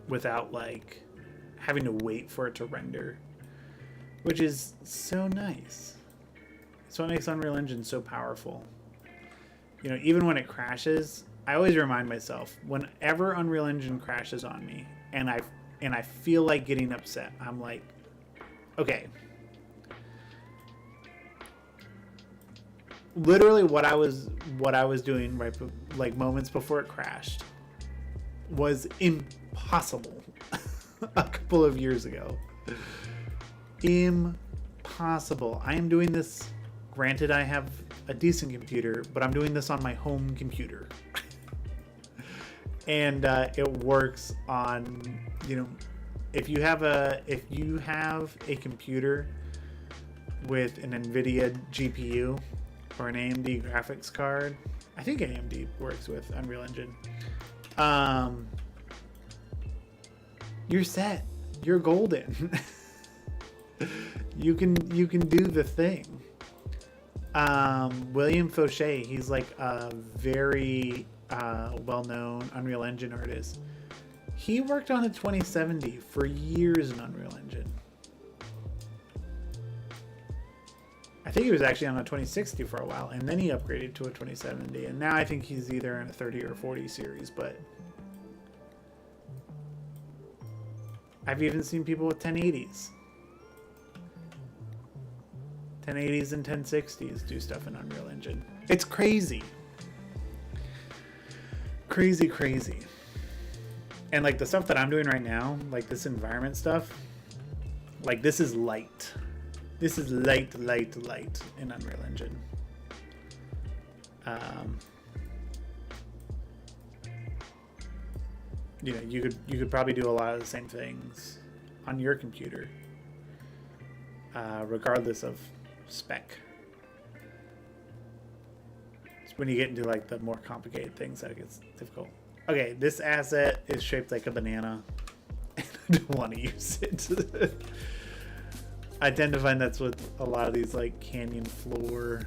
S2: Without like having to wait for it to render, which is so nice. It's what makes Unreal Engine so powerful. You know, even when it crashes, I always remind myself, whenever Unreal Engine crashes on me and I feel like getting upset, I'm like, okay. Literally what I was doing right, like moments before it crashed was impossible a couple of years ago. Impossible. I am doing this, granted I have a decent computer, but I'm doing this on my home computer. And it works on, you know, if you have a computer with an NVIDIA GPU or an AMD graphics card, I think AMD works with Unreal Engine. You're set. You're golden. You can do the thing. William Fauché, he's like a very well-known Unreal Engine artist. He worked on a 2070 for years in Unreal Engine. I think he was actually on a 2060 for a while, and then he upgraded to a 2070, and now I think he's either in a 30 or 40 series, but I've even seen people with 1080s. 1080s and 1060s do stuff in Unreal Engine. It's crazy. Crazy, crazy. And like the stuff that I'm doing right now, like this environment stuff, like this is light. This is light in Unreal Engine. You know, you could probably do a lot of the same things on your computer, regardless of spec. It's when you get into like the more complicated things that it gets difficult. Okay, this asset is shaped like a banana. I don't want to use it. I tend to find that's with a lot of these like canyon floor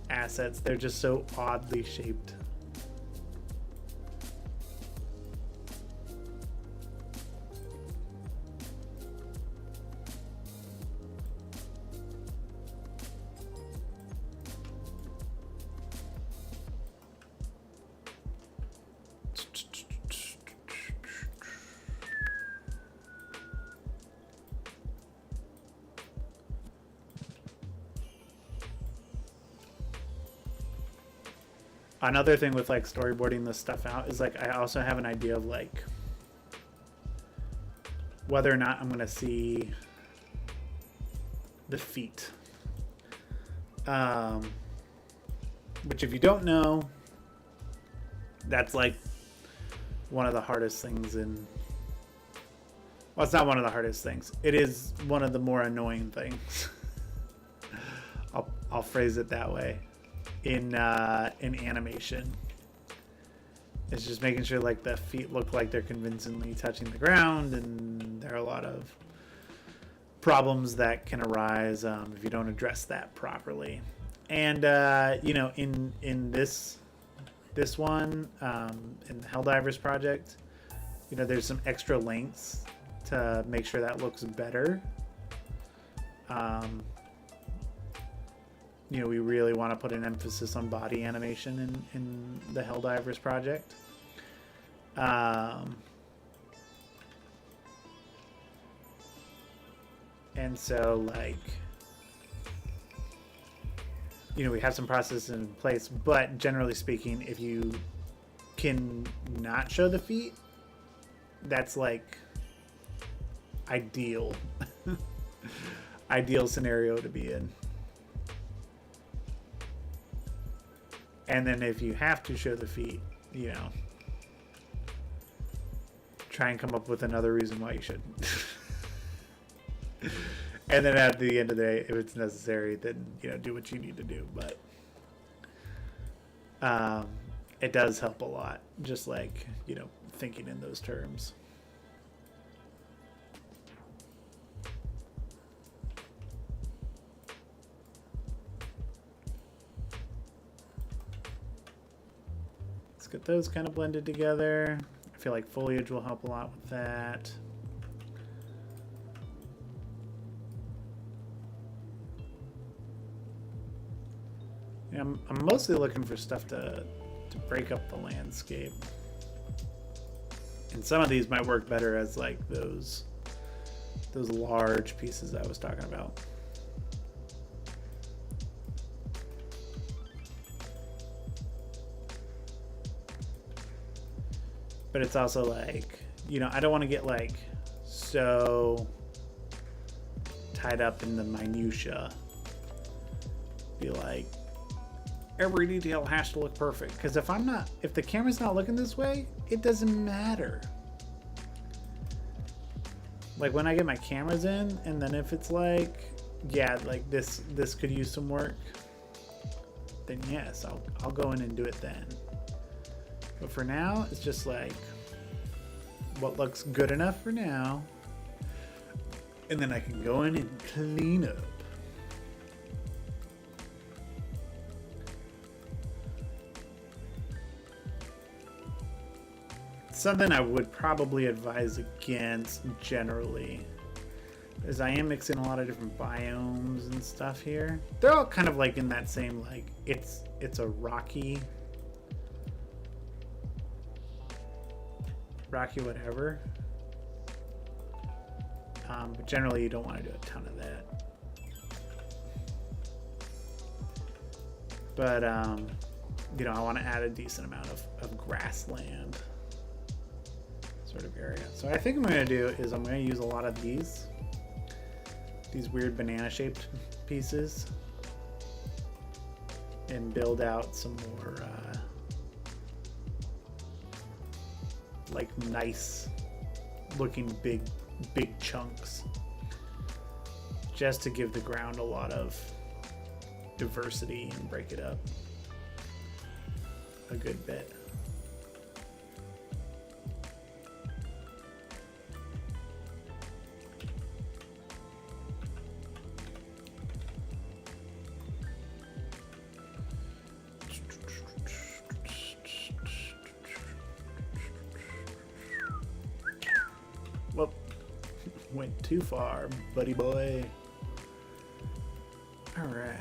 S2: assets. They're just so oddly shaped. Another thing with like storyboarding this stuff out is like I also have an idea of like whether or not I'm gonna see the feet, which if you don't know, that's like one of the hardest things in, well, it's not one of the hardest things, it is one of the more annoying things. I'll phrase it that way. In animation, it's just making sure like the feet look like they're convincingly touching the ground, and there are a lot of problems that can arise if you don't address that properly. And you know, in this one, in the Helldivers project, you know, there's some extra lengths to make sure that looks better. You know, we really want to put an emphasis on body animation in the Helldivers project. And so, like, you know, we have some processes in place, but generally speaking, if you can not show the feet, that's like ideal. Ideal scenario to be in. And then if you have to show the feet, you know, try and come up with another reason why you shouldn't. And then at the end of the day, if it's necessary, then, you know, do what you need to do. But it does help a lot, just like, you know, thinking in those terms. Let's get those kind of blended together. I feel like foliage will help a lot with that. Yeah, I'm mostly looking for stuff to break up the landscape. And some of these might work better as like those large pieces I was talking about. But it's also like, you know, I don't want to get like so tied up in the minutia. Be like, every detail has to look perfect. Because if the camera's not looking this way, it doesn't matter. Like when I get my cameras in, and then if it's like, yeah, like this could use some work, then yes, I'll go in and do it then. But for now, it's just like what looks good enough for now, and then I can go in and clean up. Something I would probably advise against generally is I am mixing a lot of different biomes and stuff here. They're all kind of like in that same, like, it's a rocky whatever. But generally you don't want to do a ton of that. But, you know, I want to add a decent amount of grassland sort of area. So I think what I'm going to do is I'm going to use a lot of these weird banana shaped pieces and build out some more like nice looking big chunks, just to give the ground a lot of diversity and break it up a good bit. Whoop. Went too far, buddy boy. All right.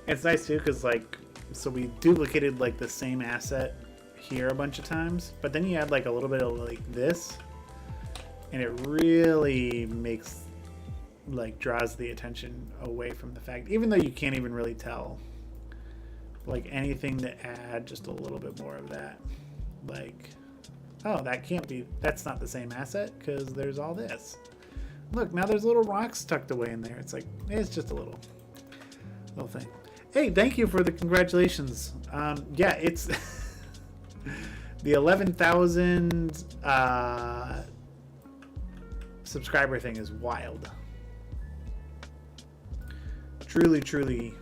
S2: It's nice too, because like, so we duplicated like the same asset here a bunch of times, but then you add like a little bit of like this, and it really makes, like, draws the attention away from the fact, even though you can't even really tell, like anything to add just a little bit more of that, like, oh, that's not the same asset because there's all this. Look, now there's little rocks tucked away in there. It's like, it's just a little thing. Hey, thank you for the congratulations. Yeah, it's the 11,000 subscriber thing is wild. Truly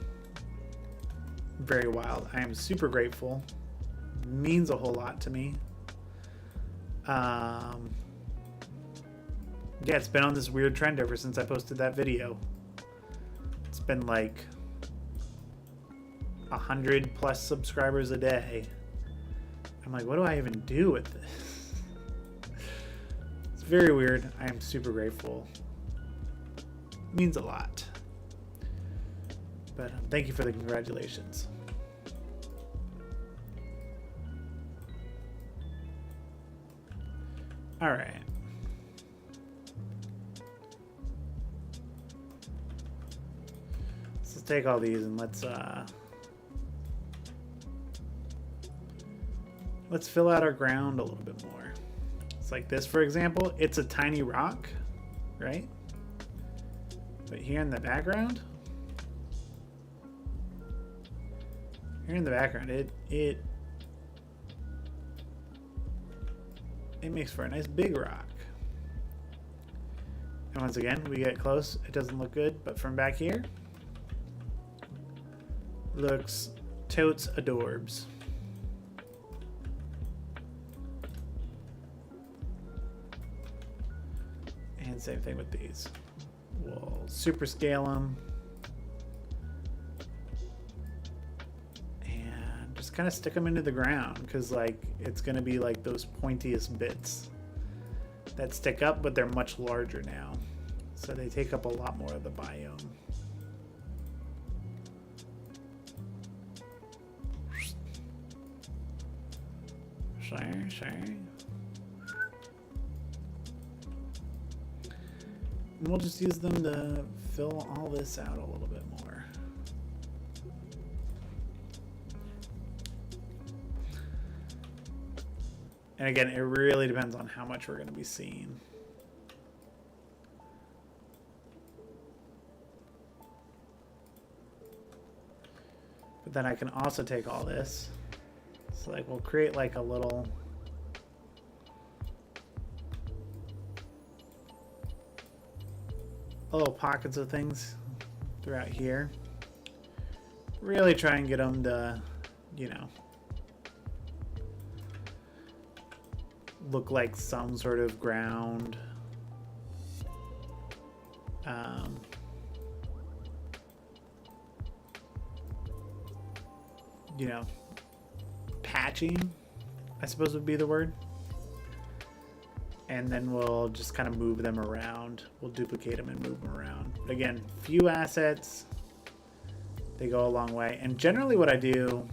S2: very wild. I am super grateful. Means a whole lot to me. Yeah, it's been on this weird trend ever since I posted that video. It's been like 100+ subscribers a day. I'm like, what do I even do with this? It's very weird. I am super grateful. It means a lot. But thank you for the congratulations. All right. So let's take all these and let's fill out our ground a little bit more. It's like this, for example. It's a tiny rock, right? But here in the background, it makes for a nice big rock. And once again, we get close, it doesn't look good, but from back here, looks totes adorbs. And same thing with these. We'll super scale them. And just kind of stick them into the ground, because like it's going to be like those pointiest bits that stick up, but they're much larger now. So they take up a lot more of the biome. Sure. And we'll just use them to fill all this out a little bit more. And again, it really depends on how much we're going to be seeing. But then I can also take all this. So like we'll create like a little pockets of things throughout here. Really try and get them to, you know, look like some sort of ground. You know, patching, I suppose would be the word. And then we'll just kind of move them around. We'll duplicate them and move them around. But again, few assets, they go a long way. And generally what I do,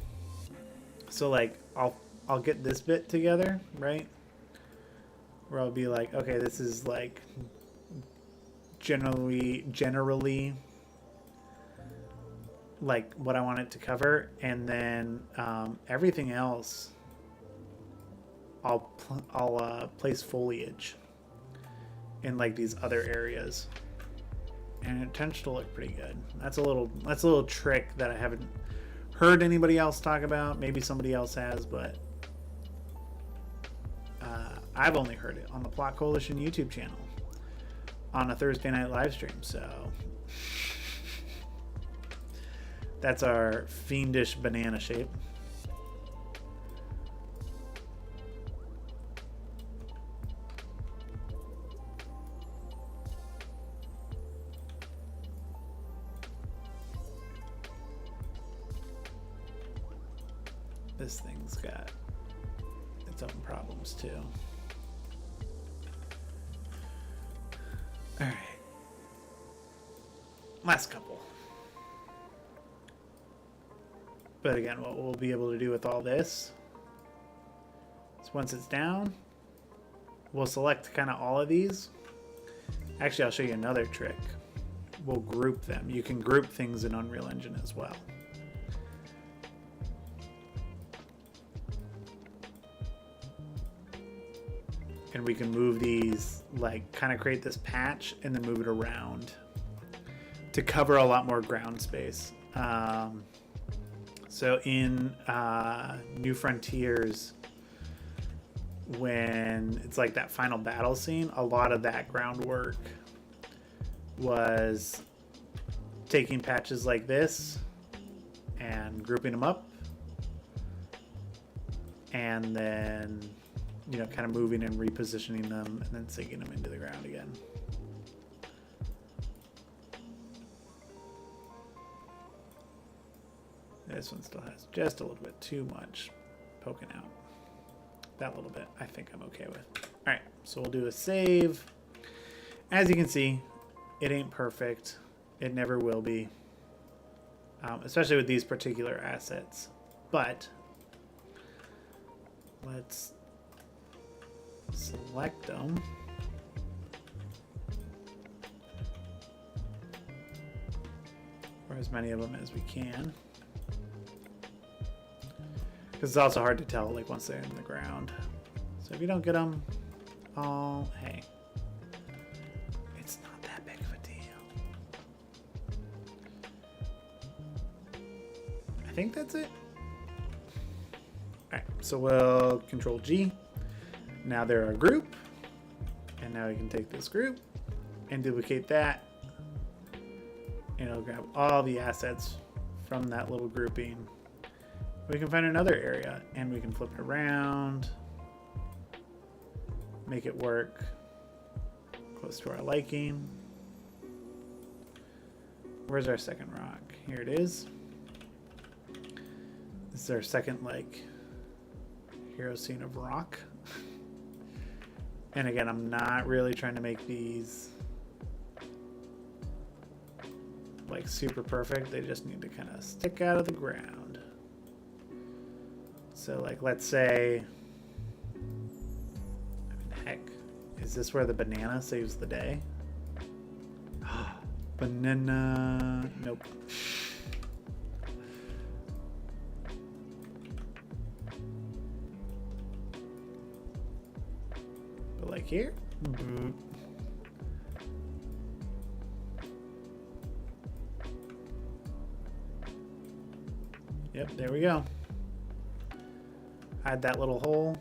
S2: so like I'll get this bit together, right? Where I'll be like, okay, this is like generally like what I want it to cover, and then everything else I'll place foliage in like these other areas, and it tends to look pretty good. That's a little trick that I haven't heard anybody else talk about. Maybe somebody else has, but I've only heard it on the Plot Coalition YouTube channel on a Thursday night live stream. So that's our fiendish banana shape. This thing's got its own problems too. All right, last couple. But again, what we'll be able to do with all this is once it's down, we'll select kind of all of these. Actually, I'll show you another trick. We'll group them. You can group things in Unreal Engine as well. And we can move these, like kind of create this patch and then move it around to cover a lot more ground space. So in New Frontiers, when it's like that final battle scene, a lot of that groundwork was taking patches like this and grouping them up, and then, you know, kind of moving and repositioning them and then sinking them into the ground again. This one still has just a little bit too much poking out. That little bit, I think I'm okay with. All right, so we'll do a save. As you can see, it ain't perfect. It never will be, especially with these particular assets. But let's select them. Or as many of them as we can. Because it's also hard to tell, like, once they're in the ground. So if you don't get them, all, hey, it's not that big of a deal. I think that's it. All right, so we'll Control G. Now they're a group, and now we can take this group and duplicate that, and it'll grab all the assets from that little grouping. We can find another area, and we can flip it around, make it work close to our liking. Where's our second rock? Here it is. This is our second, like, hero scene of rock. And again, I'm not really trying to make these like super perfect. They just need to kind of stick out of the ground. So like, let's say, I mean, heck, is this where the banana saves the day? Banana, nope. But like here, yep, there we go. Hide that little hole.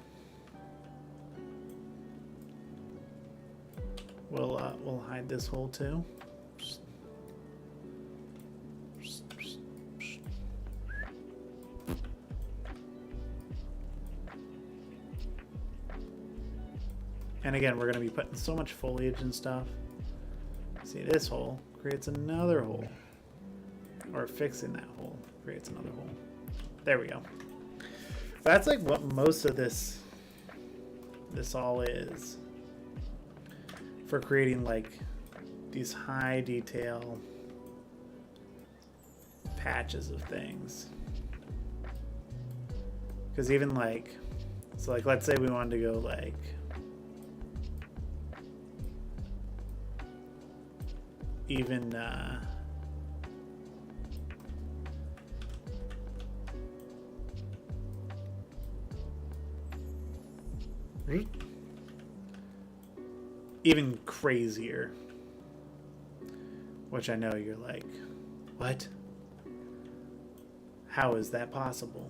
S2: We'll hide this hole too. And again, we're going to be putting so much foliage and stuff. See, this hole creates another hole. Or fixing that hole creates another hole. There we go. That's like what most of this all is. For creating like these high detail patches of things. Because even like, so like let's say we wanted to go like, even even crazier, which I know you're like, what? How is that possible?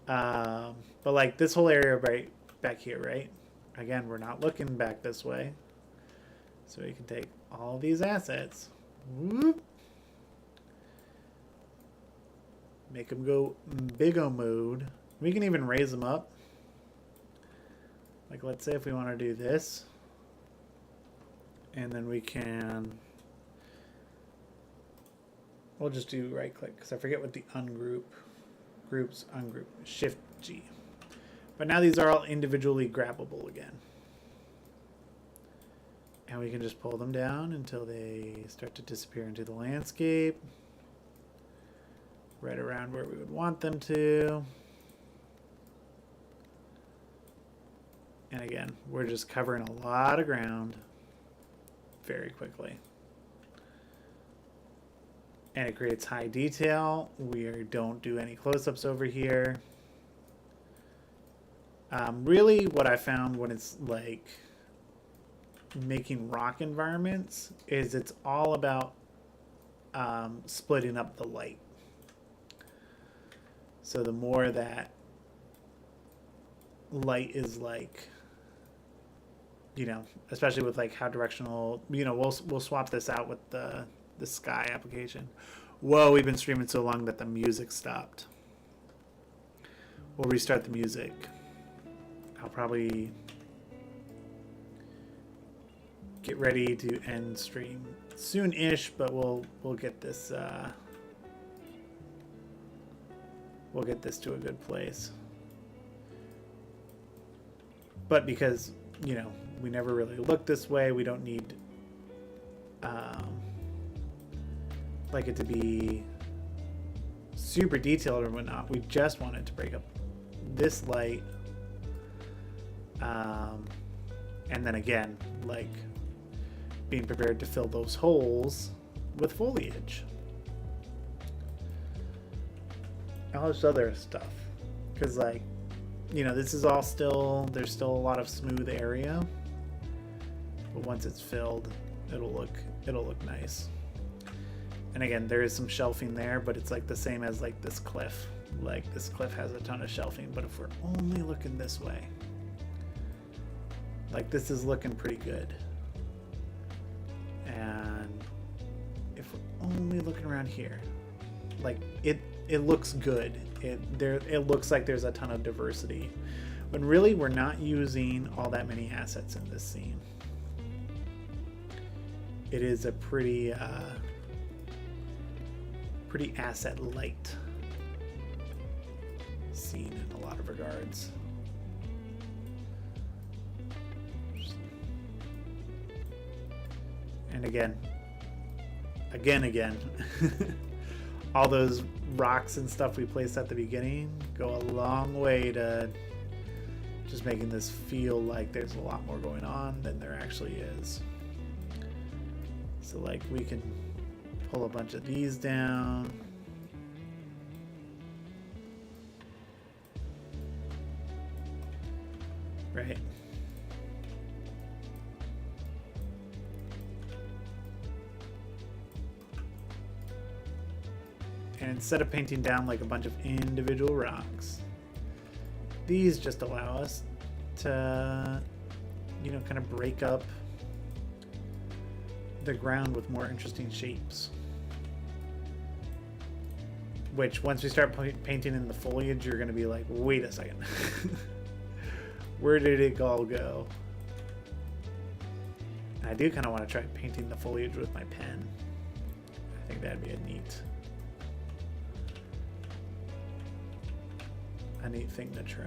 S2: But like this whole area right back here, right? Again, we're not looking back this way. So we can take all these assets, whoop, make them go big-o mode. We can even raise them up. Like let's say if we want to do this, and then we can, we'll just do right click because I forget what the groups ungroup, Shift G. But now these are all individually grabbable again. And we can just pull them down until they start to disappear into the landscape. Right around where we would want them to. And again, we're just covering a lot of ground very quickly. And it creates high detail. We don't do any close-ups over here. Really what I found when it's like making rock environments is it's all about splitting up the light. So the more that light is like, you know, especially with like how directional, you know, we'll swap this out with the sky application. Whoa, we've been streaming so long that the music stopped. We'll restart the music. I'll probably get ready to end stream soon-ish, but we'll get this to a good place. But because, you know, we never really look this way, we don't need like it to be super detailed or whatnot. We just want it to break up this light, and then again, like being prepared to fill those holes with foliage. All this other stuff, because like you know, this is all still, there's still a lot of smooth area, but once it's filled, it'll look nice. And again, there is some shelving there, but it's like the same as like this cliff. Like this cliff has a ton of shelving, but if we're only looking this way, like this is looking pretty good. And if we're only looking around here, like it looks good. It looks like there's a ton of diversity, when really we're not using all that many assets in this scene. It is a pretty asset light scene in a lot of regards. And again, all those rocks and stuff we placed at the beginning go a long way to just making this feel like there's a lot more going on than there actually is. So like we can pull a bunch of these down. Right. And instead of painting down like a bunch of individual rocks, these just allow us to, you know, kind of break up the ground with more interesting shapes. Which, once we start painting in the foliage, you're going to be like, wait a second. Where did it all go? And I do kind of want to try painting the foliage with my pen. I think that'd be a neat thing to try.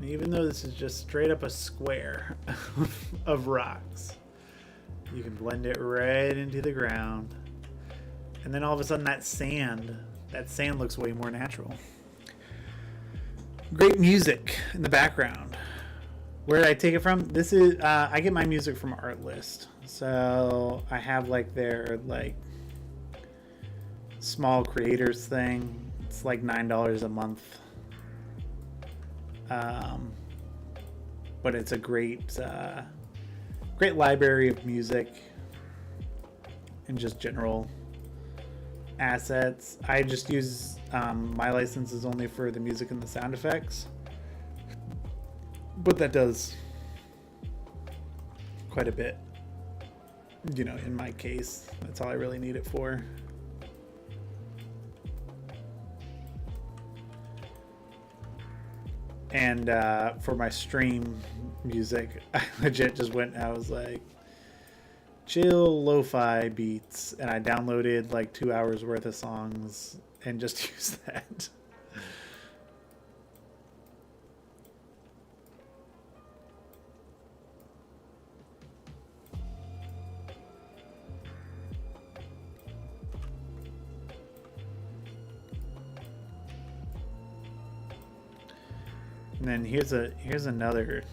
S2: Even though this is just straight up a square of rocks, you can blend it right into the ground. And then all of a sudden that sand looks way more natural. Great music in the background. Where did I take it from? This is, I get my music from Artlist. So I have like their like small creators thing. It's like $9 a month. But it's a great library of music and just general assets. I just use my license is only for the music and the sound effects, but that does quite a bit. You know, in my case, that's all I really need it for. And for my stream music, I legit just went, I was like, chill lo-fi beats, and I downloaded like 2 hours worth of songs and just used that. And then here's another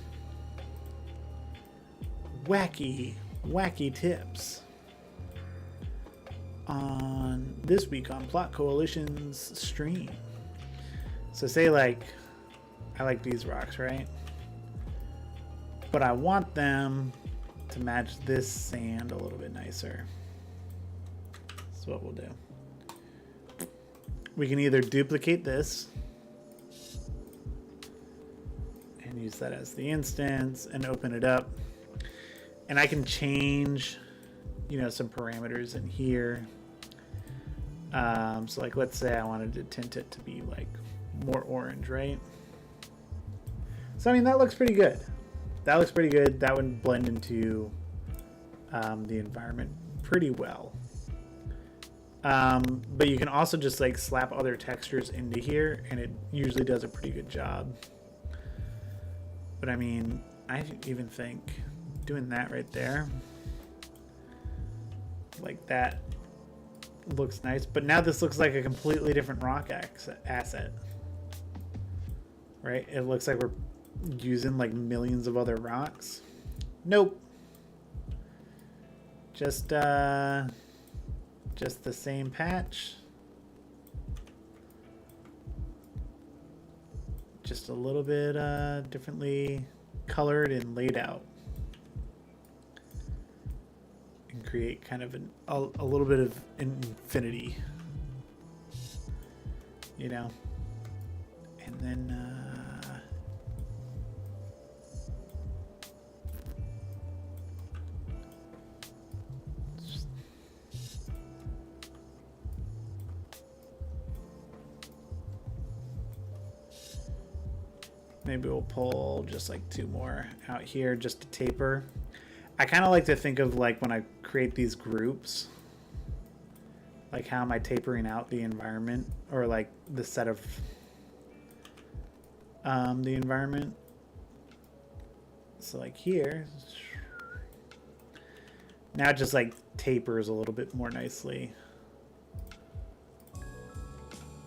S2: wacky tips on this week on Plot Coalition's stream. So say like I like these rocks, right? But I want them to match this sand a little bit nicer. That's what we'll do. We can either duplicate this and use that as the instance and open it up, and I can change, you know, some parameters in here. So like, let's say I wanted to tint it to be like more orange, right? So I mean, that looks pretty good. That would blend into the environment pretty well. But you can also just like slap other textures into here, and it usually does a pretty good job. But I mean, I even think doing that right there, like that, looks nice. But now this looks like a completely different rock asset, right? It looks like we're using like millions of other rocks. Nope. Just the same patch. Just a little bit differently colored and laid out. And create kind of a little bit of infinity. You know? And then maybe we'll pull just like 2 more out here just to taper. I kind of like to think of like when I create these groups, like how am I tapering out the environment, or like the set of the environment. So like here, now it just like tapers a little bit more nicely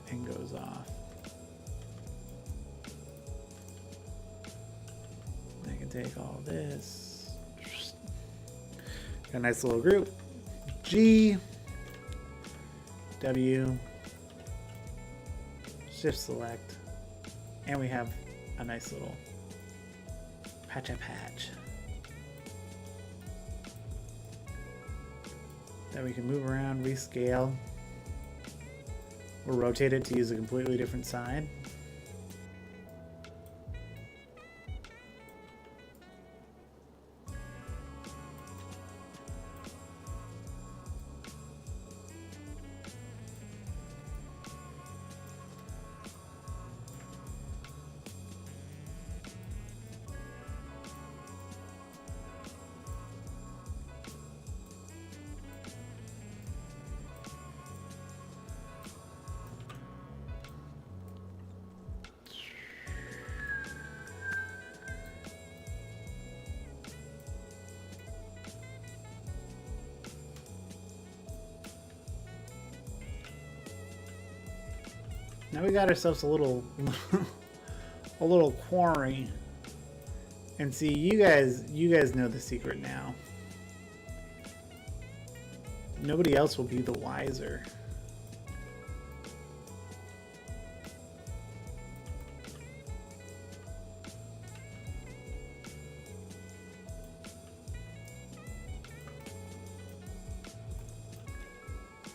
S2: and goes off. I can take all this, got a nice little group. G, W, shift select, and we have a nice little patch. That we can move around, rescale, or rotate it to use a completely different side. Now we got ourselves a little a little quarry. And see, you guys know the secret now. Nobody else will be the wiser.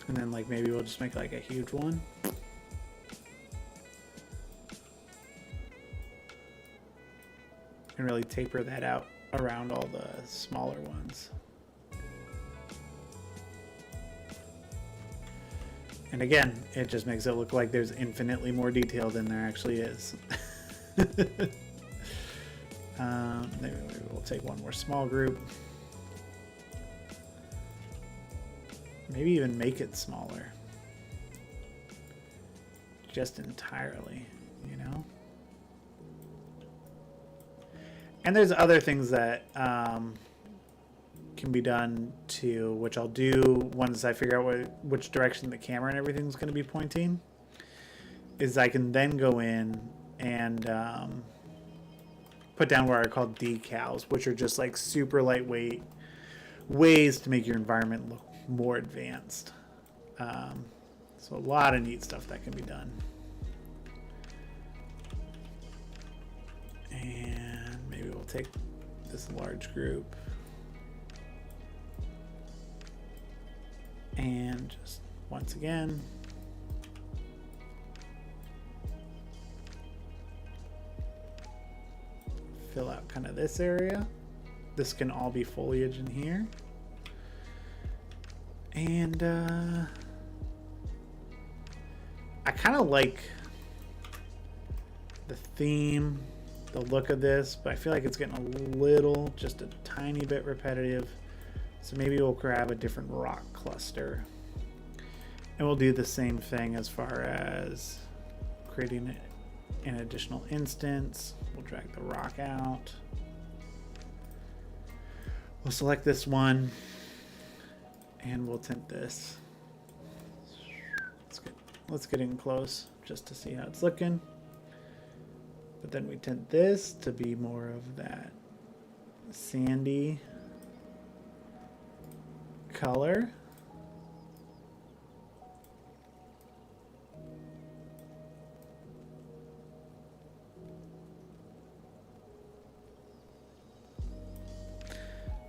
S2: And then like maybe we'll just make like a huge one. And really taper that out around all the smaller ones. And again, it just makes it look like there's infinitely more detail than there actually is. Maybe we'll take one more small group. Maybe even make it smaller. Just entirely, you know? And there's other things that can be done too, which I'll do once I figure out which direction the camera and everything's going to be pointing, is I can then go in and put down what are called decals, which are just like super lightweight ways to make your environment look more advanced. So a lot of neat stuff that can be done. And maybe we'll take this large group and just once again fill out kind of this area. This can all be foliage in here. And I kind of like the theme, the look of this, but I feel like it's getting a little, just a tiny bit repetitive. So maybe we'll grab a different rock cluster And we'll do the same thing as far as creating an additional instance. We'll drag the rock out. We'll select this one and we'll tint this. Let's get in close just to see how it's looking. But then we tint this to be more of that sandy color.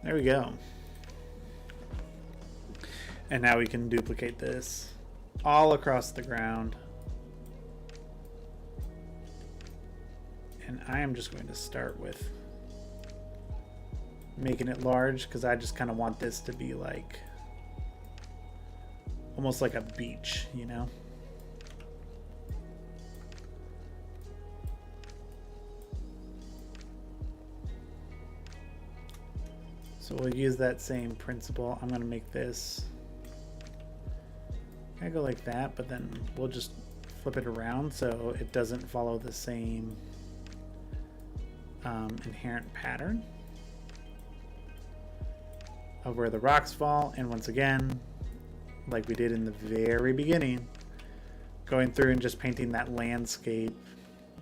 S2: There we go. And now we can duplicate this all across the ground. And I am just going to start with making it large because I just kind of want this to be like almost like a beach, you know? So we'll use that same principle. I'm going to make this, I go like that, but then we'll just flip it around so it doesn't follow the same inherent pattern of where the rocks fall. And once again, like we did in the very beginning, going through and just painting that landscape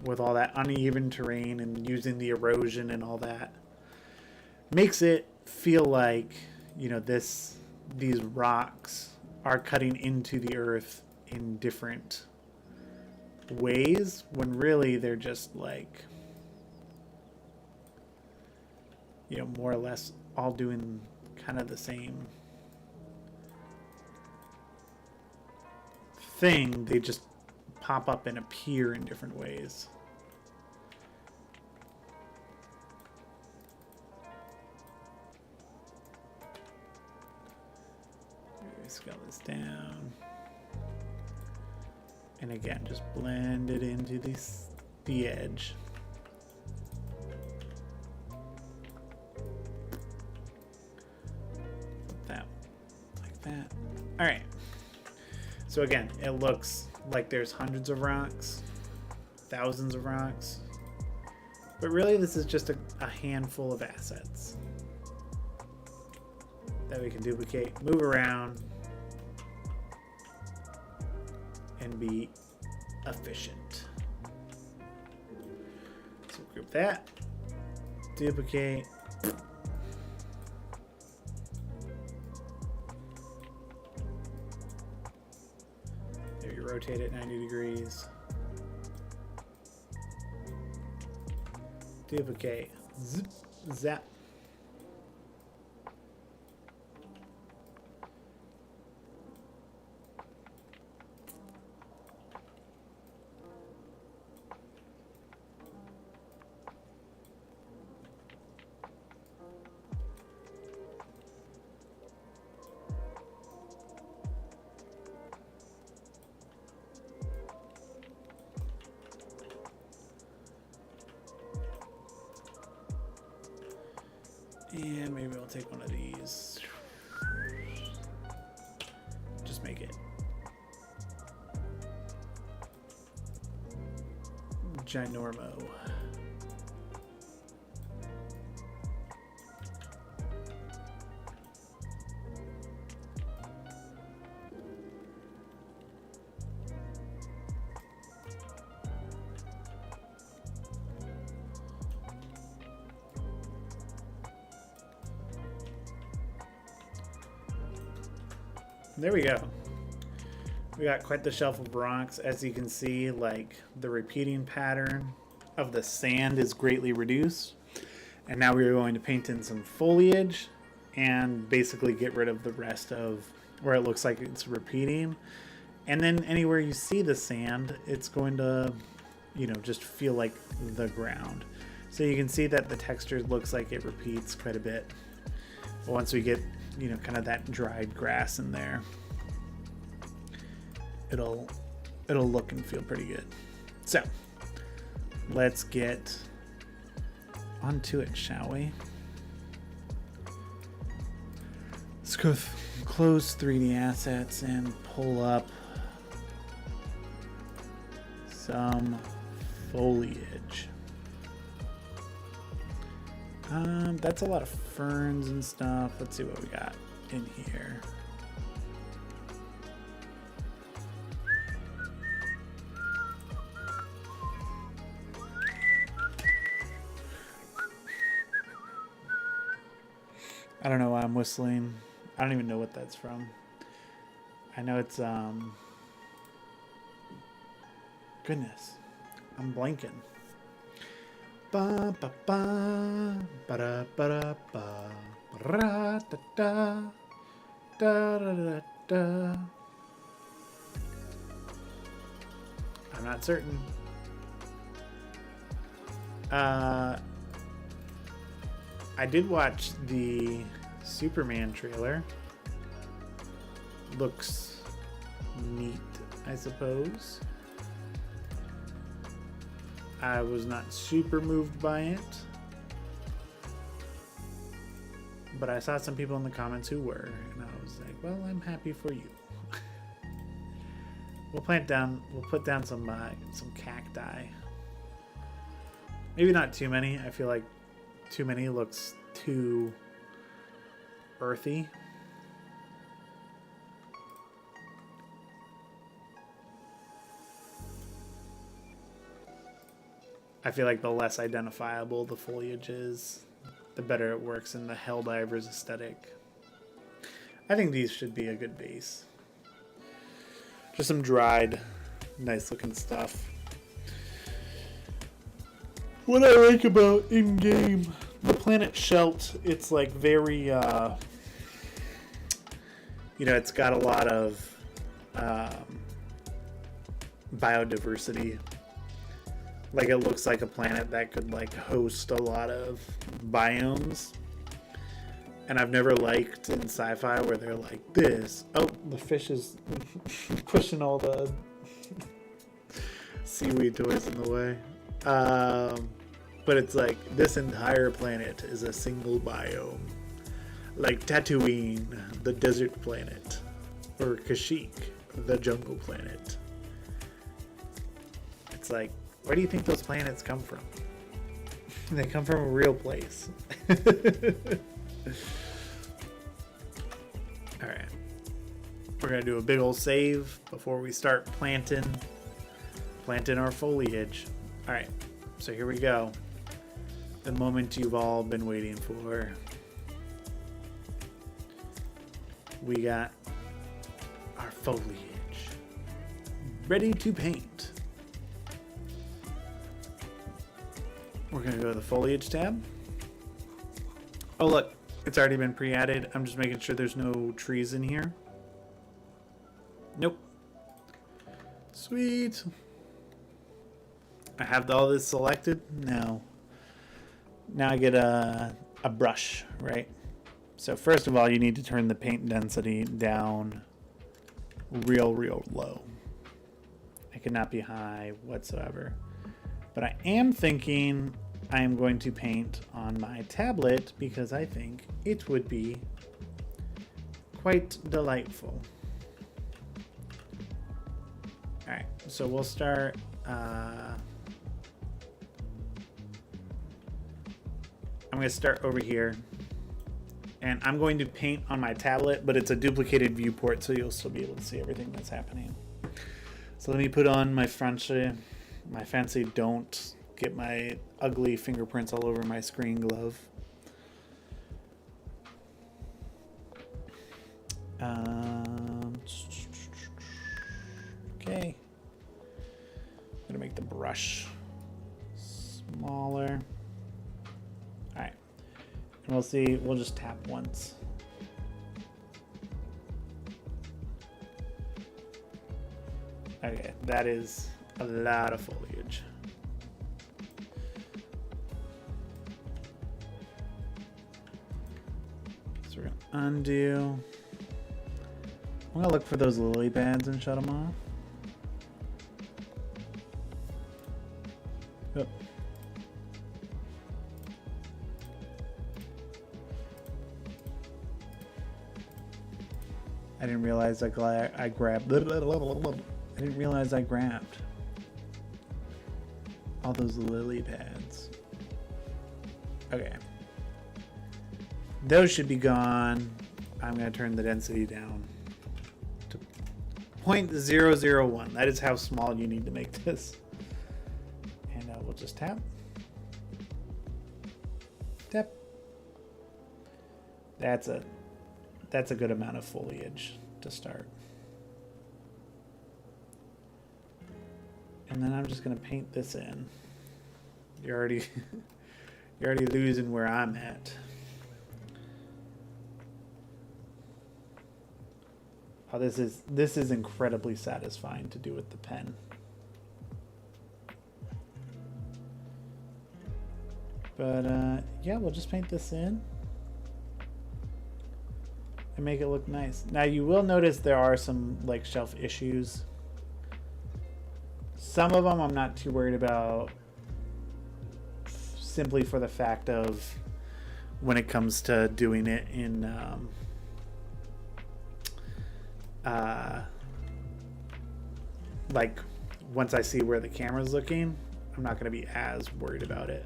S2: with all that uneven terrain and using the erosion and all that makes it feel like, you know, these rocks are cutting into the earth in different ways when really they're just like, you know, more or less all doing kind of the same thing. They just pop up and appear in different ways. Scale this down, and again just blend it into the edge. That like that. All right, so again it looks like there's hundreds of rocks, thousands of rocks, but really this is just a handful of assets that we can duplicate, move around, and be efficient. So group that, duplicate, there you rotate it 90 degrees, duplicate, zip, zap. And maybe I'll take one of these. Just make it ginormo. There we go. We got quite the shelf of rocks. As you can see, like the repeating pattern of the sand is greatly reduced. And now we're going to paint in some foliage and basically get rid of the rest of where it looks like it's repeating. And then anywhere you see the sand, it's going to, you know, just feel like the ground. So you can see that the texture looks like it repeats quite a bit. But once we get, you know, kind of that dried grass in there, it'll look and feel pretty good. So let's get onto it, shall we? Let's go close 3D assets and pull up some foliage. That's a lot of ferns and stuff. Let's see what we got in here. I don't know why I'm whistling. I don't even know what that's from. I know it's goodness, I'm blanking. Ba ba ba ba da ba da ba ra da da da da da. I'm not certain. I did watch the Superman trailer. Looks neat, I suppose. I was not super moved by it, but I saw some people in the comments who were, and I was like, well, I'm happy for you. We'll put down some cacti. Maybe not too many. I feel like too many looks too earthy. I feel like the less identifiable the foliage is, the better it works in the Helldivers aesthetic. I think these should be a good base. Just some dried, nice looking stuff. What I like about in-game, the planet Shelt, it's like very, it's got a lot of biodiversity. Like, it looks like a planet that could like host a lot of biomes. And I've never liked in sci-fi where they're like this. Oh, the fish is pushing all the seaweed toys in the way. But it's like this entire planet is a single biome. Like Tatooine, the desert planet. Or Kashyyyk, the jungle planet. It's like, where do you think those planets come from? They come from a real place. Alright. We're going to do a big old save before we start planting our foliage. Alright, so here we go. The moment you've all been waiting for. We got our foliage ready to paint. We're going to go to the foliage tab. Oh, look, it's already been pre-added. I'm just making sure there's no trees in here. Nope. Sweet. I have all this selected. Now I get a brush, right? So first of all, you need to turn the paint density down real low. It cannot be high whatsoever. But I am thinking I am going to paint on my tablet because I think it would be quite delightful. Alright, so we'll start I'm going to start over here, and I'm going to paint on my tablet, but it's a duplicated viewport, so you'll still be able to see everything that's happening. So let me put on my fancy don't get my ugly fingerprints all over my screen glove. Okay. I'm gonna make the brush smaller. Alright. And we'll see, we'll just tap once. Okay, that is a lot of foliage. So we're gonna undo. I'm gonna look for those lily pads and shut them off. Yep. I didn't realize I grabbed. I didn't realize I grabbed. All those lily pads. Okay. Those should be gone. I'm going to turn the density down to 0.001. That is how small you need to make this. And we'll just tap. Tap. That's a good amount of foliage to start. And then I'm just going to paint this in. You're already losing where I'm at. Oh, this is incredibly satisfying to do with the pen. But yeah, we'll just paint this in and make it look nice. Now you will notice there are some like shelf issues. Some of them I'm not too worried about, simply for the fact of when it comes to doing it in like once I see where the camera's looking, I'm not going to be as worried about it,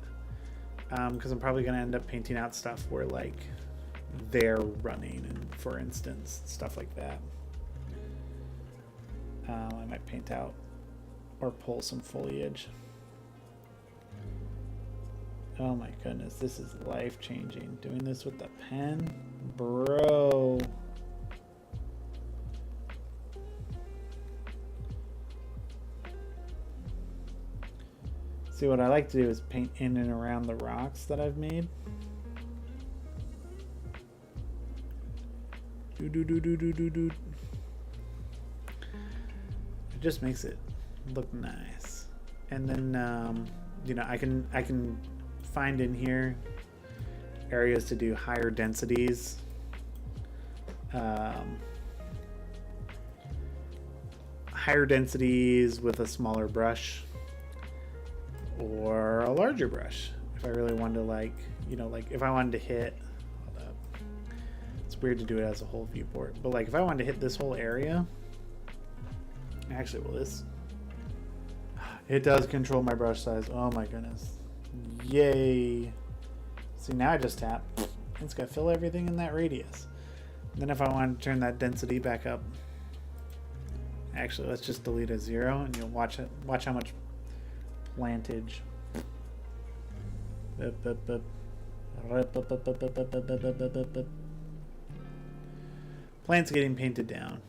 S2: because I'm probably going to end up painting out stuff where like they're running, and for instance stuff like that. I might paint out or pull some foliage. Oh my goodness, this is life-changing. Doing this with the pen, bro. See, what I like to do is paint in and around the rocks that I've made. It just makes it look nice. And then you know, I can find in here areas to do higher densities. Higher densities with a smaller brush or a larger brush if I really wanted to, like, you know, like if I wanted to hit, hold up, it's weird to do it as a whole viewport, but like if I wanted to hit this whole area, actually, well, this, it does control my brush size. Oh my goodness. Yay. See, now I just tap. It's going to fill everything in that radius. And then if I want to turn that density back up, actually, let's just delete a 0 and you'll watch it. Watch how much plantage. Plants getting painted down.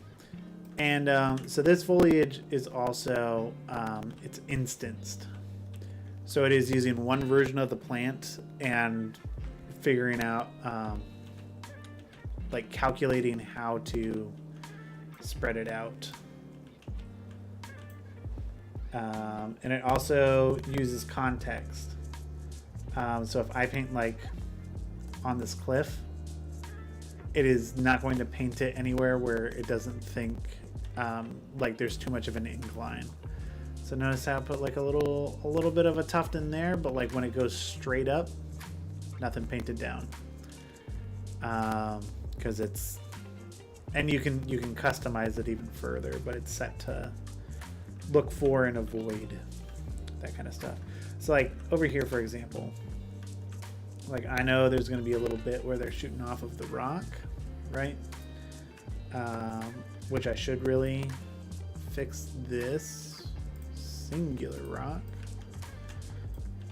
S2: And so this foliage is also, it's instanced. So it is using one version of the plant and figuring out, like calculating how to spread it out. And it also uses context. So if I paint like on this cliff, it is not going to paint it anywhere where it doesn't think like there's too much of an incline. So notice how I put like a little bit of a tuft in there, but like when it goes straight up, nothing painted down. Because it's, and you can customize it even further, but it's set to look for and avoid that kind of stuff. So like over here, for example, like I know there's going to be a little bit where they're shooting off of the rock, right? Which I should really fix this singular rock.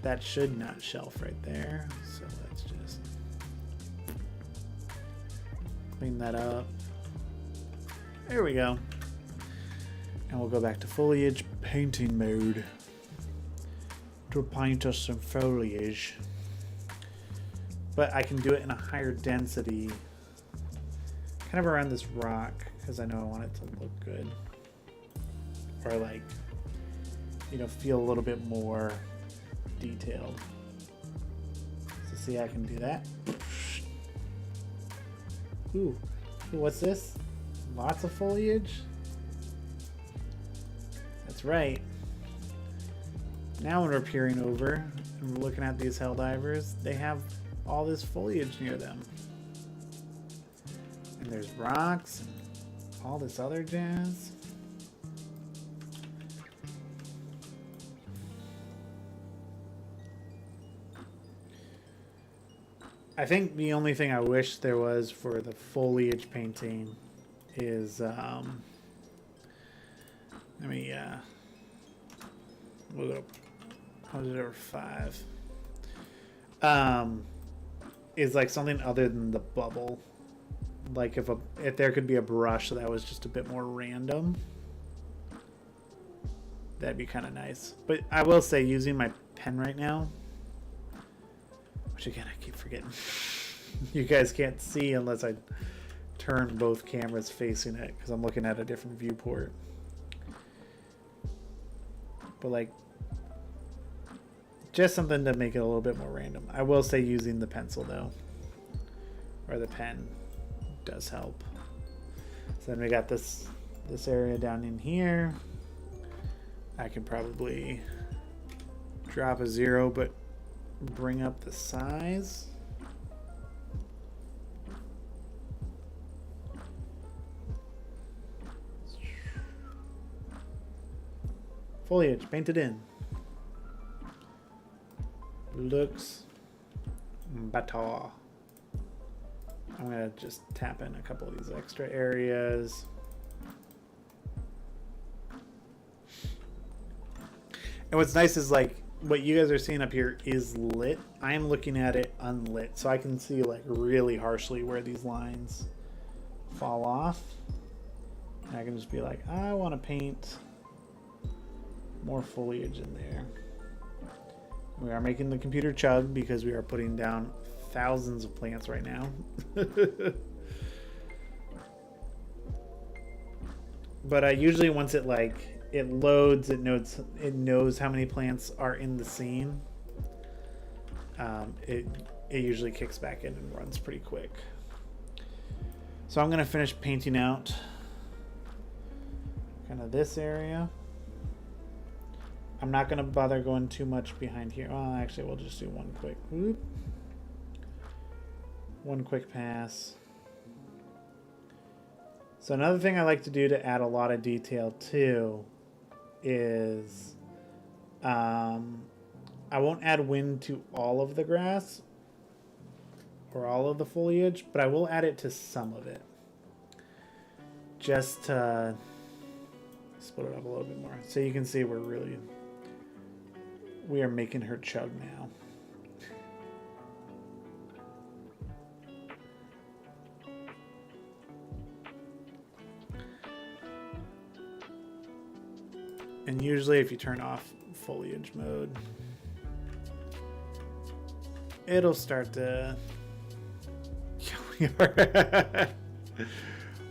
S2: That should not shelf right there. So let's just clean that up. There we go. And we'll go back to foliage painting mode to paint us some foliage. But I can do it in a higher density, kind of around this rock, because I know I want it to look good. Or like, you know, feel a little bit more detailed. So see, I can do that. Ooh, what's this? Lots of foliage? That's right. Now when we're peering over and we're looking at these Helldivers, they have all this foliage near them. And there's rocks and all this other jazz. I think the only thing I wish there was for the foliage painting is we'll go positive 5. Is like something other than the bubble. Like if there could be a brush that was just a bit more random, that'd be kind of nice. But I will say, using my pen right now, which again I keep forgetting, you guys can't see unless I turn both cameras facing it because I'm looking at a different viewport. But like, just something to make it a little bit more random. I will say using the pencil though, or the pen, does help. So then we got this area down in here. I can probably drop a 0, but bring up the size. Foliage painted in. Looks better. I'm gonna just tap in a couple of these extra areas. And what's nice is like what you guys are seeing up here is lit. I'm looking at it unlit, so I can see like really harshly where these lines fall off. And I can just be like, I want to paint more foliage in there. We are making the computer chug because we are putting down thousands of plants right now. But usually once it loads, it knows how many plants are in the scene. It usually kicks back in and runs pretty quick. So I'm gonna finish painting out kind of this area. I'm not gonna bother going too much behind here. Well, actually, we'll just do one quick whoop. One quick pass. So another thing I like to do to add a lot of detail too is I won't add wind to all of the grass or all of the foliage, but I will add it to some of it. Just to split it up a little bit more. So you can see we are making her chug now. And usually if you turn off foliage mode, it'll start to...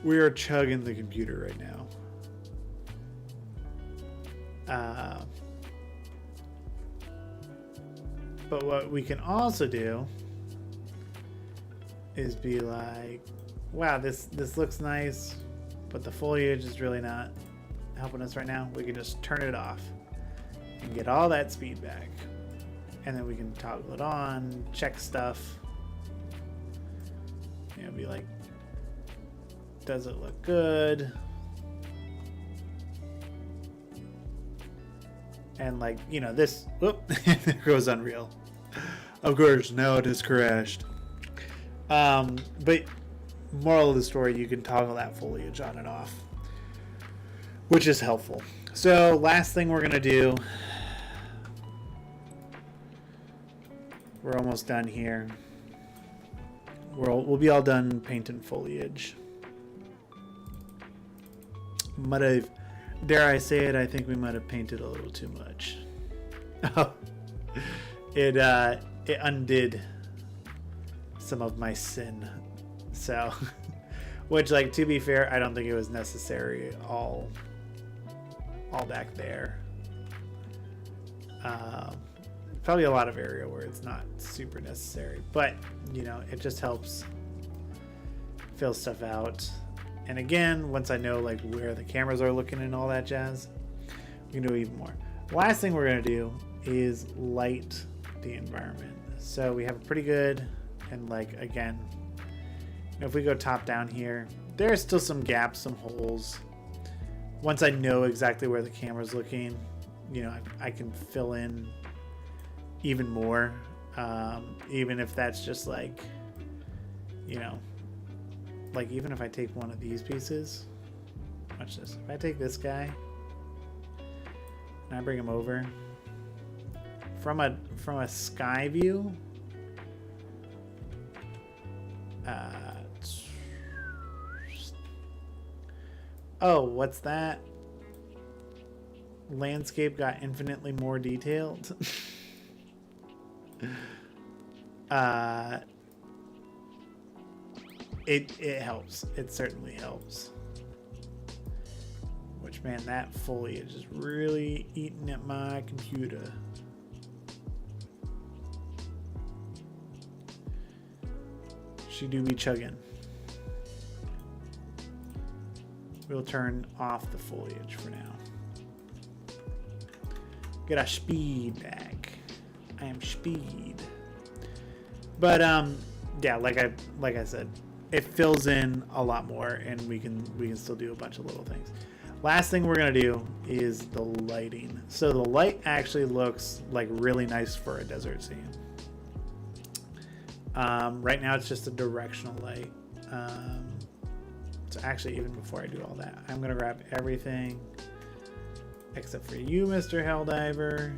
S2: we are chugging the computer right now. But what we can also do is be like, wow, this looks nice, but the foliage is really not helping us right now. We can just turn it off and get all that speed back. And then we can toggle it on, check stuff. You know, be like, does it look good? And like, you know, this, whoop, there goes Unreal. Of course, now it is crashed. But moral of the story, you can toggle that foliage on and off, which is helpful. So last thing we're gonna do, we're almost done here. We'll be all done painting foliage. Might have, dare I say it, I think we might have painted a little too much. It undid some of my sin. So, which, like, to be fair, I don't think it was necessary all back there. Probably a lot of area where it's not super necessary, but you know, it just helps fill stuff out. And again, once I know like where the cameras are looking and all that jazz, we can do even more. Last thing we're gonna do is light the environment. So we have a pretty good, and like again, if we go top down here, there's still some gaps, some holes. Once I know exactly where the camera's looking, you know, I can fill in even more, even if that's just like you know, like even if I take one of these pieces, watch this. If I take this guy and I bring him over from a sky view, oh, what's that? Landscape got infinitely more detailed. It helps. It certainly helps. Which, man, that foliage is really eating at my computer. She do be chugging. We'll turn off the foliage for now. Get our speed back. I am speed. But yeah, like I said, it fills in a lot more, and we can still do a bunch of little things. Last thing we're gonna do is the lighting. So the light actually looks like really nice for a desert scene. Right now it's just a directional light. So actually, even before I do all that, I'm gonna grab everything except for you, Mr. Helldiver,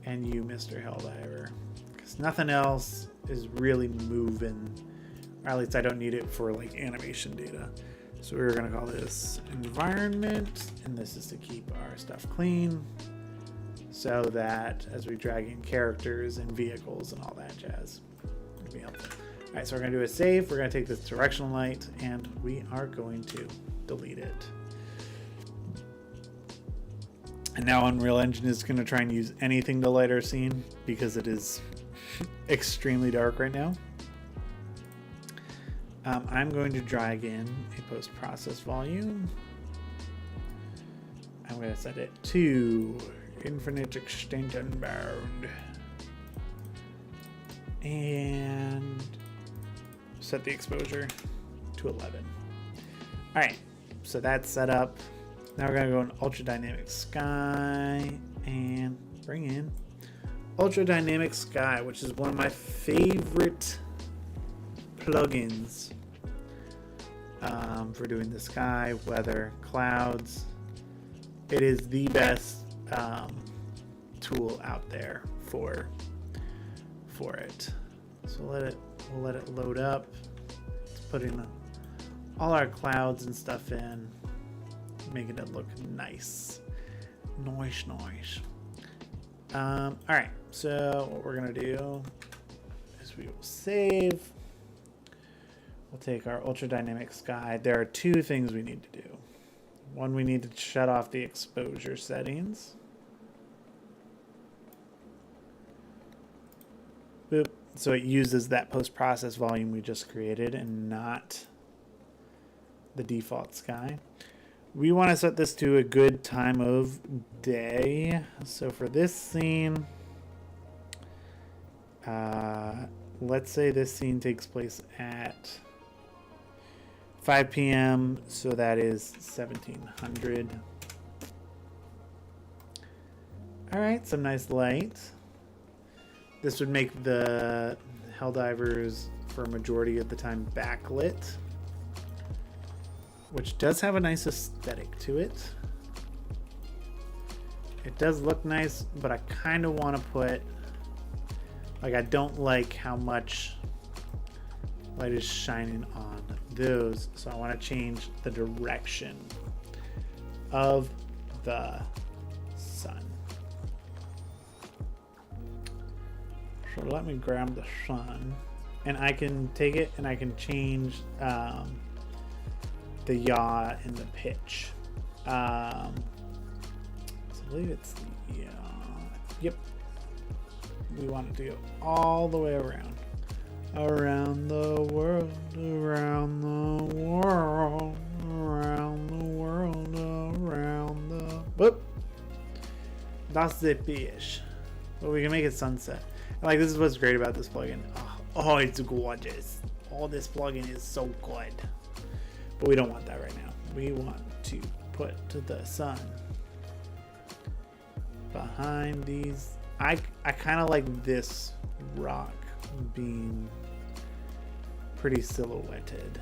S2: and you, Mr. Helldiver, because nothing else is really moving, or at least I don't need it for like animation data. So we're gonna call this environment, and this is to keep our stuff clean, so that as we drag in characters and vehicles and all that jazz, it'll be helpful. All right, so we're gonna do a save. We're gonna take this directional light, and we are going to delete it. And now Unreal Engine is going to try and use anything to light our scene because it is extremely dark right now. I'm going to drag in a post-process volume. I'm going to set it to infinite extension bound. And set the exposure to 11. All right, so that's set up. Now we're gonna go in Ultra Dynamic Sky and bring in Ultra Dynamic Sky, which is one of my favorite plugins for doing the sky, weather, clouds. It is the best tool out there for it. So we'll let it load up. Let's put in all our clouds and stuff in, making it look nice. Nice. All right, so what we're gonna do is we will save. We'll take our Ultra Dynamic Sky. There are two things we need to do. One, we need to shut off the exposure settings. Boop. So it uses that post-process volume we just created and not the default sky. We want to set this to a good time of day. So for this scene, let's say this scene takes place at 5 p.m. So that is 1700. All right, some nice light. This would make the Helldivers for a majority of the time backlit, which does have a nice aesthetic to it. It does look nice, but I kind of want to put, like, I don't like how much light is shining on those, so I want to change the direction of the sun. So let me grab the sun, and I can take it and I can change the yaw and the pitch. So I believe it's the yaw. Yep. We want it to go all the way around. Around the world, around the world, around the world, around the... Whoop! That's the fish. But we can make it sunset. Like, this is what's great about this plugin. Oh, it's gorgeous. Oh, this plugin is so good. But we don't want that right now. We want to put the sun behind these. I kind of like this rock being pretty silhouetted.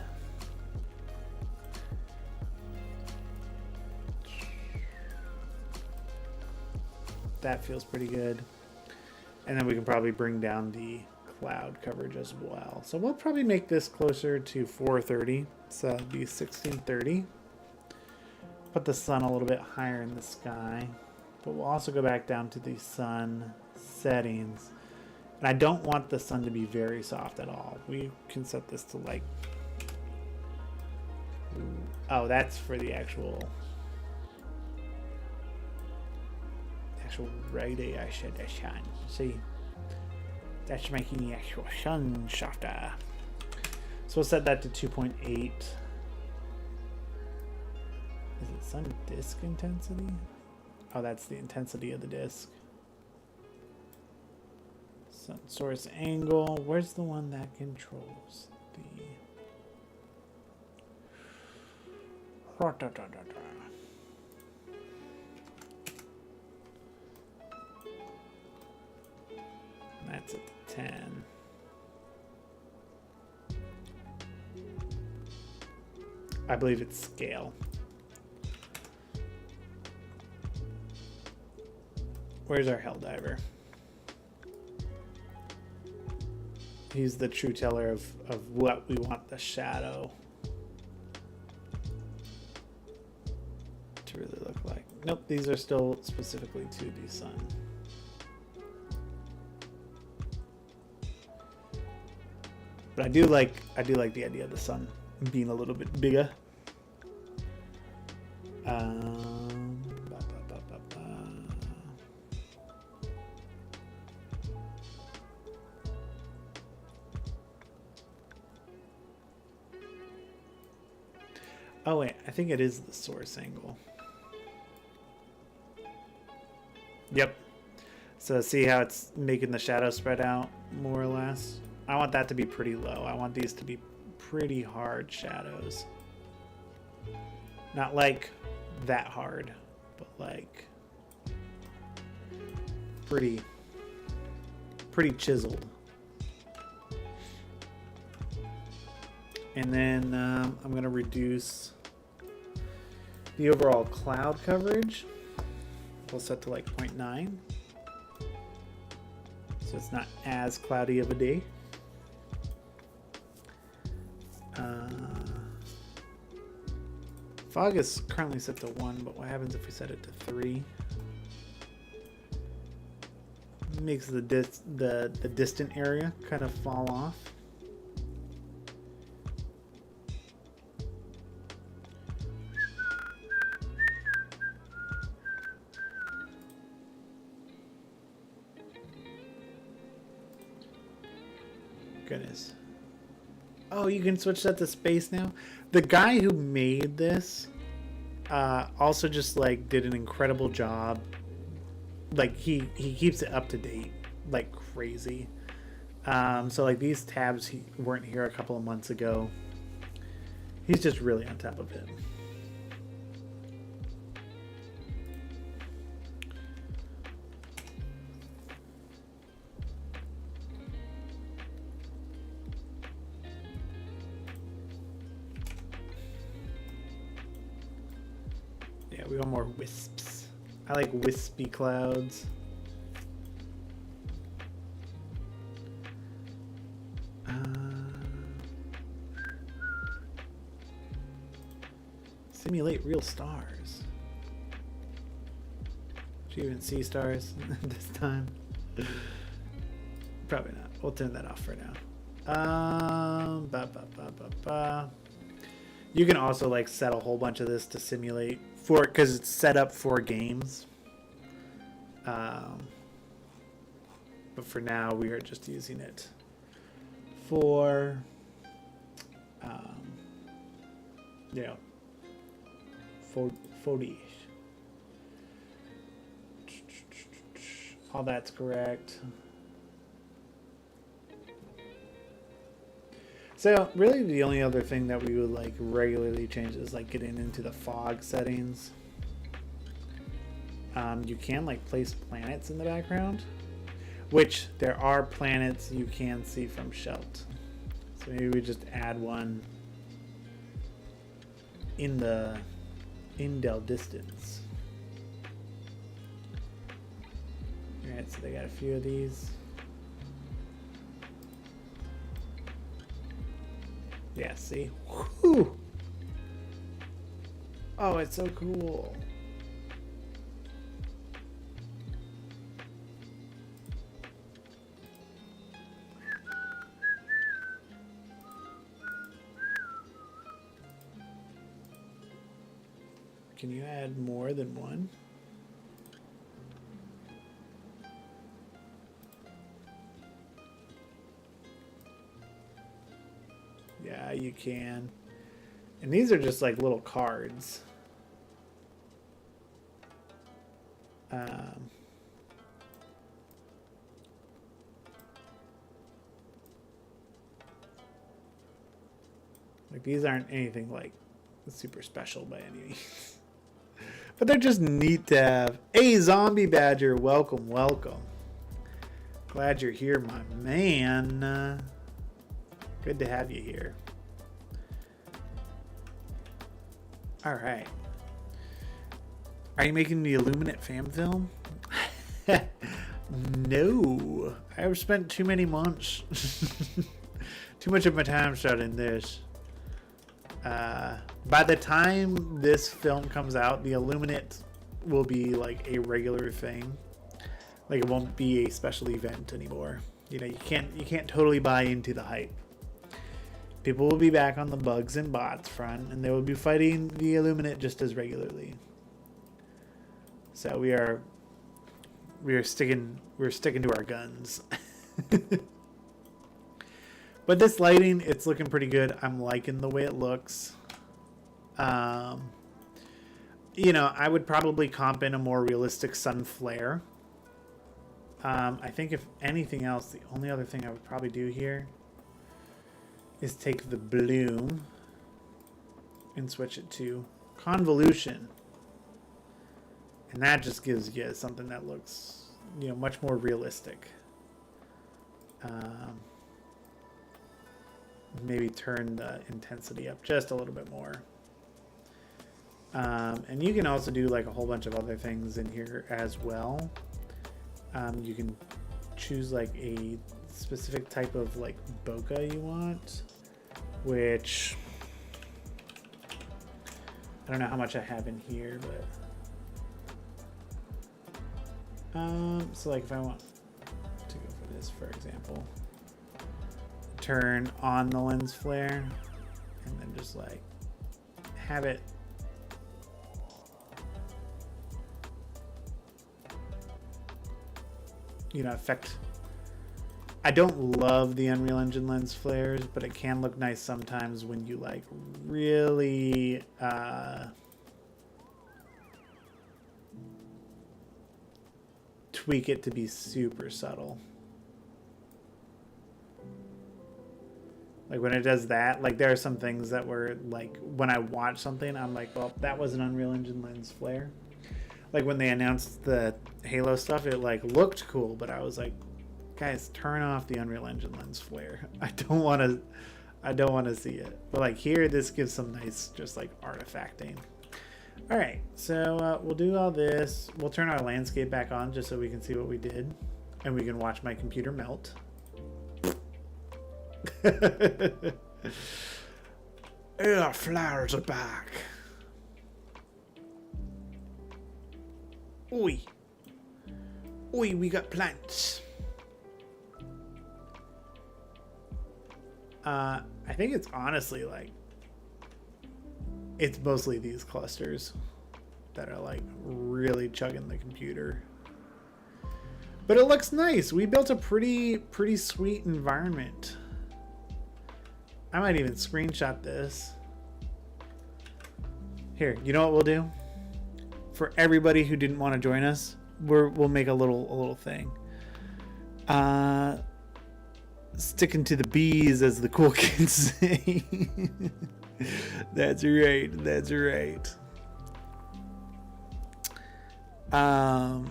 S2: That feels pretty good. And then we can probably bring down the cloud coverage as well. So we'll probably make this closer to 430. So it'd be 1630. Put the sun a little bit higher in the sky. But we'll also go back down to the sun settings. And I don't want the sun to be very soft at all. We can set this to like... Oh, that's for the actual radiation. See? That's making the actual sun softer. So we'll set that to 2.8. Is it sun disk intensity? Oh, that's the intensity of the disk. Sun source angle. Where's the one that controls the... That's at 10. I believe it's scale. Where's our Helldiver? He's the true teller of what we want the shadow to really look like. Nope, these are still specifically to the sun. But I do like the idea of the sun being a little bit bigger. Oh wait, I think it is the source angle. Yep. So see how it's making the shadow spread out more or less? I want that to be pretty low. I want these to be pretty hard shadows. Not like that hard, but like pretty chiseled. And then I'm gonna reduce the overall cloud coverage. We'll set to like 0.9. So it's not as cloudy of a day. Fog is currently set to 1, but what happens if we set it to 3? Makes the distant area kind of fall off. Goodness. Oh, you can switch that to space now? The guy who made this also just like did an incredible job. Like he keeps it up to date like crazy. So like these tabs weren't here a couple of months ago. He's just really on top of it. We want more wisps. I like wispy clouds. Simulate real stars. Do you even see stars this time? Probably not. We'll turn that off for now. You can also like set a whole bunch of this to simulate for, because it's set up for games. But for now, we are just using it for, you know, footage. All that's correct. So really the only other thing that we would like regularly change is like getting into the fog settings. You can like place planets in the background, which there are planets you can see from Shelt. So maybe we just add one in the indel distance. Alright, so they got a few of these. Yeah, see? Whew. Oh, it's so cool. Can you add more than one? Yeah, you can. And these are just like little cards. Like these aren't anything like super special by any means. But they're just neat to have. Hey, Zombie Badger, welcome, welcome. Glad you're here, my man. Good to have you here. All right. Are you making the Illuminate fan film? No. I've spent too many months. Too much of my time studying this. By the time this film comes out, the Illuminate will be like a regular thing. Like it won't be a special event anymore. You know, you can't totally buy into the hype. People will be back on the bugs and bots front, and they will be fighting the Illuminate just as regularly. So we're sticking to our guns. But this lighting, it's looking pretty good. I'm liking the way it looks. You know, I would probably comp in a more realistic sun flare. I think if anything else, the only other thing I would probably do here is take the bloom and switch it to convolution. And that just gives you something that looks, you know, much more realistic. Maybe turn the intensity up just a little bit more. And you can also do like a whole bunch of other things in here as well. You can choose like a specific type of like bokeh you want, which I don't know how much I have in here, but so like if I want to go for this, for example, turn on the lens flare and then just like have it affect. I don't love the Unreal Engine lens flares, but it can look nice sometimes when you like really tweak it to be super subtle. Like when it does that, like there are some things that were like when I watch something, I'm like, well, that was an Unreal Engine lens flare. Like when they announced the Halo stuff, it like looked cool, but I was like, guys, turn off the Unreal Engine lens flare. I don't want to see it. But like here, this gives some nice, just like artifacting. All right, so we'll do all this. We'll turn our landscape back on just so we can see what we did, and we can watch my computer melt. Our flowers are back. Oi. Oi, we got plants. I think it's honestly like, it's mostly these clusters that are like really chugging the computer. But it looks nice. We built a pretty sweet environment. I might even screenshot this. Here, you know what we'll do? For everybody who didn't want to join us, we'll make a little thing. Sticking to the bees, as the cool kids say. That's right. That's right. I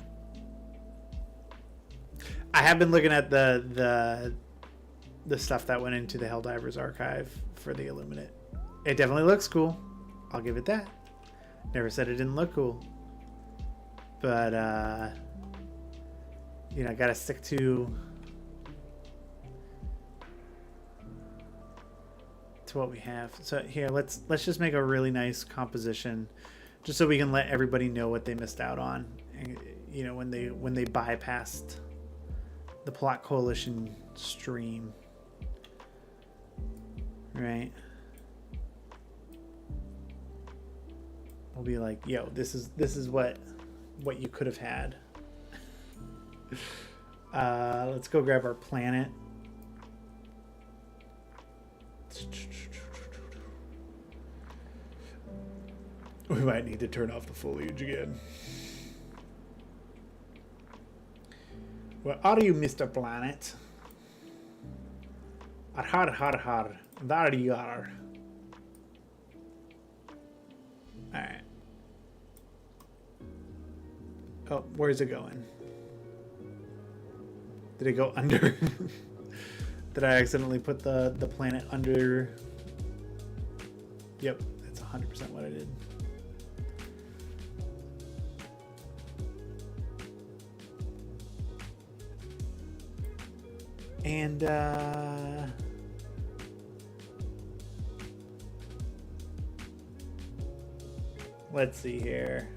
S2: have been looking at the the stuff that went into the Helldivers archive for the Illuminate. It definitely looks cool. I'll give it that. Never said it didn't look cool. But, you know, I gotta stick to what we have. So here, let's just make a really nice composition, just so we can let everybody know what they missed out on. And, you know, when they bypassed the Plot Coalition stream, right? We'll be like, yo, this is what you could have had. Let's go grab our planet. We might need to turn off the foliage again. Where are you, Mr. Planet? Har. There you are. Alright. Oh, where's it going? Did it go under? Did I accidentally put the planet under? Yep, that's 100% what I did. And let's see here.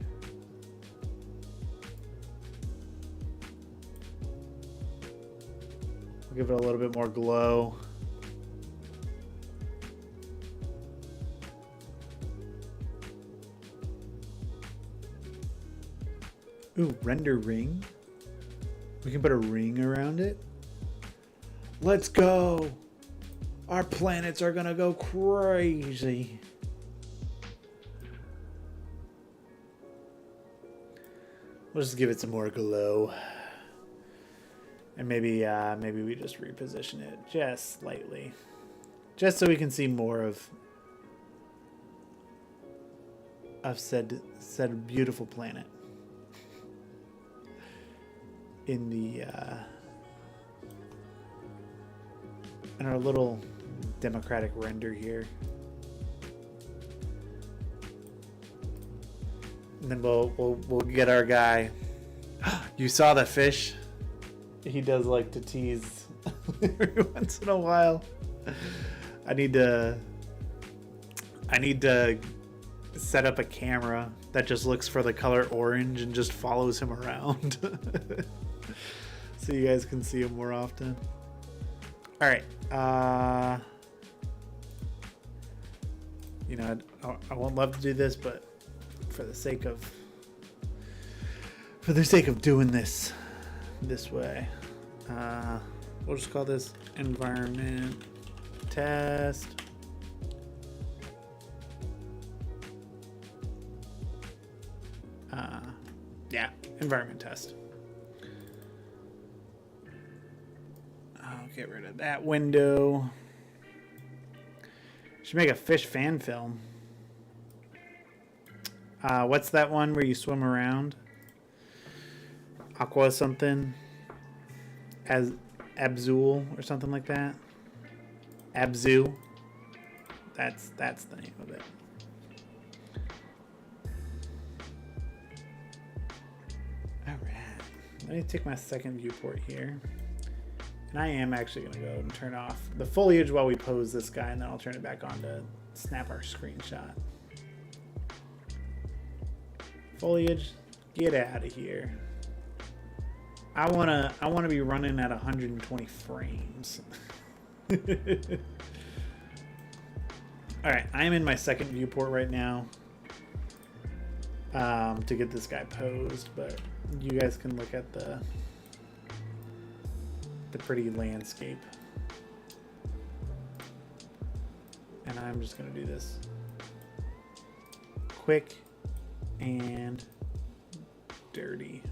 S2: We'll give it a little bit more glow. Ooh, render ring. We can put a ring around it. Let's go. Our planets are gonna go crazy. We'll just give it some more glow. And maybe we just reposition it just slightly. Just so we can see more of said beautiful planet in the in our little democratic render here. And then we'll get our guy. You saw the fish? He does like to tease every once in a while. I need to set up a camera that just looks for the color orange and just follows him around. So you guys can see him more often. All right. You know, I won't love to do this, but for the sake of doing this way, we'll just call this environment test. Yeah, environment test. I'll get rid of that window. Should make a fish fan film. What's that one where you swim around? Aqua something. As Abzul or something like that. Abzu. That's the name of it. Alright. Let me take my second viewport here. And I am actually going to go and turn off the foliage while we pose this guy, and then I'll turn it back on to snap our screenshot. Foliage, get out of here. I wanna be running at 120 frames. Alright, I'm in my second viewport right now. To get this guy posed, but you guys can look at the pretty landscape. And I'm just gonna do this quick and dirty.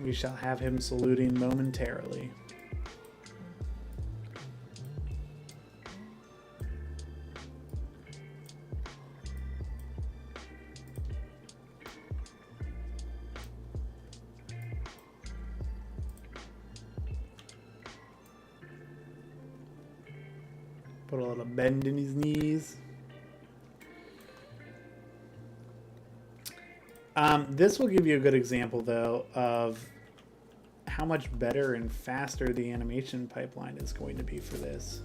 S2: We shall have him saluting momentarily. Put a little bend in his knees. This will give you a good example, though, of how much better and faster the animation pipeline is going to be for this.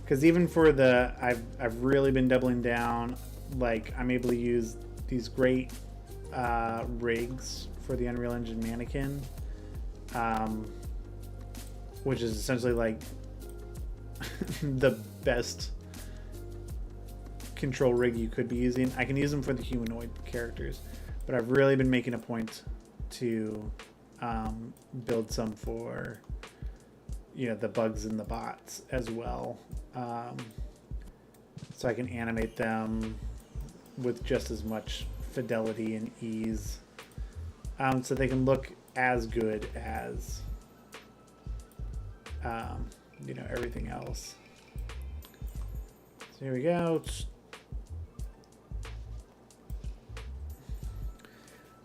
S2: Because even for the, I've really been doubling down. Like, I'm able to use these great rigs for the Unreal Engine mannequin, which is essentially like the best control rig you could be using. I can use them for the humanoid characters, but I've really been making a point to build some for, you know, the bugs and the bots as well, so I can animate them with just as much fidelity and ease, so they can look as good as you know, everything else. So here we go.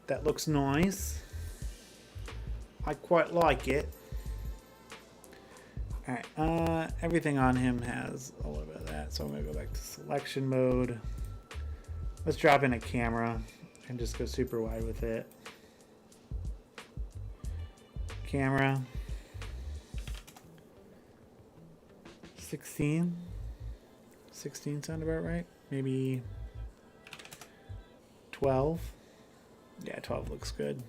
S2: That looks nice. I quite like it. Alright, everything on him has a little bit of that, so I'm gonna go back to selection mode. Let's drop in a camera and just go super wide with it. Camera. 16 sound about right? Maybe 12. Yeah, 12 looks good.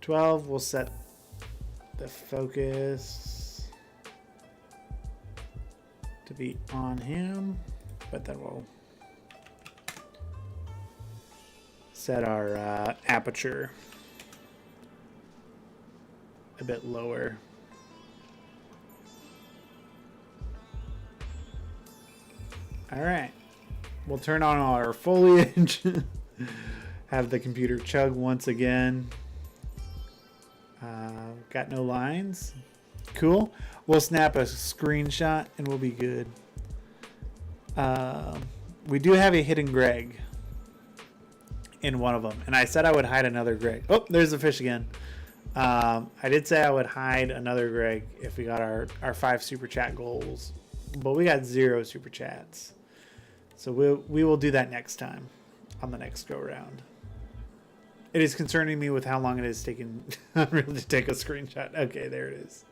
S2: 12, we'll set the focus to be on him, but then we'll set our aperture a bit lower. All right, we'll turn on our foliage. Have the computer chug once again. Got no lines. Cool. We'll snap a screenshot and we'll be good. We do have a hidden Greg in one of them, and I said I would hide another Greg. Oh, there's the fish again. I did say I would hide another Greg if we got our 5 super chat goals, but we got 0 super chats. So we will do that next time on the next go round. It is concerning me with how long it is taking Unreal to take a screenshot. Okay, there it is.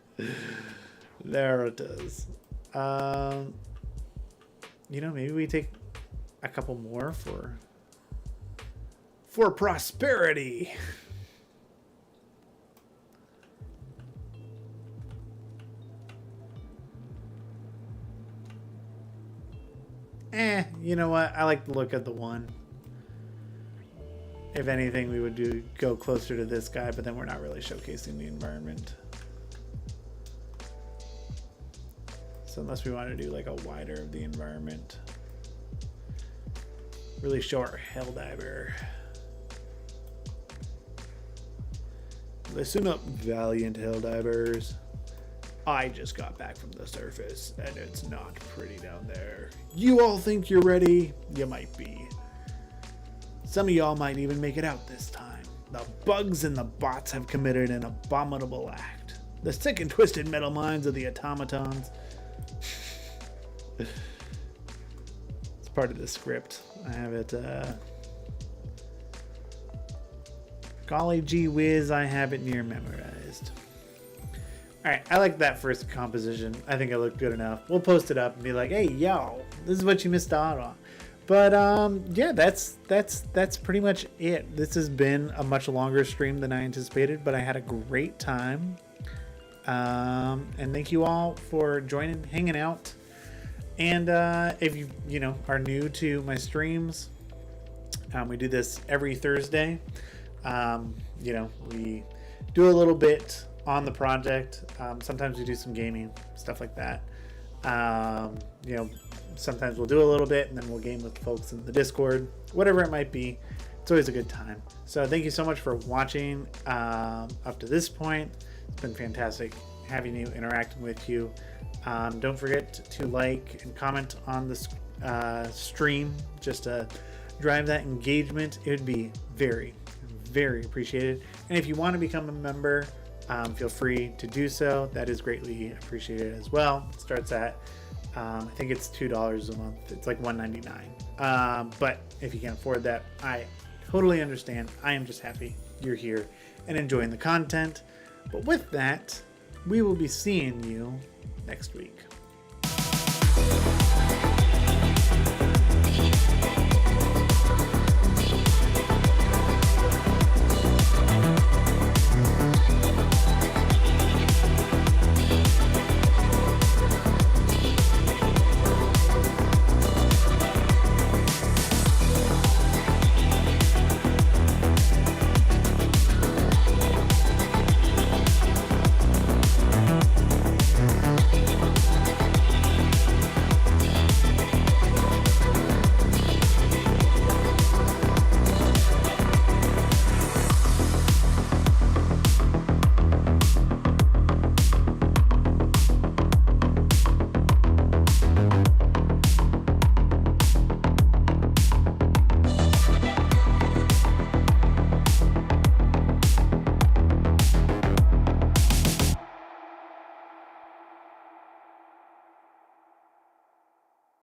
S2: There it is. You know, maybe we take a couple more for prosperity. You know what? I like the look of the one. If anything, we would go closer to this guy, but then we're not really showcasing the environment. So unless we want to do like a wider of the environment, really show our Helldiver. Listen up, valiant Helldivers. I just got back from the surface, and it's not pretty down there. You all think you're ready? You might be. Some of y'all might even make it out this time. The bugs and the bots have committed an abominable act. The sick and twisted metal minds of the automatons. It's part of the script. I have it, golly gee whiz, I have it near memorized. Alright, I like that first composition. I think it looked good enough. We'll post it up and be like, hey, yo, this is what you missed out on. But yeah, that's pretty much it. This has been a much longer stream than I anticipated, but I had a great time. And thank you all for joining, hanging out. And if you know are new to my streams, we do this every Thursday. You know, we do a little bit on the project. Sometimes we do some gaming, stuff like that. You know, sometimes we'll do a little bit and then we'll game with folks in the Discord, whatever it might be. it's always a good time. So thank you so much for watching up to this point. It's been fantastic having you, interacting with you. Don't forget to like and comment on this stream just to drive that engagement. It would be very, very appreciated. And if you want to become a member, feel free to do so. That is greatly appreciated as well. It starts at I think it's $2 a month. It's like $1.99. But if you can't afford that, I totally understand. I am just happy you're here and enjoying the content. But with that, we will be seeing you next week.